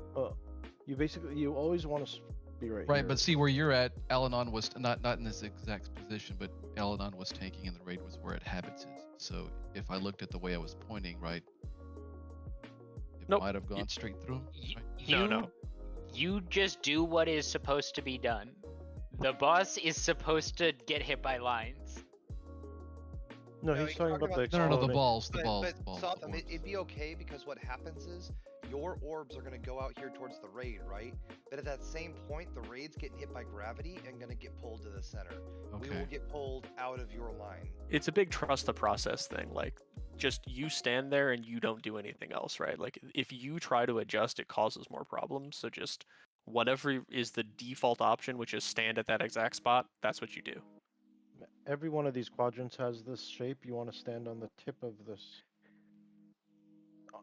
You always want to be right. Right, here. but see where you're at, Alanon was not in this exact position, but Alanon was tanking and the raid was where it habits is. So if I looked at the way I was pointing, right, it might have gone straight through him. No. You just do what is supposed to be done. The boss is supposed to get hit by lines. No, he's talking about the No, the balls. Soth, it'd be okay because what happens is your orbs are going to go out here towards the raid, right? But at that same point, the raid's getting hit by gravity and going to get pulled to the center. Okay. We will get pulled out of your line. It's a big trust the process thing. Like, just you stand there and you don't do anything else, right? Like, if you try to adjust, it causes more problems. So just whatever is the default option, which is stand at that exact spot, that's what you do. Every one of these quadrants has this shape. You want to stand on the tip of this.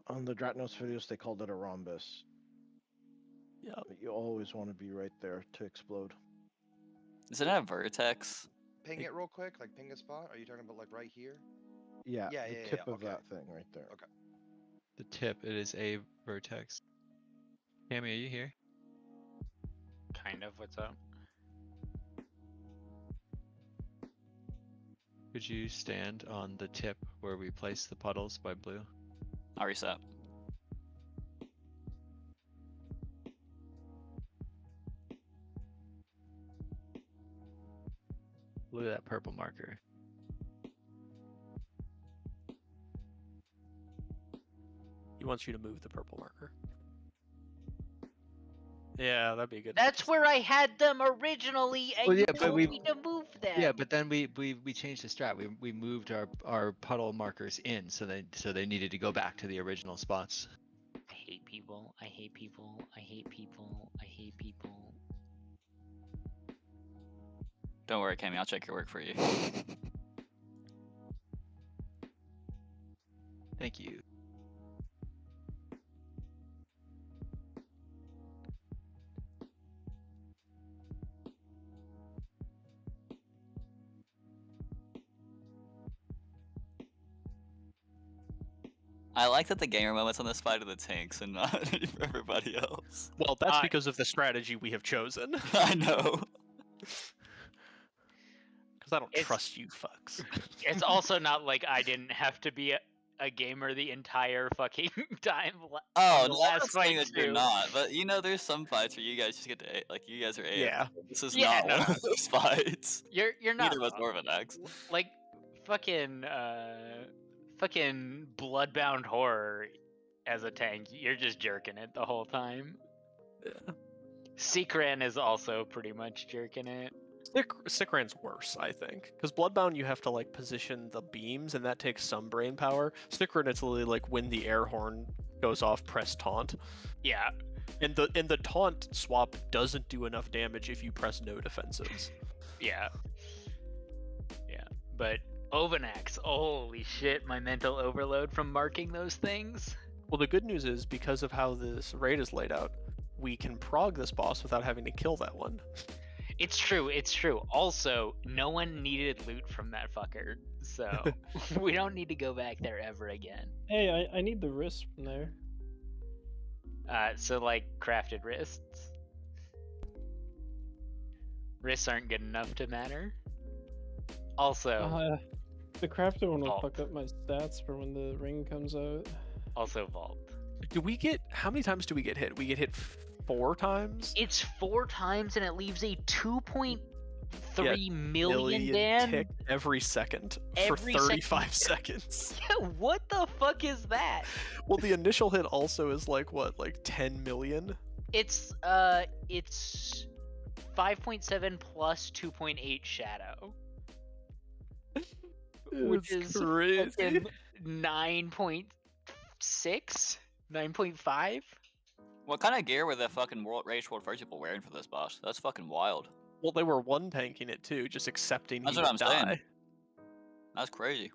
On the Dratnos videos, they called it a rhombus. Yeah. But you always want to be right there to explode. Is it a vertex? Ping it real quick, like ping a spot. Are you talking about like right here? Yeah, the tip of that thing right there. Okay. The tip, it is a vertex. Cammy, are you here? Kind of, what's up? Could you stand on the tip where we place the puddles by blue? I'll reset. Look at that purple marker. He wants you to move the purple marker. Yeah, that'd be good. That's where I had them originally, and you told me to move them. Yeah, but then we changed the strat. We moved our puddle markers in, so they needed to go back to the original spots. I hate people. I hate people. I hate people. I hate people. Don't worry, Cammy. I'll check your work for you. Thank you. I like that the gamer moments on this fight are the tanks and not for everybody else. Well, that's because of the strategy we have chosen. I know. Because I don't trust you fucks. It's also not like I didn't have to be a gamer the entire fucking time. Oh, the no, last I'm saying fight that you're too. not. But you know, there's some fights where you guys just get to like you guys are AFK. Yeah. This is Yeah, not no. one of those fights. You're not Neither was Orvanax. like fucking Bloodbound Horror as a tank. You're just jerking it the whole time. Yeah. Seekran is also pretty much jerking it. Sikran's worse, I think, because Bloodbound you have to like position the beams, and that takes some brain power. Sikran, it's literally like when the air horn goes off, press taunt. Yeah. And the taunt swap doesn't do enough damage if you press no defensives. Yeah. Yeah. But Ovanax, holy shit, my mental overload from marking those things. Well, the good news is because of how this raid is laid out, we can prog this boss without having to kill that one. It's true, it's true. Also, no one needed loot from that fucker, so we don't need to go back there ever again. Hey, I need the wrist from there. So like crafted wrists. Wrists aren't good enough to matter. Also, the crafted one will Vault. fuck up my stats for when the ring comes out. Also vault. Do we get how many times do we get hit? We get hit 4 times? It's 4 times and it leaves a 2.3 Yeah, million Dan tick every second Every for 35 seconds. Yeah, what the fuck is that? Well, the initial hit also is like what, like 10 million? It's 5.7 plus 2.8 shadow. Which is crazy. 9.6? 9.5? What kind of gear were the fucking Rage World First people wearing for this boss? That's fucking wild. Well, they were one tanking it too, just accepting That's he what would I'm die. saying. That's crazy.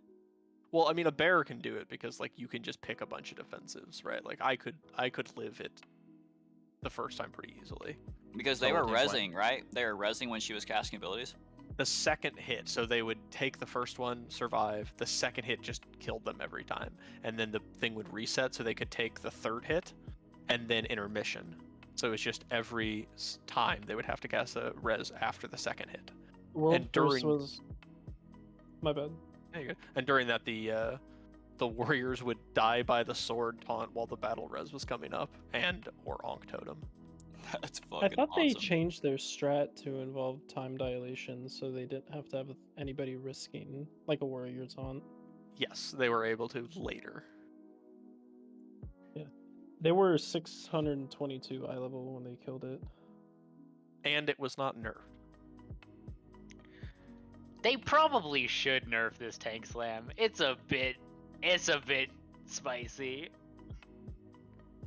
Well, I mean, a bear can do it because like you can just pick a bunch of defensives, right? Like I could live it the first time pretty easily. Because they So were it takes, rezzing, right? They were rezzing when she was casting abilities. The second hit, so they would take the first one, survive. The second hit just killed them every time, and then the thing would reset, so they could take the third hit, and then intermission. So it's just every time they would have to cast a res after the second hit. World And First during- was... My bad. There you go. And during that, the warriors would die by the sword taunt while the battle res was coming up, and or Ankh Totem. That's I fucking thought they awesome. changed their strat to involve time dilation, so they didn't have to have anybody risking like a warrior taunt. Yes, they were able to later. Yeah, they were 622 eye level when they killed it. And it was not nerfed. They probably should nerf this tank slam. It's a bit spicy.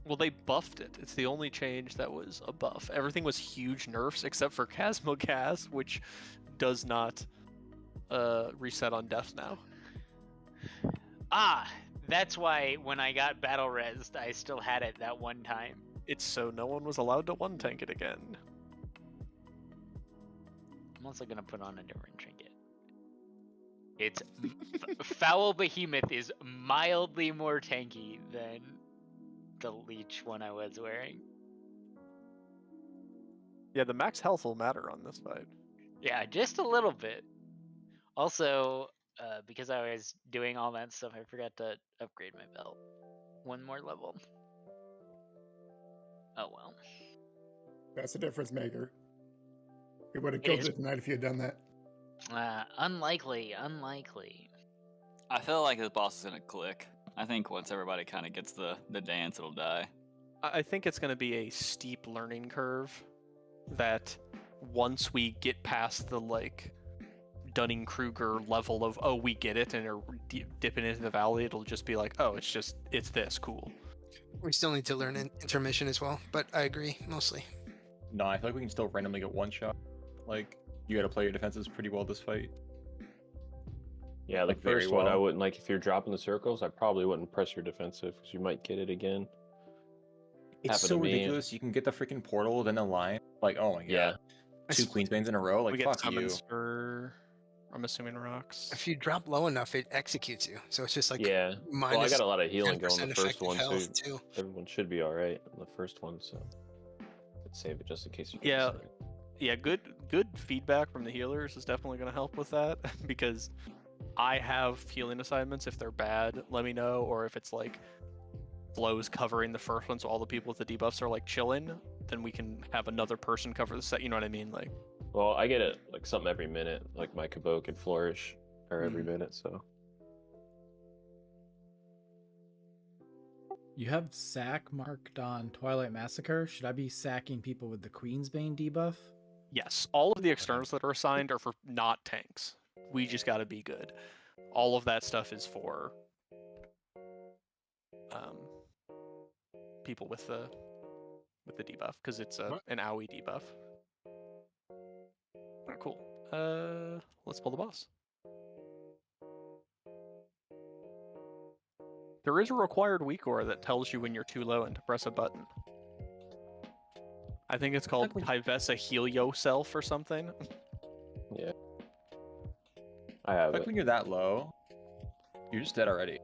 Well, they buffed it. It's the only change that was a buff. Everything was huge nerfs except for Casmogas, which does not reset on death now. Ah, that's why when I got battle resed, I still had it that one time. It's so no one was allowed to one tank it again. I'm also gonna put on a different trinket. It's Foul Behemoth is mildly more tanky than the leech one I was wearing. Yeah, the max health will matter on this fight. Yeah, just a little bit. Also, because I was doing all that stuff, I forgot to upgrade my belt. 1 more level. Oh well. That's a difference maker. We would have killed it tonight if you had done that. Unlikely. I feel like this boss is gonna click. I think once everybody kind of gets the dance, it'll die. I think it's going to be a steep learning curve that once we get past the like Dunning-Kruger level of, oh, we get it and are dipping into the valley, it'll just be like, oh, it's this, cool. We still need to learn intermission as well, but I agree mostly. No, I feel like we can still randomly get one shot. Like, you gotta play your defenses pretty well this fight. Yeah, the Like, very first one, I well. wouldn't, like, if you're dropping the circles, I probably wouldn't press your defensive, because you might get it again. It's Happened so to me. ridiculous. You can get the freaking portal, then a line. Like, oh my god. Yeah. 2 Queensbanes in a row? Like, we get fuck summon you. spur. I'm assuming rocks. If you drop low enough, it executes you. So it's just like Yeah. minus Well, I got a lot of healing going 10% the first effective one health, too. too. Everyone should be all right on the first one, so let's save it just in case you get Yeah, the second. yeah. Good feedback from the healers is definitely going to help with that because I have healing assignments. If they're bad, let me know, or if it's like Flo's covering the first one, so all the people with the debuffs are like chilling, then we can have another person cover the set. You know what I mean? Like, Well, I get it like something every minute. Like my Cabot can flourish every minute, so. You have sack marked on Twilight Massacre. Should I be sacking people with the Queensbane debuff? yes, all of the externals that are assigned are for not tanks. We just got to be good. All of that stuff is for people with the debuff because it's an AoE debuff. Oh, cool. Let's pull the boss. There is a required weak aura that tells you when you're too low and to press a button. I think it's called Tyvesa Heal Yourself or something. Yeah. I have Like it. when you're that low, you're just dead already.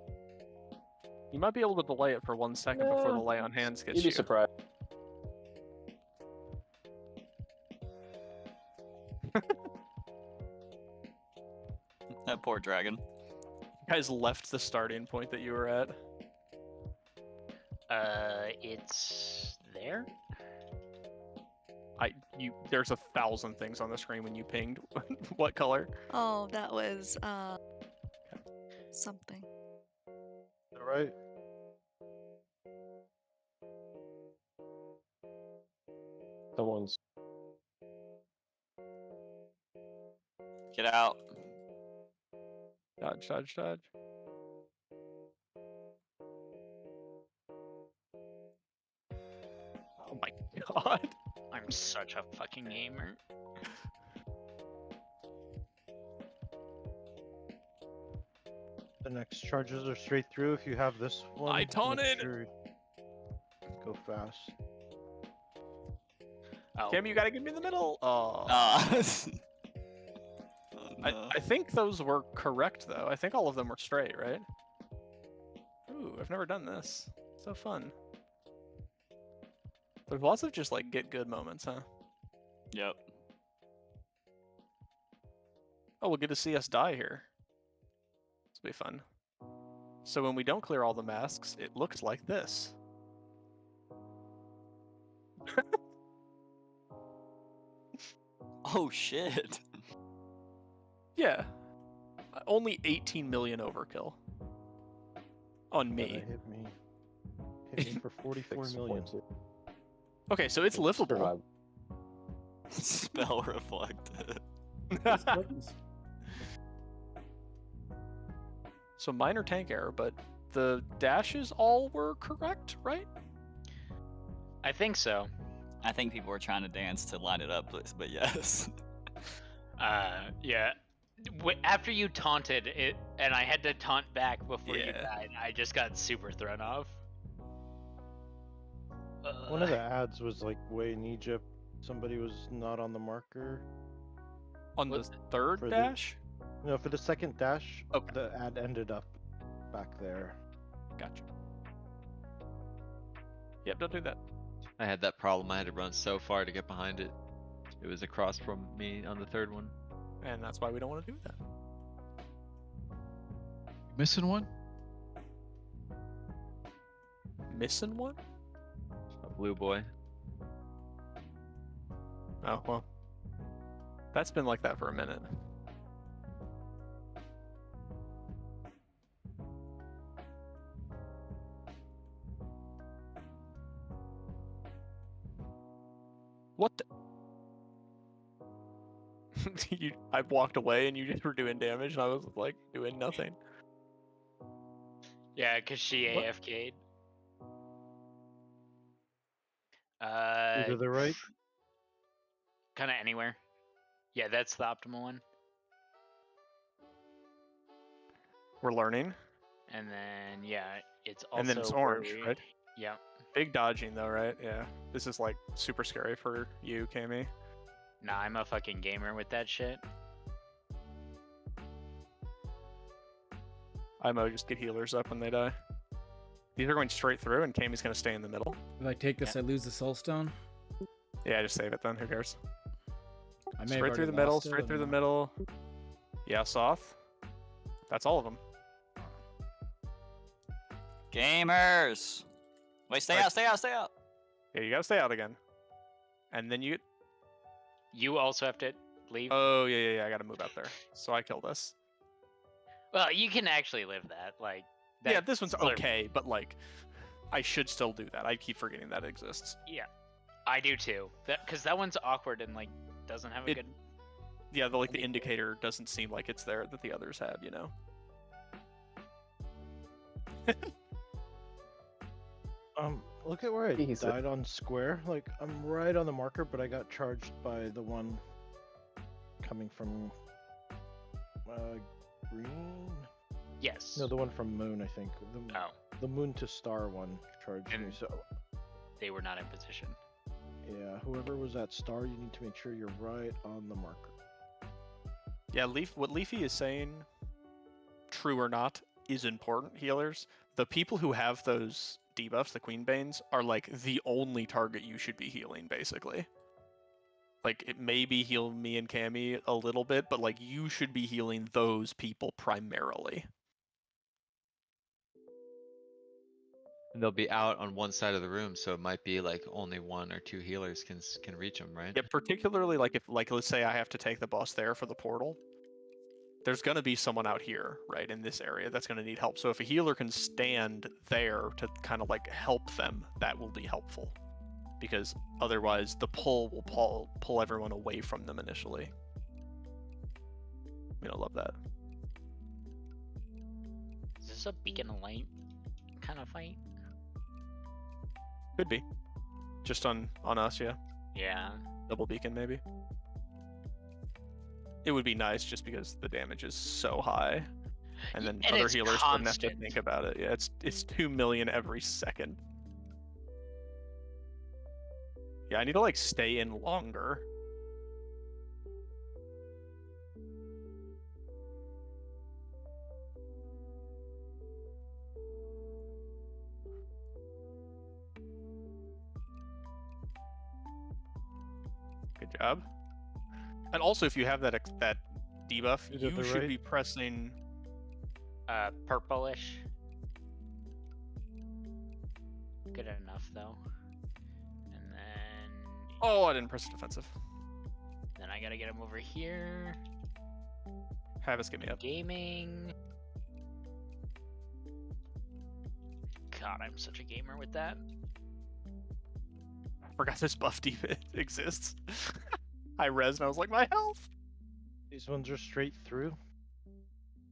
You might be able to delay it for 1 second before the lay on hands gets You'd you. be surprised. That poor dragon. You guys left the starting point that you were at. It's there. There's 1,000 things on the screen when you pinged. What color? Oh, that was something. All right. Someone's. Get out. Dodge, dodge, dodge. Oh my god. I'm such a fucking gamer. The next charges are straight through. If you have this one, I make taunted! sure you go fast. Oh. Cam, you gotta get me in the middle. Oh. I think those were correct though. I think all of them were straight, right? Ooh, I've never done this. So fun. There's lots of just like get good moments, huh? Yep. Oh, we'll get to see us die here. This will be fun. So when we don't clear all the masks, it looks like this. Oh shit. Yeah. Only 18 million overkill. On me. Hit me. Hit me for 44 million. Okay, so it's livable. Spell reflected. So minor tank error, but the dashes all were correct, right? I think so. I think people were trying to dance to line it up, but yes. Yeah. After you taunted it, and I had to taunt back before you died, I just got super thrown off. One of the ads was like way in Egypt. Somebody was not on the marker. On the third dash? No, for the second dash, okay. The ad ended up back there. Gotcha. Yep, don't do that. I had that problem. I had to run so far to get behind it. It was across from me on the third one. And that's why we don't want to do that. Missing one? Missing one? A blue boy. Oh, well. That's been like that for a minute. What the? I walked away and you just were doing damage and I was like doing nothing. Yeah, because she AFK'd. To the right? Kind of anywhere. Yeah, that's the optimal one. We're learning. And then, yeah, it's also... And then it's orange, right? Yeah. Big dodging though, right? Yeah. This is like super scary for you, Cammy. Nah, I'm a fucking gamer with that shit. IMO just get healers up when they die. These are going straight through, and Kami's going to stay in the middle. If I take this, I lose the soul stone. Yeah, just save it then. Who cares? I may have Straight through the already middle, lost it, straight I through the don't know. middle. Yeah, Soth. That's all of them. Gamers! Wait, stay out, stay out, stay out! Yeah, you gotta stay out again. And then you... You also have to leave. Oh, yeah, I gotta move out there. So I kill this. Well, you can actually live that. Like, Yeah, this one's that's literally- okay, but like, I should still do that. I keep forgetting that exists. Yeah, I do too. Because that one's awkward and like doesn't have a good. Yeah, the indicator doesn't seem like it's there that the others have, you know? Look at where I died on square. Like, I'm right on the marker, but I got charged by the one coming from green. Yes. No, the one from moon, I think. Oh. The moon to star one charged me. So They were not in position. yeah, whoever was at star, you need to make sure you're right on the marker. Yeah, what Leafy is saying, true or not, is important, healers. The people who have those debuffs, the Queen Banes, are like the only target you should be healing, basically. Like, it maybe heal me and Cammy a little bit, but like, you should be healing those people primarily. And they'll be out on one side of the room, so it might be like only 1 or 2 healers can reach them, right? Yeah, particularly like if, like, let's say I have to take the boss there for the portal. There's gonna be someone out here, right, in this area that's gonna need help. So if a healer can stand there to kind of like help them, that will be helpful. Because otherwise the pull will pull everyone away from them initially. I love that. Is this a beacon of light kind of fight? Could be. Just on us, yeah. Yeah. Double beacon, maybe. It would be nice just because the damage is so high. And then And other it's healers wouldn't have to constant. think about it. Yeah, it's 2 million every second. Yeah, I need to like stay in longer. Good job. And also, if you have that debuff, Is it you the should right? be pressing. Purplish. Good enough though. And then Oh, I didn't press defensive. I gotta get him over here. Havis, get me up. Gaming. God, I'm such a gamer with that. I forgot this buff deep exists. I res and I was like, my health. These ones are straight through.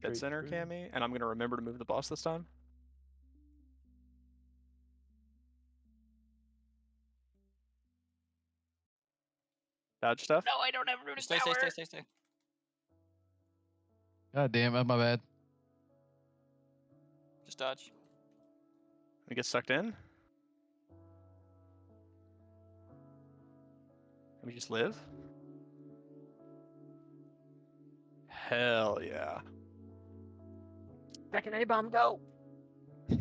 Dead Straight center, through. Cammy, and I'm gonna remember to move the boss this time. Dodge stuff. No, I don't have rune Stay, power. stay. God damn it, my bad. Just dodge. We get sucked in. Can we just live? Hell yeah. Second A-bomb, go! Did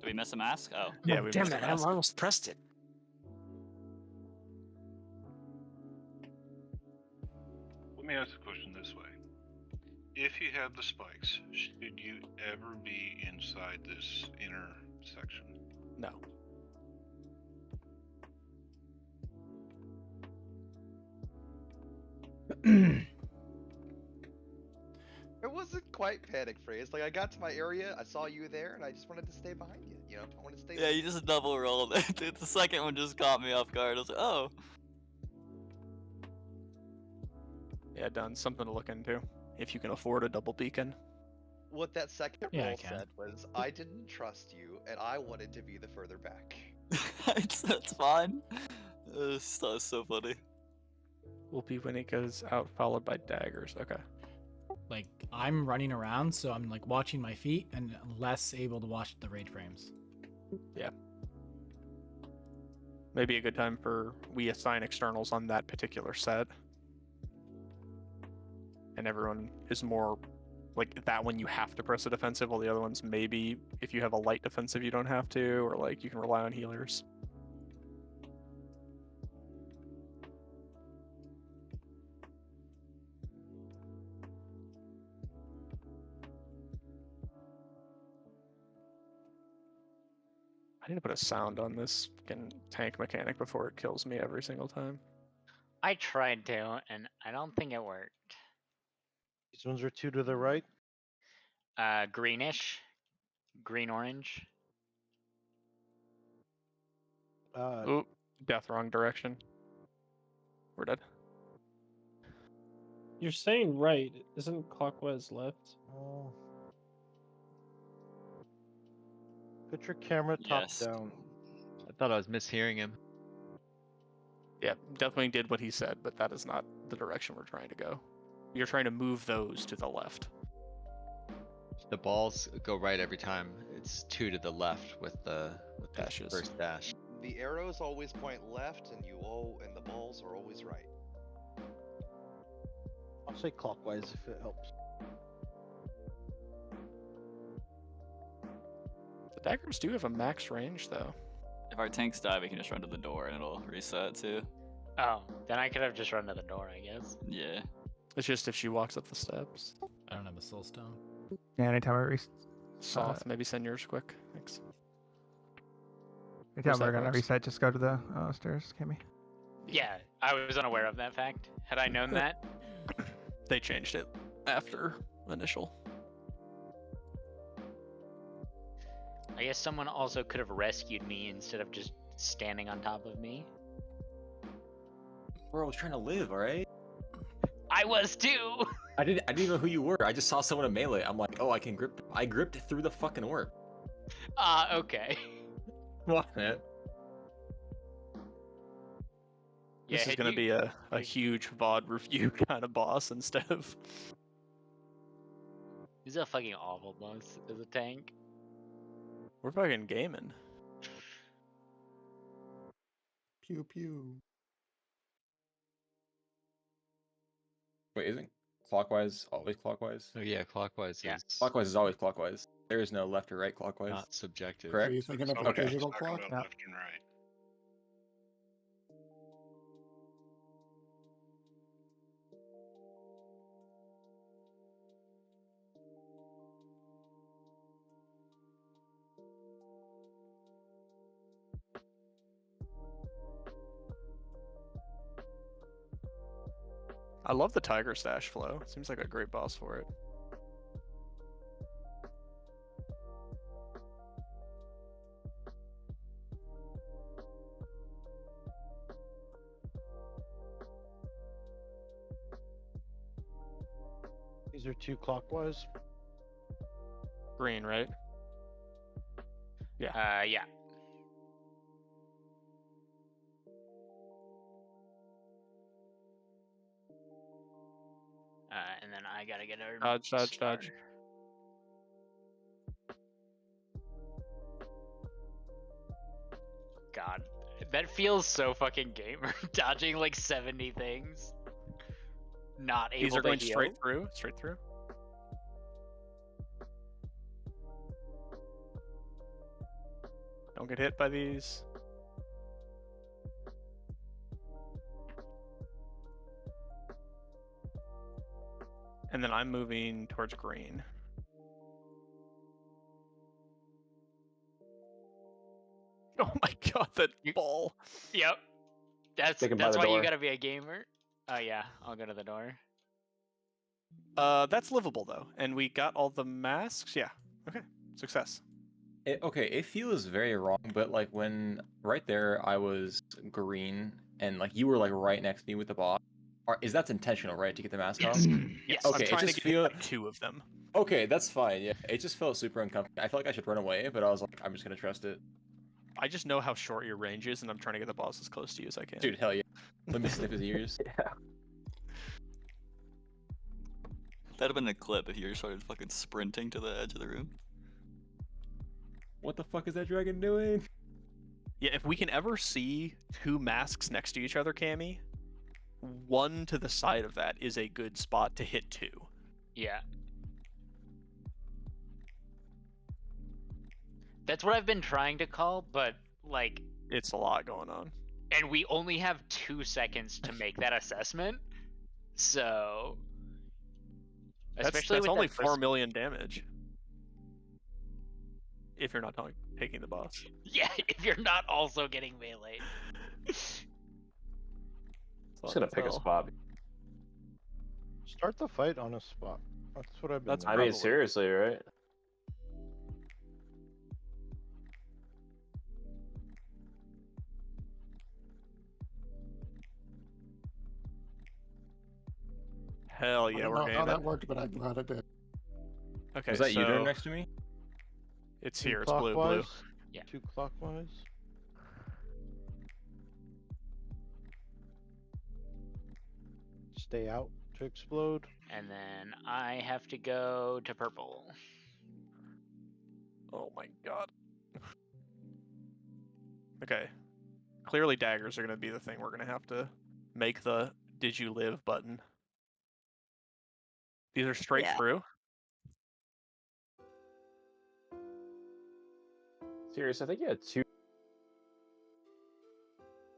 we miss a mask? Oh. Yeah, Oh, we damn missed it, the I mask. almost pressed it. Let me ask the question this way. If you have the spikes, should you ever be inside this inner section? No. It wasn't quite panic phrase. Like, I got to my area, I saw you there, and I just wanted to stay behind you. You know, I wanted to stay. Yeah, you just double rolled. Dude, the second one just caught me off guard. I was like, oh. Yeah, done. Something to look into. If you can afford a double beacon. What that second Yeah, I roll can. said was, I didn't trust you, and I wanted to be the further back. That's fine. That's so funny. Will be when it goes out, followed by daggers. Okay. Like, I'm running around, so I'm like watching my feet and less able to watch the raid frames. Yeah. Maybe a good time for we assign externals on that particular set. And everyone is more like that one you have to press a defensive, while the other ones maybe if you have a light defensive you don't have to, or like you can rely on healers. I need to put a sound on this fucking tank mechanic before it kills me every single time. I tried to, and I don't think it worked. These ones are 2 to the right. Greenish, green-orange. Oop, death wrong direction. We're dead. You're saying right. Isn't clockwise left? Oh. Put your camera top down. I thought I was mishearing him. Yeah, definitely did what he said, but that is not the direction we're trying to go. You're trying to move those to the left. The balls go right every time. It's 2 to the left with the dashes. First dash. The arrows always point left, and the balls are always right. I'll say clockwise if it helps. The daggers do have a max range, though. If our tanks die, we can just run to the door and it'll reset too. Oh, then I could have just run to the door, I guess. Yeah. It's just if she walks up the steps. I don't have a soul stone. Yeah, anytime I Soft, maybe send yours quick. Thanks. anytime we're gonna reset, just go to the stairs, Kimmy. Yeah, I was unaware of that fact. Had I known that, They changed it after initial. I guess someone also could have rescued me instead of just standing on top of me. Bro, I was trying to live, alright? I was too! I didn't even know who you were. I just saw someone in melee. I'm like, oh, I can grip. I gripped through the fucking orb. Okay. What? Yeah. This is going to be a huge VOD review kind of boss instead of... He's a fucking awful boss as a tank. We're fucking gaming. Pew pew. Wait, isn't clockwise always clockwise? Oh yeah, clockwise is Clockwise is always clockwise. There is no left or right clockwise. not subjective. Correct? Are you thinking of a Okay. digital clock? About left and right. I love the Tiger Stash flow. Seems like a great boss for it. These are 2 clockwise. Green, right? Yeah. Yeah. And then I gotta get a Dodge. God, that feels so fucking gamer. Dodging like 70 things. Not able These are to going heal. straight through. Don't get hit by these. And then I'm moving towards green. Oh my god, that ball. Yep. That's Take him by the why you door. gotta be a gamer. Oh yeah, I'll go to the door. That's livable though. And we got all the masks. Yeah. Okay. Success. Okay, it feels very wrong, but like when right there I was green and like you were like right next to me with the boss. That's intentional, right? To get the mask off? Yes. Okay, I'm trying it just to get hit by 2 of them. Okay, that's fine. Yeah, it just felt super uncomfortable. I felt like I should run away, but I was like, I'm just gonna trust it. I just know how short your range is, and I'm trying to get the boss as close to you as I can. Dude, hell yeah. Let me sniff his ears. Yeah. That'd have been a clip if you just started fucking sprinting to the edge of the room. What the fuck is that dragon doing? Yeah, if we can ever see 2 masks next to each other, Cammy, one to the side of that is a good spot to hit 2. Yeah. That's what I've been trying to call, but like It's a lot going on. And we only have 2 seconds to make that assessment. So especially That's with only that 4 million damage. If you're not taking the boss. Yeah, if you're not also getting melee. I'm just gonna pick a spot. Start the fight on a spot. That's what I've been. I mean, seriously, right? Hell yeah, I don't we're know getting how it. that worked, but I'm glad it did. Okay, Was that you doing so next to me? It's Two here. It's blue. clockwise. Yeah. 2 clockwise. Stay out to explode. And then I have to go to purple. Oh my god. Okay. Clearly daggers are going to be the thing we're going to have to make the "Did you live" button. These are straight through. Serious, I think you had 2.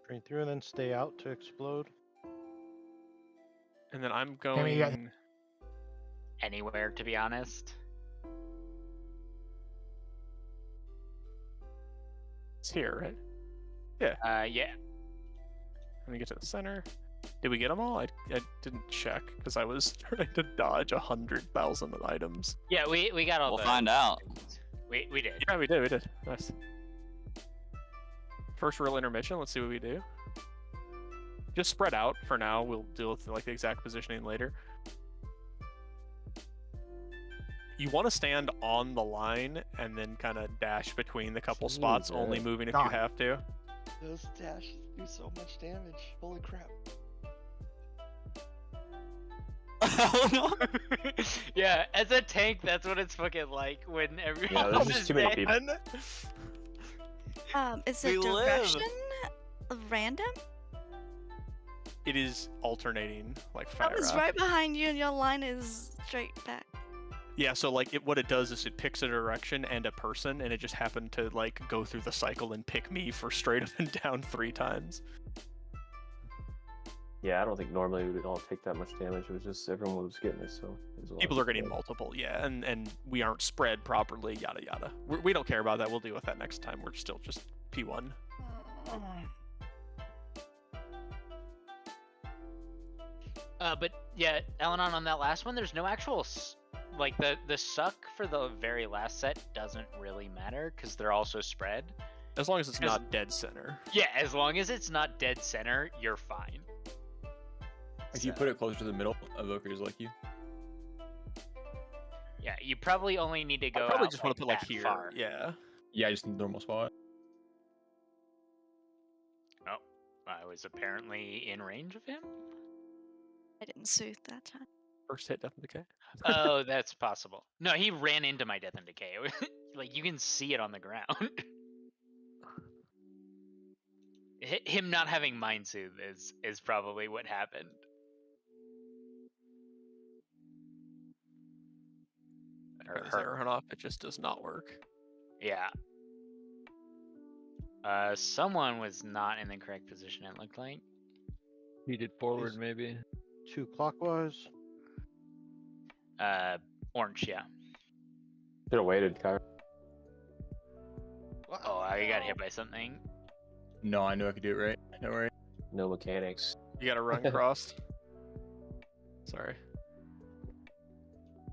Straight through and then stay out to explode. And then I'm Hammy, going you got- Anywhere, to be honest. It's here, right? Yeah. Yeah. Let me get to the center. Did we get them all? I didn't check because I was trying to dodge 100,000 items. Yeah, we got all We'll the... find out. We did. Yeah, we did. Nice. First real intermission. Let's see what we do. Just spread out for now. We'll deal with like the exact positioning later. You want to stand on the line and then kind of dash between the couple spots, only moving if you have to. Those dashes do so much damage. Holy crap. Oh no! Yeah, as a tank, that's what it's fucking like when everyone Yeah, there's just too many people. Is We it live. direction random? It is alternating like I fire. was up. right behind you, and your line is straight back. Yeah, so like what it does is it picks a direction and a person, and it just happened to like go through the cycle and pick me for straight up and down 3 times. Yeah, I don't think normally we would all take that much damage. It was just everyone was getting it, so it was a lot People of are getting damage. multiple, yeah, and we aren't spread properly, yada yada. We don't care about that. We'll deal with that next time. We're still just P1. But yeah, Elenon, on that last one, there's no actual like the suck for the very last set doesn't really matter because they're also spread. As long as it's not dead center. Yeah, as long as it's not dead center, you're fine. If you put it closer to the middle, evokers like you. Yeah, you probably only need to go. I probably out, just want to put like that here. far. Yeah. Yeah, just normal spot. Oh, I was apparently in range of him. I didn't soothe that time. First hit, death and decay. Oh, that's possible. No, he ran into my death and decay. Like you can see it on the ground. Him not having mind soothe is probably what happened. This arrow hunt off, it just does not work. Yeah. Someone was not in the correct position, it looked like. He did forward, maybe. 2 clockwise. Orange, yeah. Should have waited, Kyra. Oh, I got hit by something. No, I knew I could do it right. Don't worry. No mechanics. You gotta run crossed. Sorry.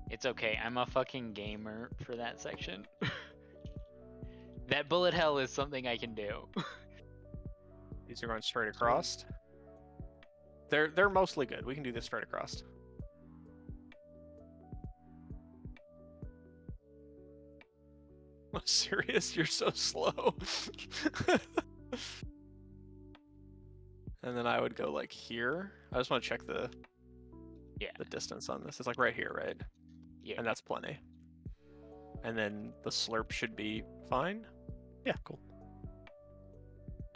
It's okay, I'm a fucking gamer for that section. That bullet hell is something I can do. These are going straight across. They're mostly good. We can do this straight across. Serious? You're so slow. And then I would go like here. I just want to check the distance on this. It's like right here, right? Yeah. And that's plenty. And then the slurp should be fine. Yeah, cool.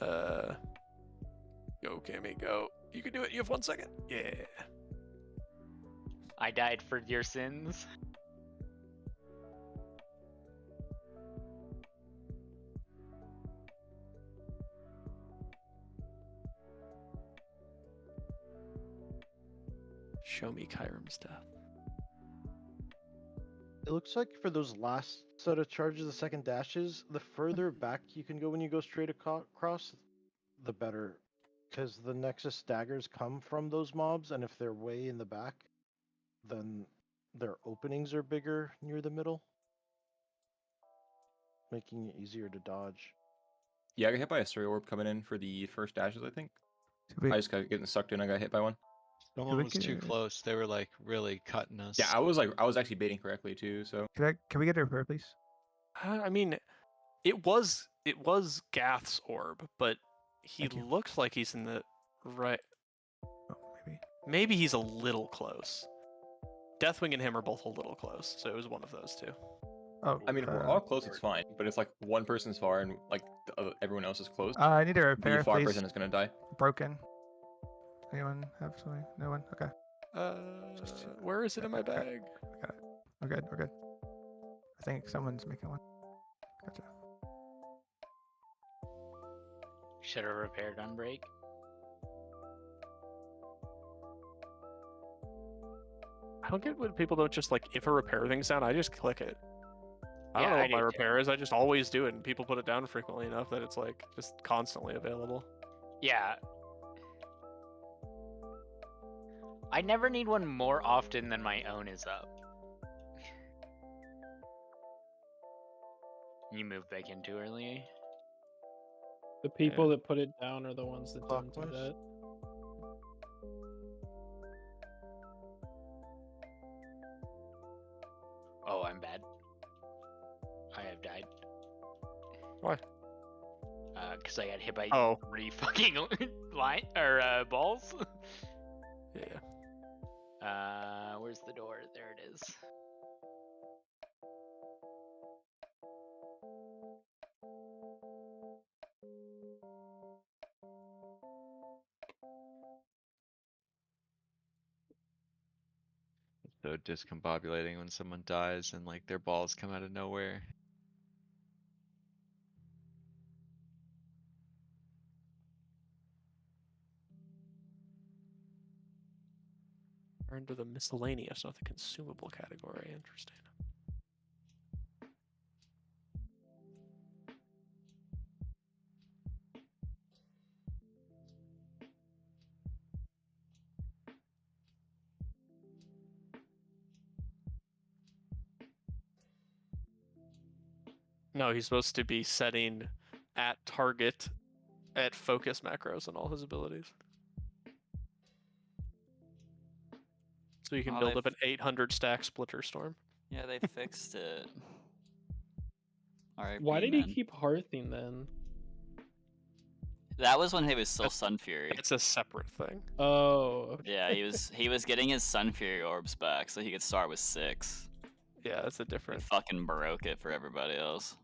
Go, Cammy, go. You can do it. You have 1 second. Yeah. I died for your sins. Show me Kyram's death. It looks like for those last set of charges, the second dashes, the further back you can go when you go straight across, the better. Because the Nexus daggers come from those mobs, and if they're way in the back, then their openings are bigger near the middle, making it easier to dodge. Yeah, I got hit by a Surrey Orb coming in for the first dashes, I think. I just got getting sucked in, I got hit by one. Someone was too close. They were like really cutting us. Yeah, I was actually baiting correctly too, so. Can we get a repair, please? I mean, it was Gath's orb, but he looks like he's in the right. Oh, Maybe he's a little close. Deathwing and him are both a little close, so it was one of those two. Oh, I mean, if we're all close, it's fine. But if like one person's far and like everyone else is close, I need a repair, the far please. person is gonna die. Broken. Anyone have something? No one? Okay. Where is it in my bag? I got it. We're good. We're good. I think someone's making one. Gotcha. Should have repaired on break. I don't get when people don't just like, if a repair thing's down, I just click it. I don't Yeah, know I what my do too. repair is. I just always do it, and people put it down frequently enough that it's like just constantly available. Yeah. I never need one more often than my own is up. You moved back in too early. The people that put it down are the ones that don't do that. Oh, I'm bad. I have died. Why? Because I got hit by 3 fucking balls. Yeah. Where's the door? There it is. So discombobulating when someone dies and like their balls come out of nowhere. Or into the miscellaneous, not the consumable category. Interesting. No, he's supposed to be setting at target at focus macros on all his abilities. So you can build up an 800 stack splitter storm. Yeah, they fixed it. Alright. Why did he keep hearthing then? That was when he was still Sun Fury. It's a separate thing. Oh. Okay. Yeah, he was getting his Sun Fury orbs back, so he could start with 6. Yeah, that's a different. He fucking broke it for everybody else.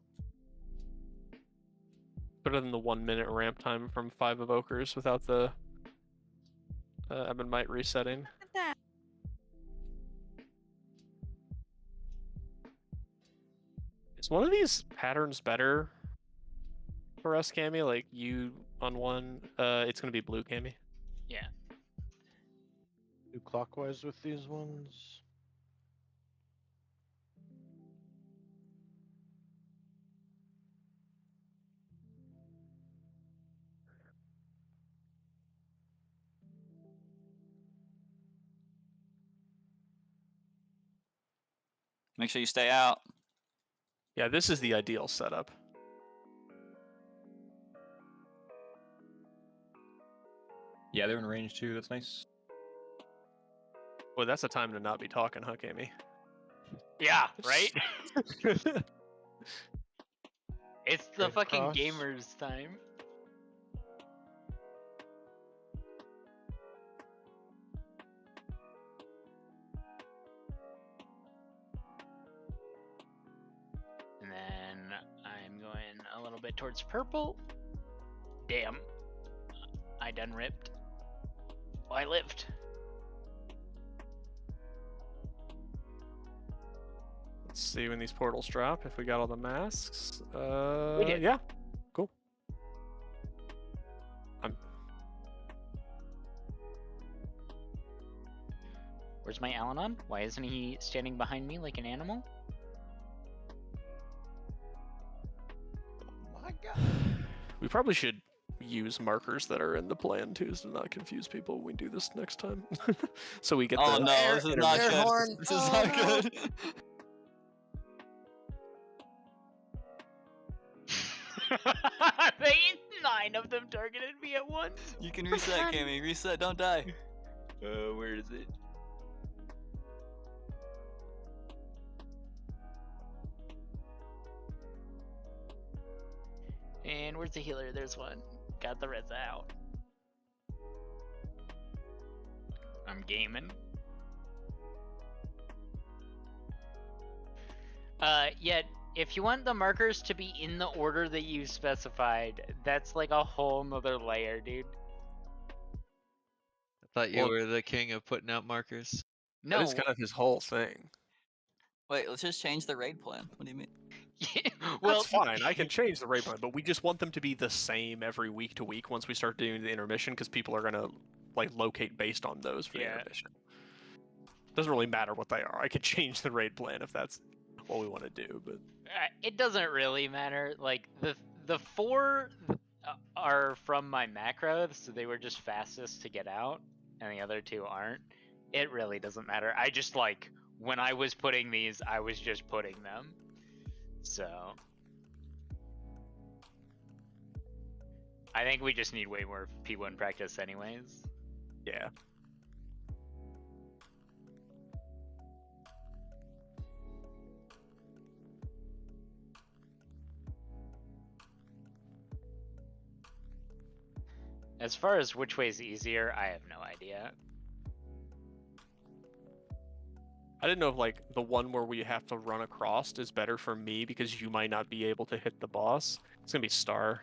Better than the 1 minute ramp time from 5 evokers without the Ebon Might resetting. Is one of these patterns better for us, Cammy? Like you on one, it's gonna be blue, Cammy. Yeah. Do clockwise with these ones. Make sure you stay out. Yeah, this is the ideal setup. Yeah, they're in range too. That's nice. Well, that's a time to not be talking, huh, Cammy? Yeah, right? It's the Good fucking cross. gamers' time. And then I'm going a little bit towards purple. Damn. I done ripped. Oh, I lived. Let's see when these portals drop, if we got all the masks. We did. Yeah, cool. my Alanon? Why isn't he standing behind me like an animal? My God. We probably should use markers that are in the plan too, to not confuse people when we do this next time. So we get Oh the no, this is not air good. horn. This is Oh, not no. good. They 9 of them targeted me at once. You can reset, Cammy. Reset, don't die. Where is it? And where's the healer? There's one. Got the reds out. I'm gaming. Yeah, if you want the markers to be in the order that you specified, that's like a whole nother layer, dude. I thought you were the king of putting out markers. No. That is kind of his whole thing. Wait, let's just change the raid plan. What do you mean? Well, that's fine. I can change the raid plan, but we just want them to be the same every week to week once we start doing the intermission, because people are gonna like locate based on those for the intermission. Doesn't really matter what they are. I could change the raid plan if that's what we want to do, but it doesn't really matter. Like the 4 are from my macro, so they were just fastest to get out, and the other 2 aren't. It really doesn't matter. I just like when I was putting these, I was just putting them. So I think we just need way more P1 practice anyways. Yeah. As far as which way is easier, I have no idea. I didn't know if like the one where we have to run across is better for me because you might not be able to hit the boss. It's gonna be Star.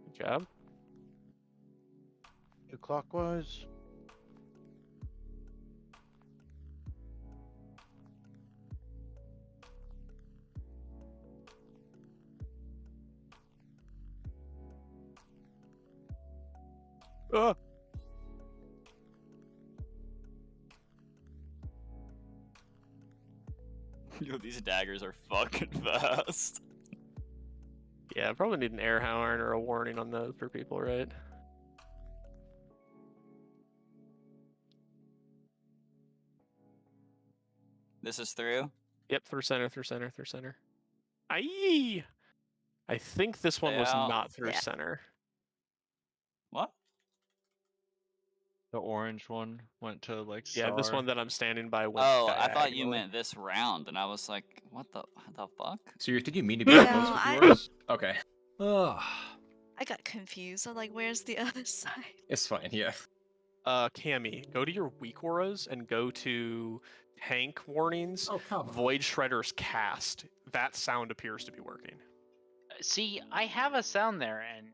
Good job. Do clockwise. Ah. Yo, these daggers are fucking fast. Yeah, I probably need an air horn or a warning on those for people, right? This is through? Yep, through center, through center, through center. Aye! I think this one was Yeah. not through center. What? The orange one went to like Yeah, this Star. one that I'm standing by went Oh, I thought you diagonally. meant this round, and I was like, what the fuck? So did you mean to be No, close with I- yours? Okay. I got confused. I'm like, where's the other side? It's fine, yeah. Cammy, go to your weak auras and go to tank warnings, Void Shredder's cast. That sound appears to be working. See, I have a sound there, and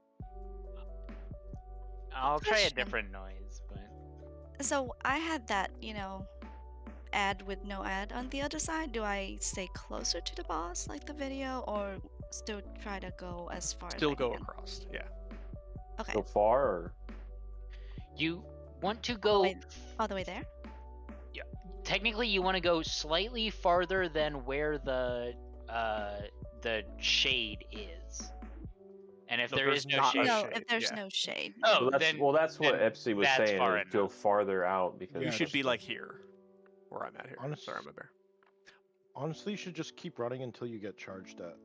I'll try a Question. different noise, but So I had that, ad with no ad on the other side. Do I stay closer to the boss like the video, or still try to go as far Still as I go can? across, yeah. Okay. Go far or? you want to All go. the way there? Technically, you want to go slightly farther than where the shade is. And if No, there there's is no not a shade, No, if there's no shade. Oh, well, that's what then Epsy was that's saying. far Is go farther out because You Yeah, should just be like here, where I'm at here. Sorry, I'm a bear. Honestly, you should just keep running until you get charged at.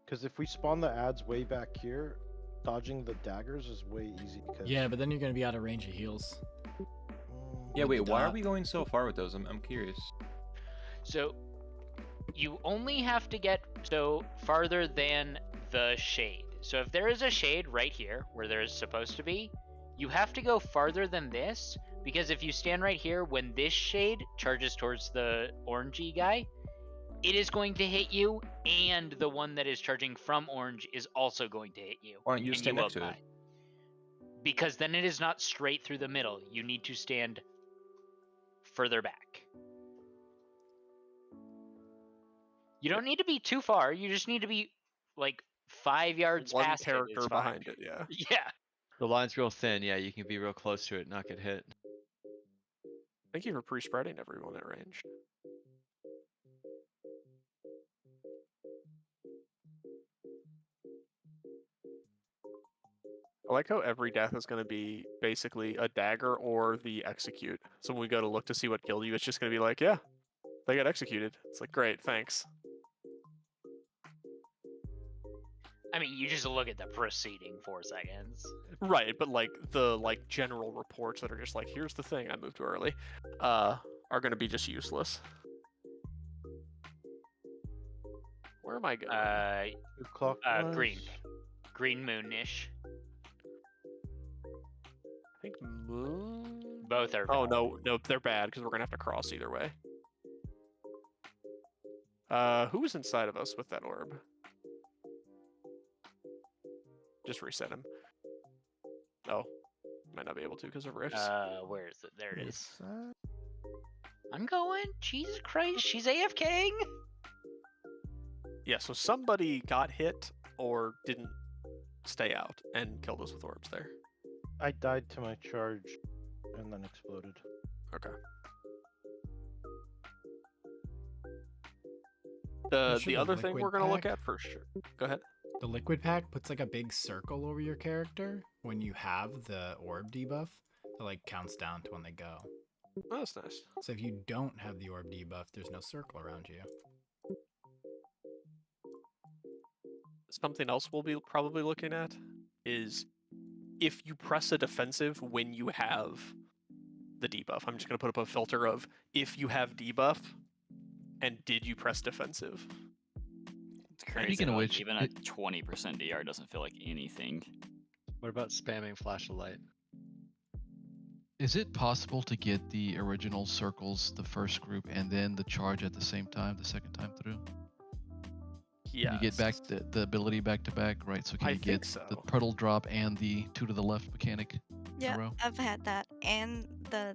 Because if we spawn the ads way back here, dodging the daggers is way easy. Because Yeah, but then you're gonna be out of range of heals. Yeah, wait, why are dot. we going so far with those? I'm curious. So you only have to get so farther than the shade. So if there is a shade right here where there is supposed to be, you have to go farther than this, because if you stand right here when this shade charges towards the orangey guy, it is going to hit you, and the one that is charging from orange is also going to hit you. Why don't you and stand will next to it? die. Because then it is not straight through the middle. You need to stand further back. You don't need to be too far. You just need to be like 5 yards One past character it. It's fine. behind it, yeah. Yeah. The line's real thin. Yeah, you can be real close to it, and not get hit. Thank you for pre-spreading everyone at range. I like how every death is going to be basically a dagger or the execute. So when we go to look to see what killed you, it's just going to be like, yeah, they got executed. It's like, great, thanks. I mean, you just look at the preceding 4 seconds. Right, but like the general reports that are just like, here's the thing, I moved too early, are going to be just useless. Where am I going? Green moon-ish. I think moon. Both are. Oh no, they're bad because we're gonna have to cross either way. Who was inside of us with that orb? Just reset him. Oh, might not be able to because of rifts. Where is it? There it is. I'm going. Jesus Christ, she's AFKing. Yeah, so somebody got hit or didn't stay out and killed us with orbs there. I died to my charge and then exploded. Okay. The other thing we're gonna look at for sure. Go ahead. The liquid pack puts like a big circle over your character when you have the orb debuff. It like counts down to when they go. Oh, that's nice. So if you don't have the orb debuff, there's no circle around you. Something else we'll be probably looking at is if you press a defensive when you have the debuff. I'm just going to put up a filter of if you have debuff and did you press defensive. It's crazy. Like, even a 20% DR doesn't feel like anything. What about spamming flash of light? Is it possible to get the original circles, the first group, and then the charge at the same time, the second time through? Yeah. You get back the ability back to back, right? So can you get the puddle drop and the 2 to the left mechanic in a Yeah, row? I've had that and the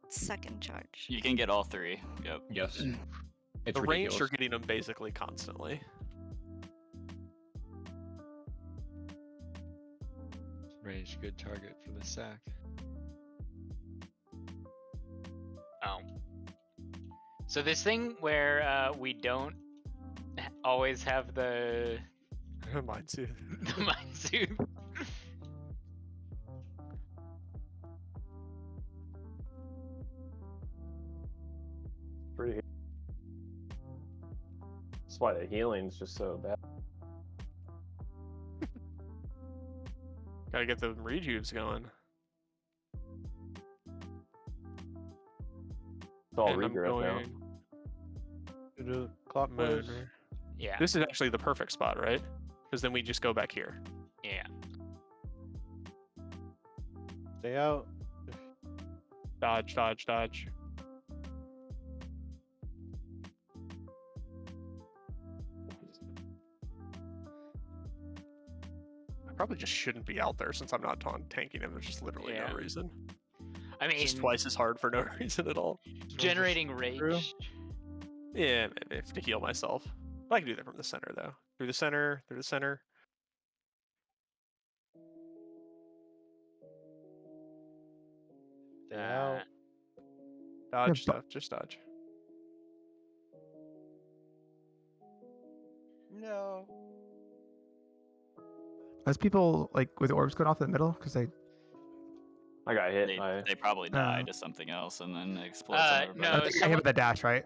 second charge. You can get all 3. Yep. Yes. It's the range, ridiculous. you're getting them basically constantly. Range, good target for the sack. Oh. So this thing where we don't always have the mind suit. The mind suit. Pretty. That's why the healing's just so bad. Gotta get the rejuves going. It's all And I'm regrowth now. going- Do clockwise. Yeah. This is actually the perfect spot, right? Because then we just go back here. Yeah. Stay out. Dodge, dodge, dodge. I probably just shouldn't be out there since I'm not tanking him. There's just literally no reason. I mean, it's just twice as hard for no reason at all. Generating rage. Yeah, maybe to heal myself. I can do that from the center though. Through the center, through the center. Stay out. Dodge stuff, just dodge. No. As people like with orbs going off in the middle because I got hit. They probably died to something else and then it explodes. No, I hit with the dash, right?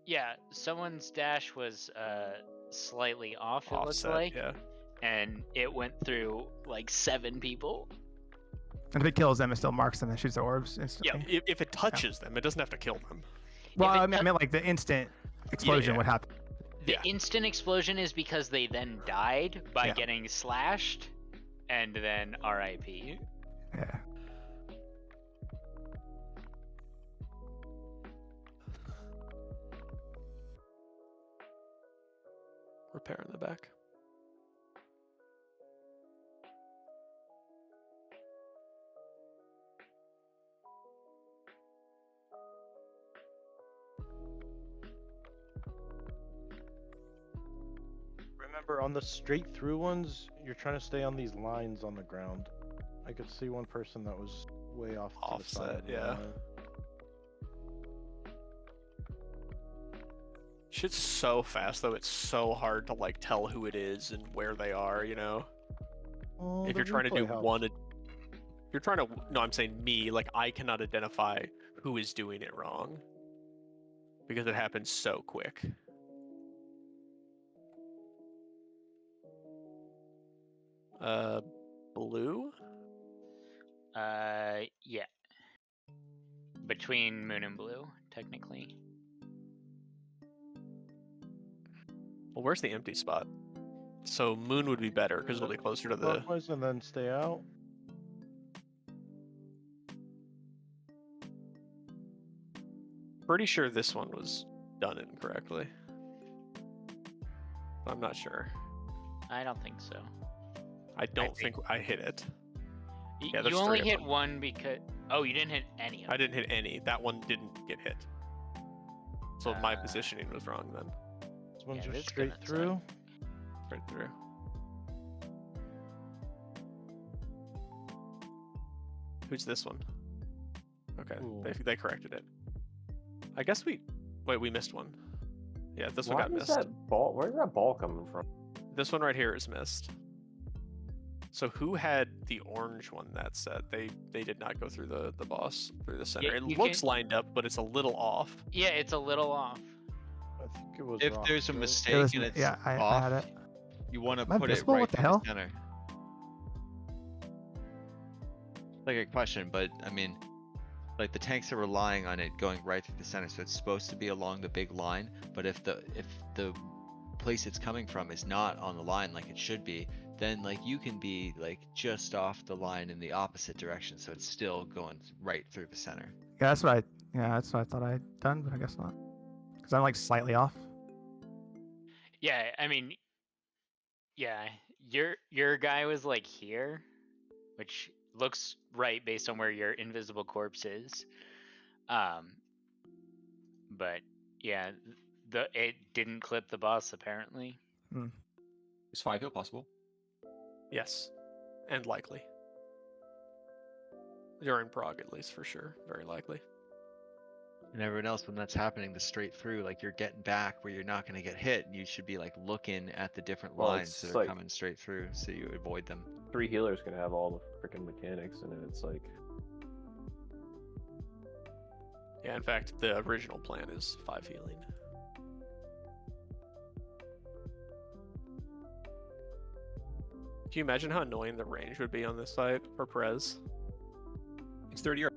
Yeah, someone's dash was slightly off. It looks Offset, like, yeah. and it went through like 7 people. And if it kills them, it still marks them and shoots the orbs Yeah, instantly. if it touches them, it doesn't have to kill them. Well, I mean like the instant explosion would happen. The instant explosion is because they then died by getting slashed, and then RIP. Yeah. Repair in the back. Remember, on the straight through ones, you're trying to stay on these lines on the ground. I could see one person that was way off to the side. Offset, yeah. Shit's so fast though, it's so hard to like tell who it is and where they are, you know? Oh, If the you're trying to replay do helps. one, if you're trying to, no, I'm saying me, like I cannot identify who is doing it wrong. Because it happens so quick. Blue? Yeah. Between Moon and Blue, technically. Well, where's the empty spot? So Moon would be better because it'll be closer to the. Clockwise and then stay out. Pretty sure this one was done incorrectly. I'm not sure. I don't think so. I don't think I hit it. Yeah, You there's only three of hit them. one because... Oh, you didn't hit any of them. I didn't hit any. That one didn't get hit. So my positioning was wrong then. This one's Yeah, just this is straight gonna through. Straight through. Who's this one? Okay, they corrected it. I guess we... Wait, we missed one. Yeah, this one Why got is missed. that ball? Where's that ball coming from? This one right here is missed. So who had the orange one that set? They did not go through the boss, through the center. Yeah, it you looks can- lined up, but it's a little off. Yeah, it's a little off. I think it was If rock, there's a right? mistake was- and it's yeah, I off, had it. you want to Am I put it visible? right What the through hell? the center. Like a question, but I mean, like the tanks are relying on it going right through the center, so it's supposed to be along the big line. But if the place it's coming from is not on the line like it should be, then like you can be like just off the line in the opposite direction, so it's still going right through the center. Yeah, that's what I thought I'd done, but I guess not. Because I'm like slightly off. Yeah, I mean... Yeah, your guy was like here, which looks right based on where your invisible corpse is. But yeah, it didn't clip the boss apparently. Is 5 heal possible? Yes, and likely. During Prague, at least, for sure. Very likely. And everyone else, when that's happening, the straight through, like you're getting back where you're not going to get hit, you should be like looking at the different Well, lines it's that are like- coming straight through, so you avoid them. 3 healers could have all the freaking mechanics, and it's like Yeah, in fact, the original plan is 5 healing. Can you imagine how annoying the range would be on this side for Perez? It's 30 yards.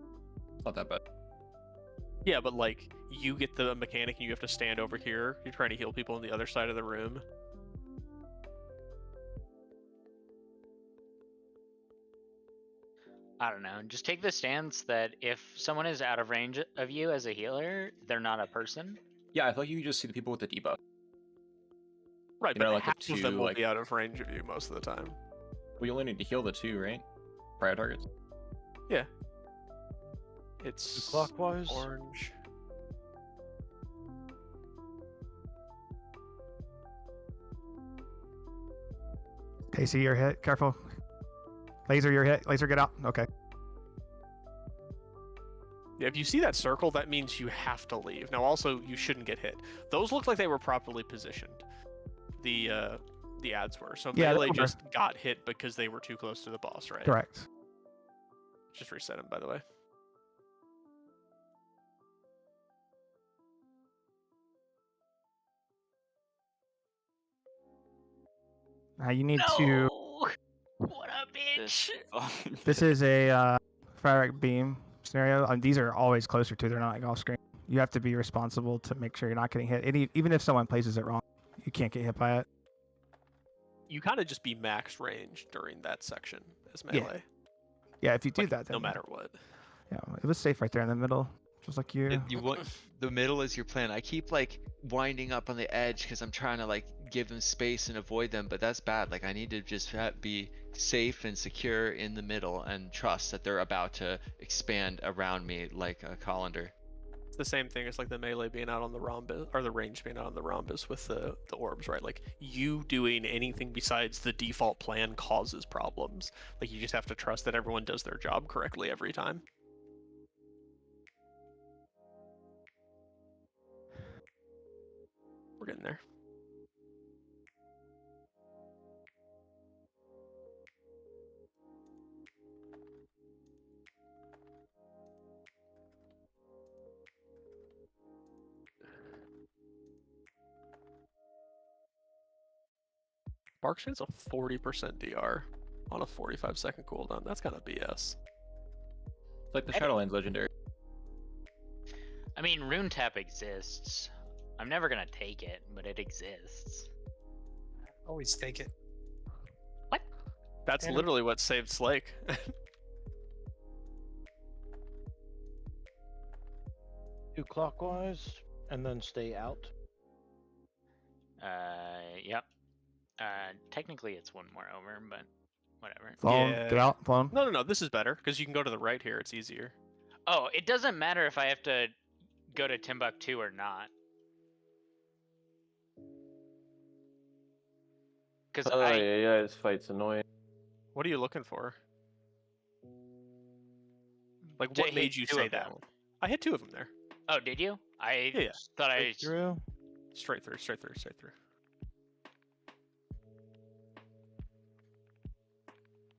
It's not that bad. Yeah, but like, you get the mechanic and you have to stand over here. You're trying to heal people on the other side of the room. I don't know. Just take the stance that if someone is out of range of you as a healer, they're not a person. Yeah, I feel like you can just see the people with the debuff. Right, You but know, like the half of them two, will like- be out of range of you most of the time. Well, you only need to heal the 2, right? Prior targets. Yeah. It's Clockwise. orange. Casey, you're hit. Careful. Laser, you're hit. Laser, get out. Okay. Yeah, if you see that circle, that means you have to leave. Now, also, you shouldn't get hit. Those look like they were properly positioned. The ads were. So Yeah, they melee were. just got hit because they were too close to the boss, right? Correct. Just reset him, by the way. Now you need to. What a bitch! This is a fire beam scenario. These are always closer to. They're not like off screen. You have to be responsible to make sure you're not getting hit. Even if someone places it wrong, you can't get hit by it. You kind of just be max range during that section as Yeah. melee. Yeah, if you do Like, that, then no matter what. Yeah, it was safe right there in the middle, just like you. You want the middle is your plan. I keep like winding up on the edge because I'm trying to like give them space and avoid them, but that's bad. Like I need to just be safe and secure in the middle and trust that they're about to expand around me like a colander. It's the same thing as like the melee being out on the rhombus, or the range being out on the rhombus with the orbs, right? Like you doing anything besides the default plan causes problems. Like you just have to trust that everyone does their job correctly every time. We're getting there. Barkshade's a 40% DR on a 45-second cooldown. That's kind of BS. It's like the Shadowlands legendary. I mean, Rune Tap exists. I'm never gonna take it, but it exists. Always take it. What? That's literally what saved Slake. Do clockwise and then stay out. Yep. Technically it's one more over, but whatever. Get out, phone. No. This is better because you can go to the right here. It's easier. Oh, it doesn't matter if I have to go to Timbuktu or not. Because yeah, this fight's annoying. What are you looking for? Like, what made you say that one? I hit 2 of them there. Oh, did you? I Yeah. thought Straight through. Straight through.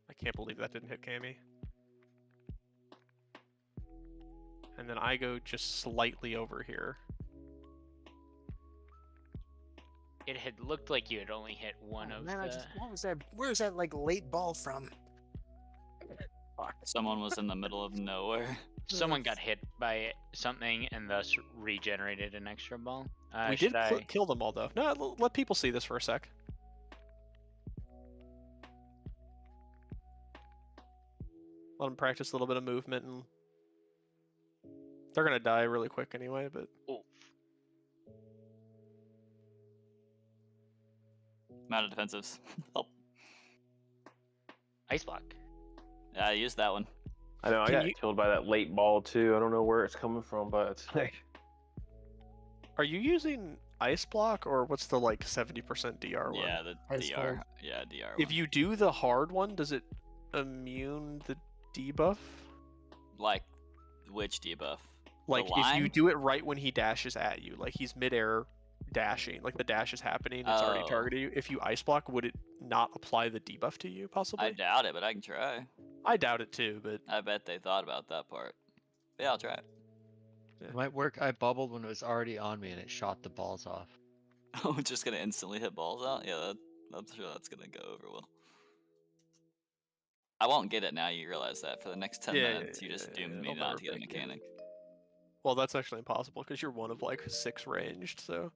I can't believe that didn't hit Cammy. And then I go just slightly over here. It had looked like you had only hit one of Man, the... what was that? Where's that like late ball from? Someone was in the middle of nowhere. Someone got hit by something and thus regenerated an extra ball. We did kill them all, though. No, let people see this for a sec. Let them practice a little bit of movement, and they're gonna die really quick anyway. But I'm out of defensives. Help. Ice block. Yeah, I used that one. I know, I got killed by that late ball too. I don't know where it's coming from, but it's like... Are you using ice block, or what's the like 70% DR one? Yeah, the Ice DR. block. Yeah, DR If you do the hard one, does it immune the debuff? Like, which debuff? Like, The if you line? do it right when he dashes at you, like he's midair dashing, like the dash is happening, it's already Oh. targeting you. If you ice block, would it not apply the debuff to you, possibly? I doubt it, but I can try. I doubt it too, but I bet they thought about that part. Yeah, I'll try it. It might work. I bubbled when it was already on me and it shot the balls off. Oh, just gonna instantly hit balls out? Yeah, I'm sure that's gonna go over well. I won't get it now, you realize that. For the next 10 minutes, you just doomed me I'll not never to get a pick you. mechanic. Well, that's actually impossible because you're one of like 6 ranged, so.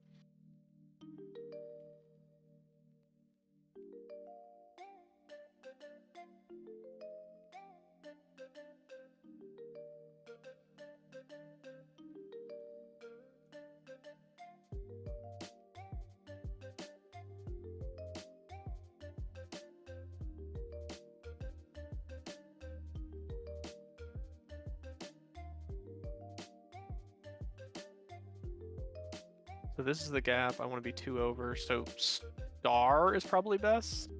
So this is the gap. I want to be 2 over. So star is probably best.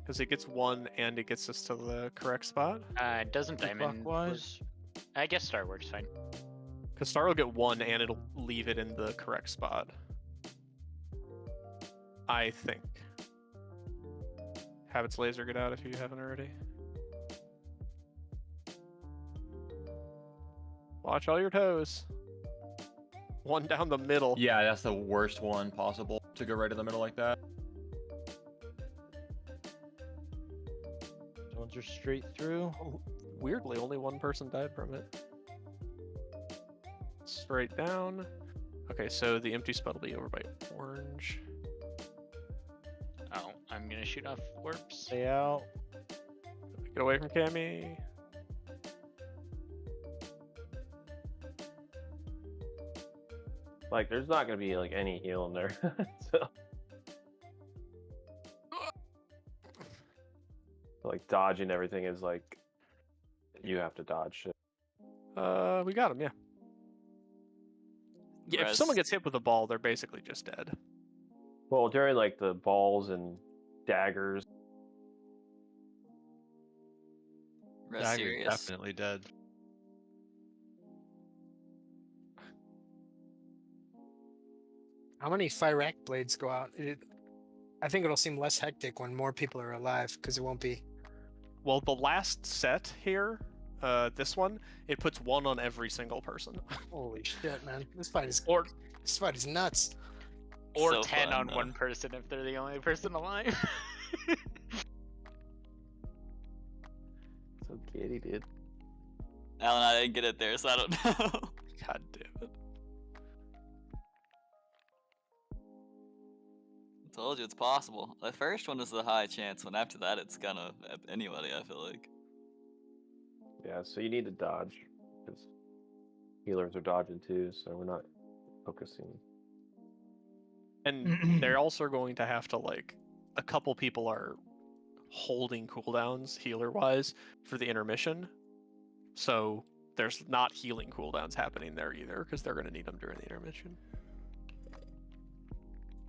Because it gets 1 and it gets us to the correct spot. Doesn't diamond... Clockwise. I guess star works fine. Because star will get 1 and it'll leave it in the correct spot. I think. Have its laser get out if you haven't already. Watch all your toes. 1 down the middle. Yeah, that's the worst one possible, to go right in the middle like that. Those ones are straight through. Oh, weirdly, only 1 person died from it. Straight down. Okay, so the empty spot will be over by orange. Oh, I'm gonna shoot off orbs. Stay out. Get away from Cammy. Like, there's not gonna be like any heal in there. So, like, dodging everything is like, you have to dodge shit. We got him, yeah. Yeah, if someone gets hit with a ball, they're basically just dead. Well, during like the balls and daggers. Dagger's definitely dead. How many Fyrak blades go out? I think it'll seem less hectic when more people are alive, because it won't be. Well, the last set here, this one, it puts 1 on every single person. Holy shit, man! This fight is nuts. Or So 10 fun, on though. one person if they're the only person alive. So giddy, dude. Alan, I didn't get it there, so I don't know. God damn it. I told you it's possible. The first one is the high chance one. After that, it's kind of anybody, I feel like. Yeah, so you need to dodge because healers are dodging too, so we're not focusing. And they're also going to have to, like, a couple people are holding cooldowns healer-wise for the intermission. So there's not healing cooldowns happening there either, because they're going to need them during the intermission.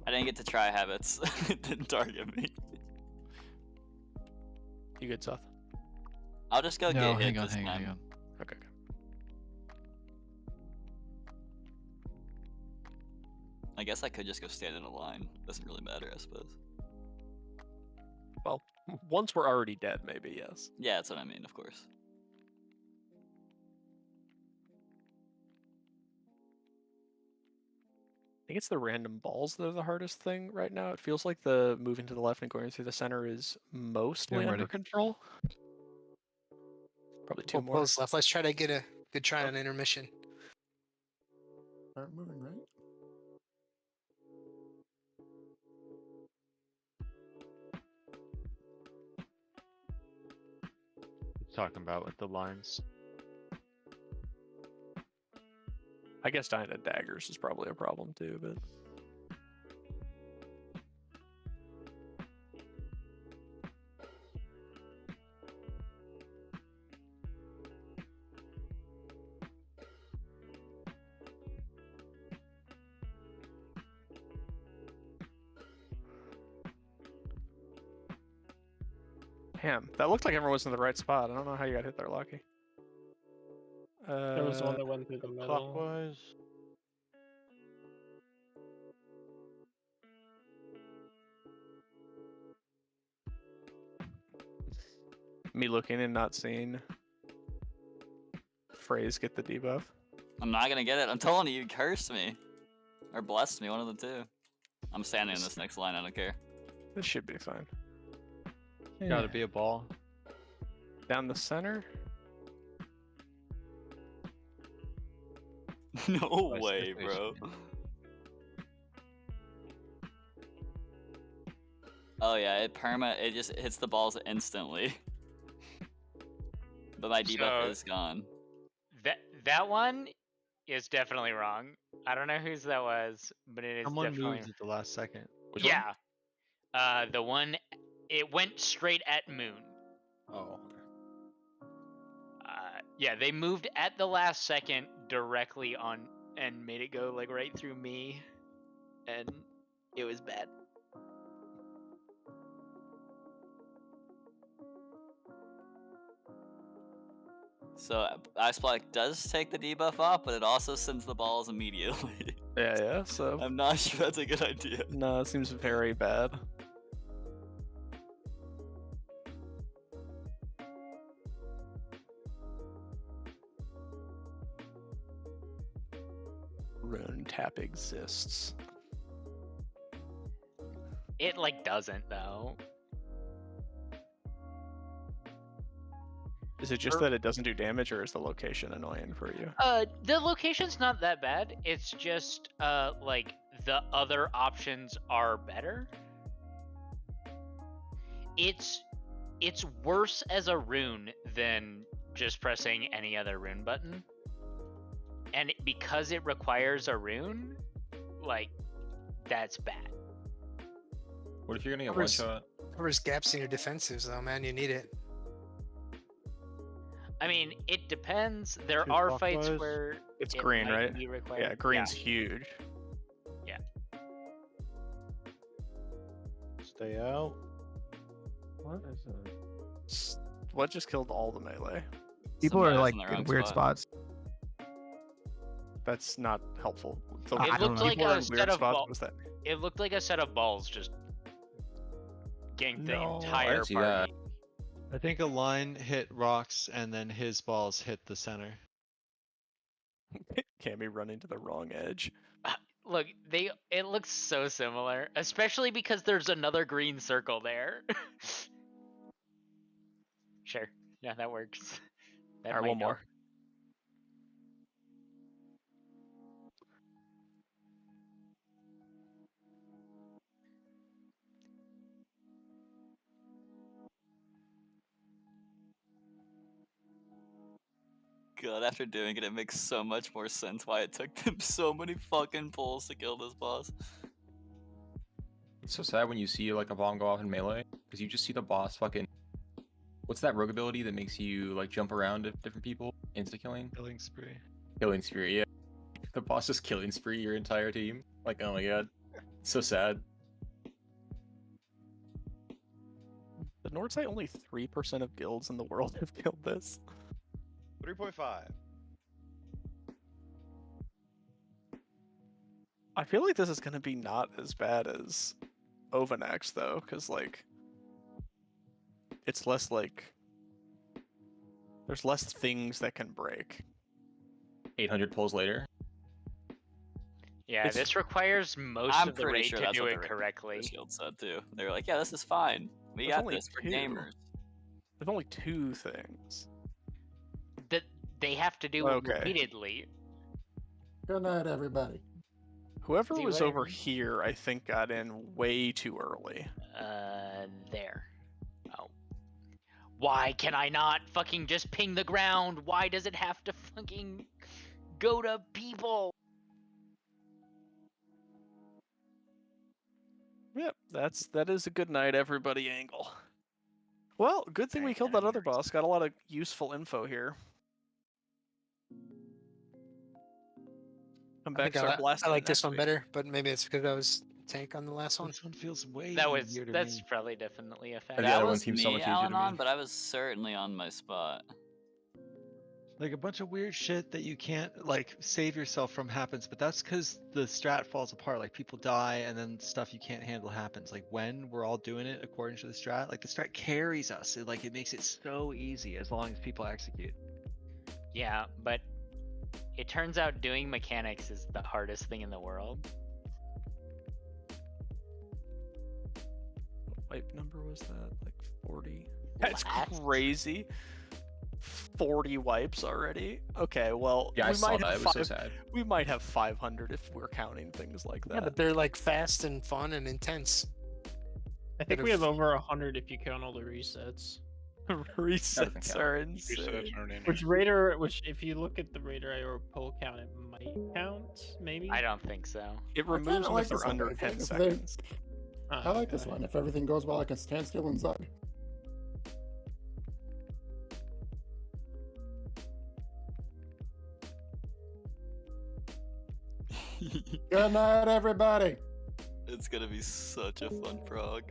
I didn't get to try habits. It didn't target me. You good, Seth? I'll just go No, get hit this hang time. on. Okay. I guess I could just go stand in a line. Doesn't really matter, I suppose. Well, once we're already dead, maybe, yes. Yeah, that's what I mean, of course. I think it's the random balls that are the hardest thing right now. It feels like the moving to the left and going through the center is mostly I'm under ready. control. Probably 2 more. Pulls left. Let's try to get a good try on intermission. Start moving, right? Talking about with the lines. I guess dying to daggers is probably a problem too, but damn, that looked like everyone was in the right spot. I don't know how you got hit there, Lucky. There was one that went through the middle. Clockwise. Me looking and not seeing Phrase get the debuff. I'm not gonna get it. I'm telling you, you cursed me. Or blessed me, one of the two. I'm standing in this next line, I don't care. This should be fine. Gotta be a ball. Down the center? No Nice way, situation. bro. Oh yeah, it just hits the balls instantly. But my debuff So- is gone. That one is definitely wrong. I don't know whose that was, but it is Someone definitely moved at the last second. yeah. The one it went straight at Moon. Oh. Yeah, they moved at the last second directly on and made it go like right through me, and it was bad. So Ice Block does take the debuff off, but it also sends the balls immediately. Yeah, so I'm not sure that's a good idea. no, it seems very bad. Rune tap exists. It like doesn't though. Is it just that it doesn't do damage, or is the location annoying for you? The location's not that bad. It's just like the other options are better. It's worse as a rune than just pressing any other rune button. And because it requires a rune, like that's bad. What if you're gonna get one Covers- shot? Covers gaps in your defensives, though, man. You need it. I mean, it depends. There Two are fights clockwise. where It's it green, might right? be required. Yeah, green's huge. Yeah. Stay out. What is it? What just killed all the melee? People are Somebody's like in the in wrong weird spot. spots. That's not helpful. The I It don't looked know. like people are a in set weird of spots. balls. What does that mean? It looked like a set of balls just ganked the No, I entire didn't see that. party. I think a line hit rocks and then his balls hit the center. Cammy running to the wrong edge. Look, it looks so similar, especially because there's another green circle there. Sure. Yeah, that works. That Alright, might one more. help. God, after doing it, it makes so much more sense why it took them so many fucking pulls to kill this boss. It's so sad when you see like a bomb go off in melee because you just see the boss fucking. What's that rogue ability that makes you like jump around to different people? Insta killing. Killing spree. Killing spree. Yeah. The boss is killing spree your entire team. Like, oh my god, it's so sad. The North say only 3% of guilds in the world have killed this. 3.5. I feel like this is gonna be not as bad as Ovanax though, because like it's less like there's less things that can break. 800 pulls later. Yeah, It's- this requires most I'm of the pretty raid sure to that's do what it the correctly. Shield said too. They were like, "Yeah, this is fine. We There's got only this for 2. gamers." There's only 2 things. That they have to do Okay. repeatedly. Good night, everybody. Whoever See was what I over mean? here, I think, got in way too early. There. Oh. Why can I not fucking just ping the ground? Why does it have to fucking go to people? Yep, that is a good night, everybody angle. Well, good thing we killed that other boss. Got a lot of useful info here. Come I back, think start blasting. I like it this next one week. better, but maybe it's because I was tank on the last one. This one feels way That's easier to that's me. probably definitely a fact. The That other one was seems me, so much easier to me. Al-Anon, but I was certainly on my spot. Like a bunch of weird shit that you can't like save yourself from happens, but that's because the strat falls apart. Like people die and then stuff you can't handle happens. Like when we're all doing it according to the strat, like the strat carries us. It makes it so easy as long as people execute. Yeah, but it turns out doing mechanics is the hardest thing in the world. What wipe number was that? Like 40? That's What? crazy. 40 wipes already. Okay, well, Yeah, I we saw might that. have It was so sad. We might have 500 if we're counting things like that. Yeah, but they're like fast and fun and intense. I think we have over 100 if you count all the resets. Resets are insane. Which if you look at the Raider IO pull count, it might count, maybe? I don't think so. It I removes kinda them like if they're this one. under If 10 they- seconds. I like this one. If everything goes well, I can stand still and zug. Good night, everybody. It's gonna be such a fun prog.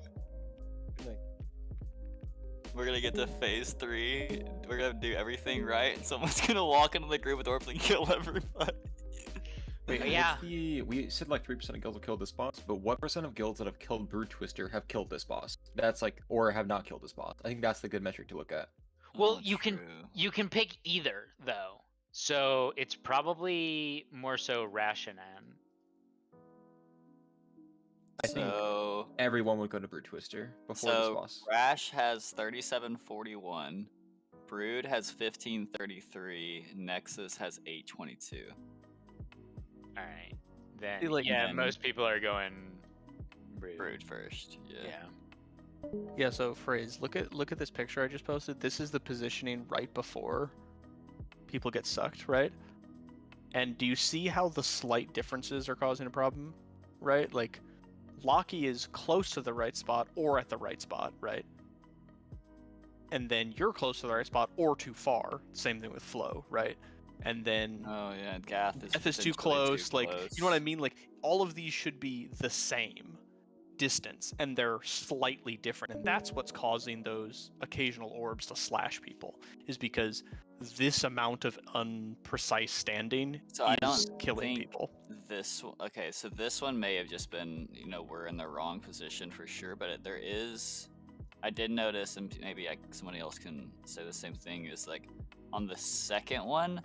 We're gonna get to phase 3. We're gonna do everything right, and someone's gonna walk into the group with orbs and kill everybody. Wait, Yeah. We said like 3% of guilds have killed this boss, but what percent of guilds that have killed Brood Twister have killed this boss? That's like, or have not killed this boss. I think that's the good metric to look at. Well, Oh, you can pick either though, so it's probably more so Rashanan. I think So everyone would go to Brood Twister before this boss. Rash has 3741, Brood has 1533, Nexus has 822. All right, then See, like, yeah, then- most people are going Brood first. Yeah. Yeah, so Phrase, look at this picture I just posted. This is the positioning right before people get sucked, right? And do you see how the slight differences are causing a problem? Right? Like Locky is close to the right spot or at the right spot, right? and then you're close to the right spot or too far. Same thing with flow, right? And then oh yeah, Gath is too potentially close. too Like, close. you know what I mean? Like, all of these should be the same distance, and they're slightly different, and that's what's causing those occasional orbs to slash people, is because this amount of unprecise standing So I is don't killing think people. okay, so this one may have just been, we're in the wrong position for sure, but there is, I did notice, and maybe somebody else can say the same thing, is like on the second one,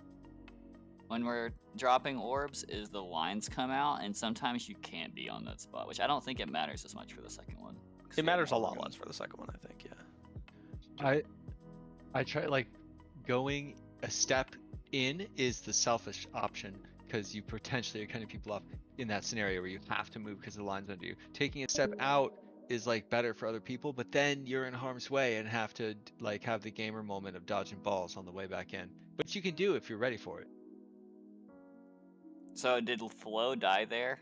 when we're dropping orbs, is the lines come out, and sometimes you can't be on that spot, which I don't think it matters as much for the second one. It matters a lot less for the second one, I think, yeah. I try, like, going a step in is the selfish option, because you potentially are cutting people off in that scenario where you have to move because the line's under you. Taking a step out is like better for other people, but then you're in harm's way and have to like have the gamer moment of dodging balls on the way back in. But you can do if you're ready for it. So did Flo die there?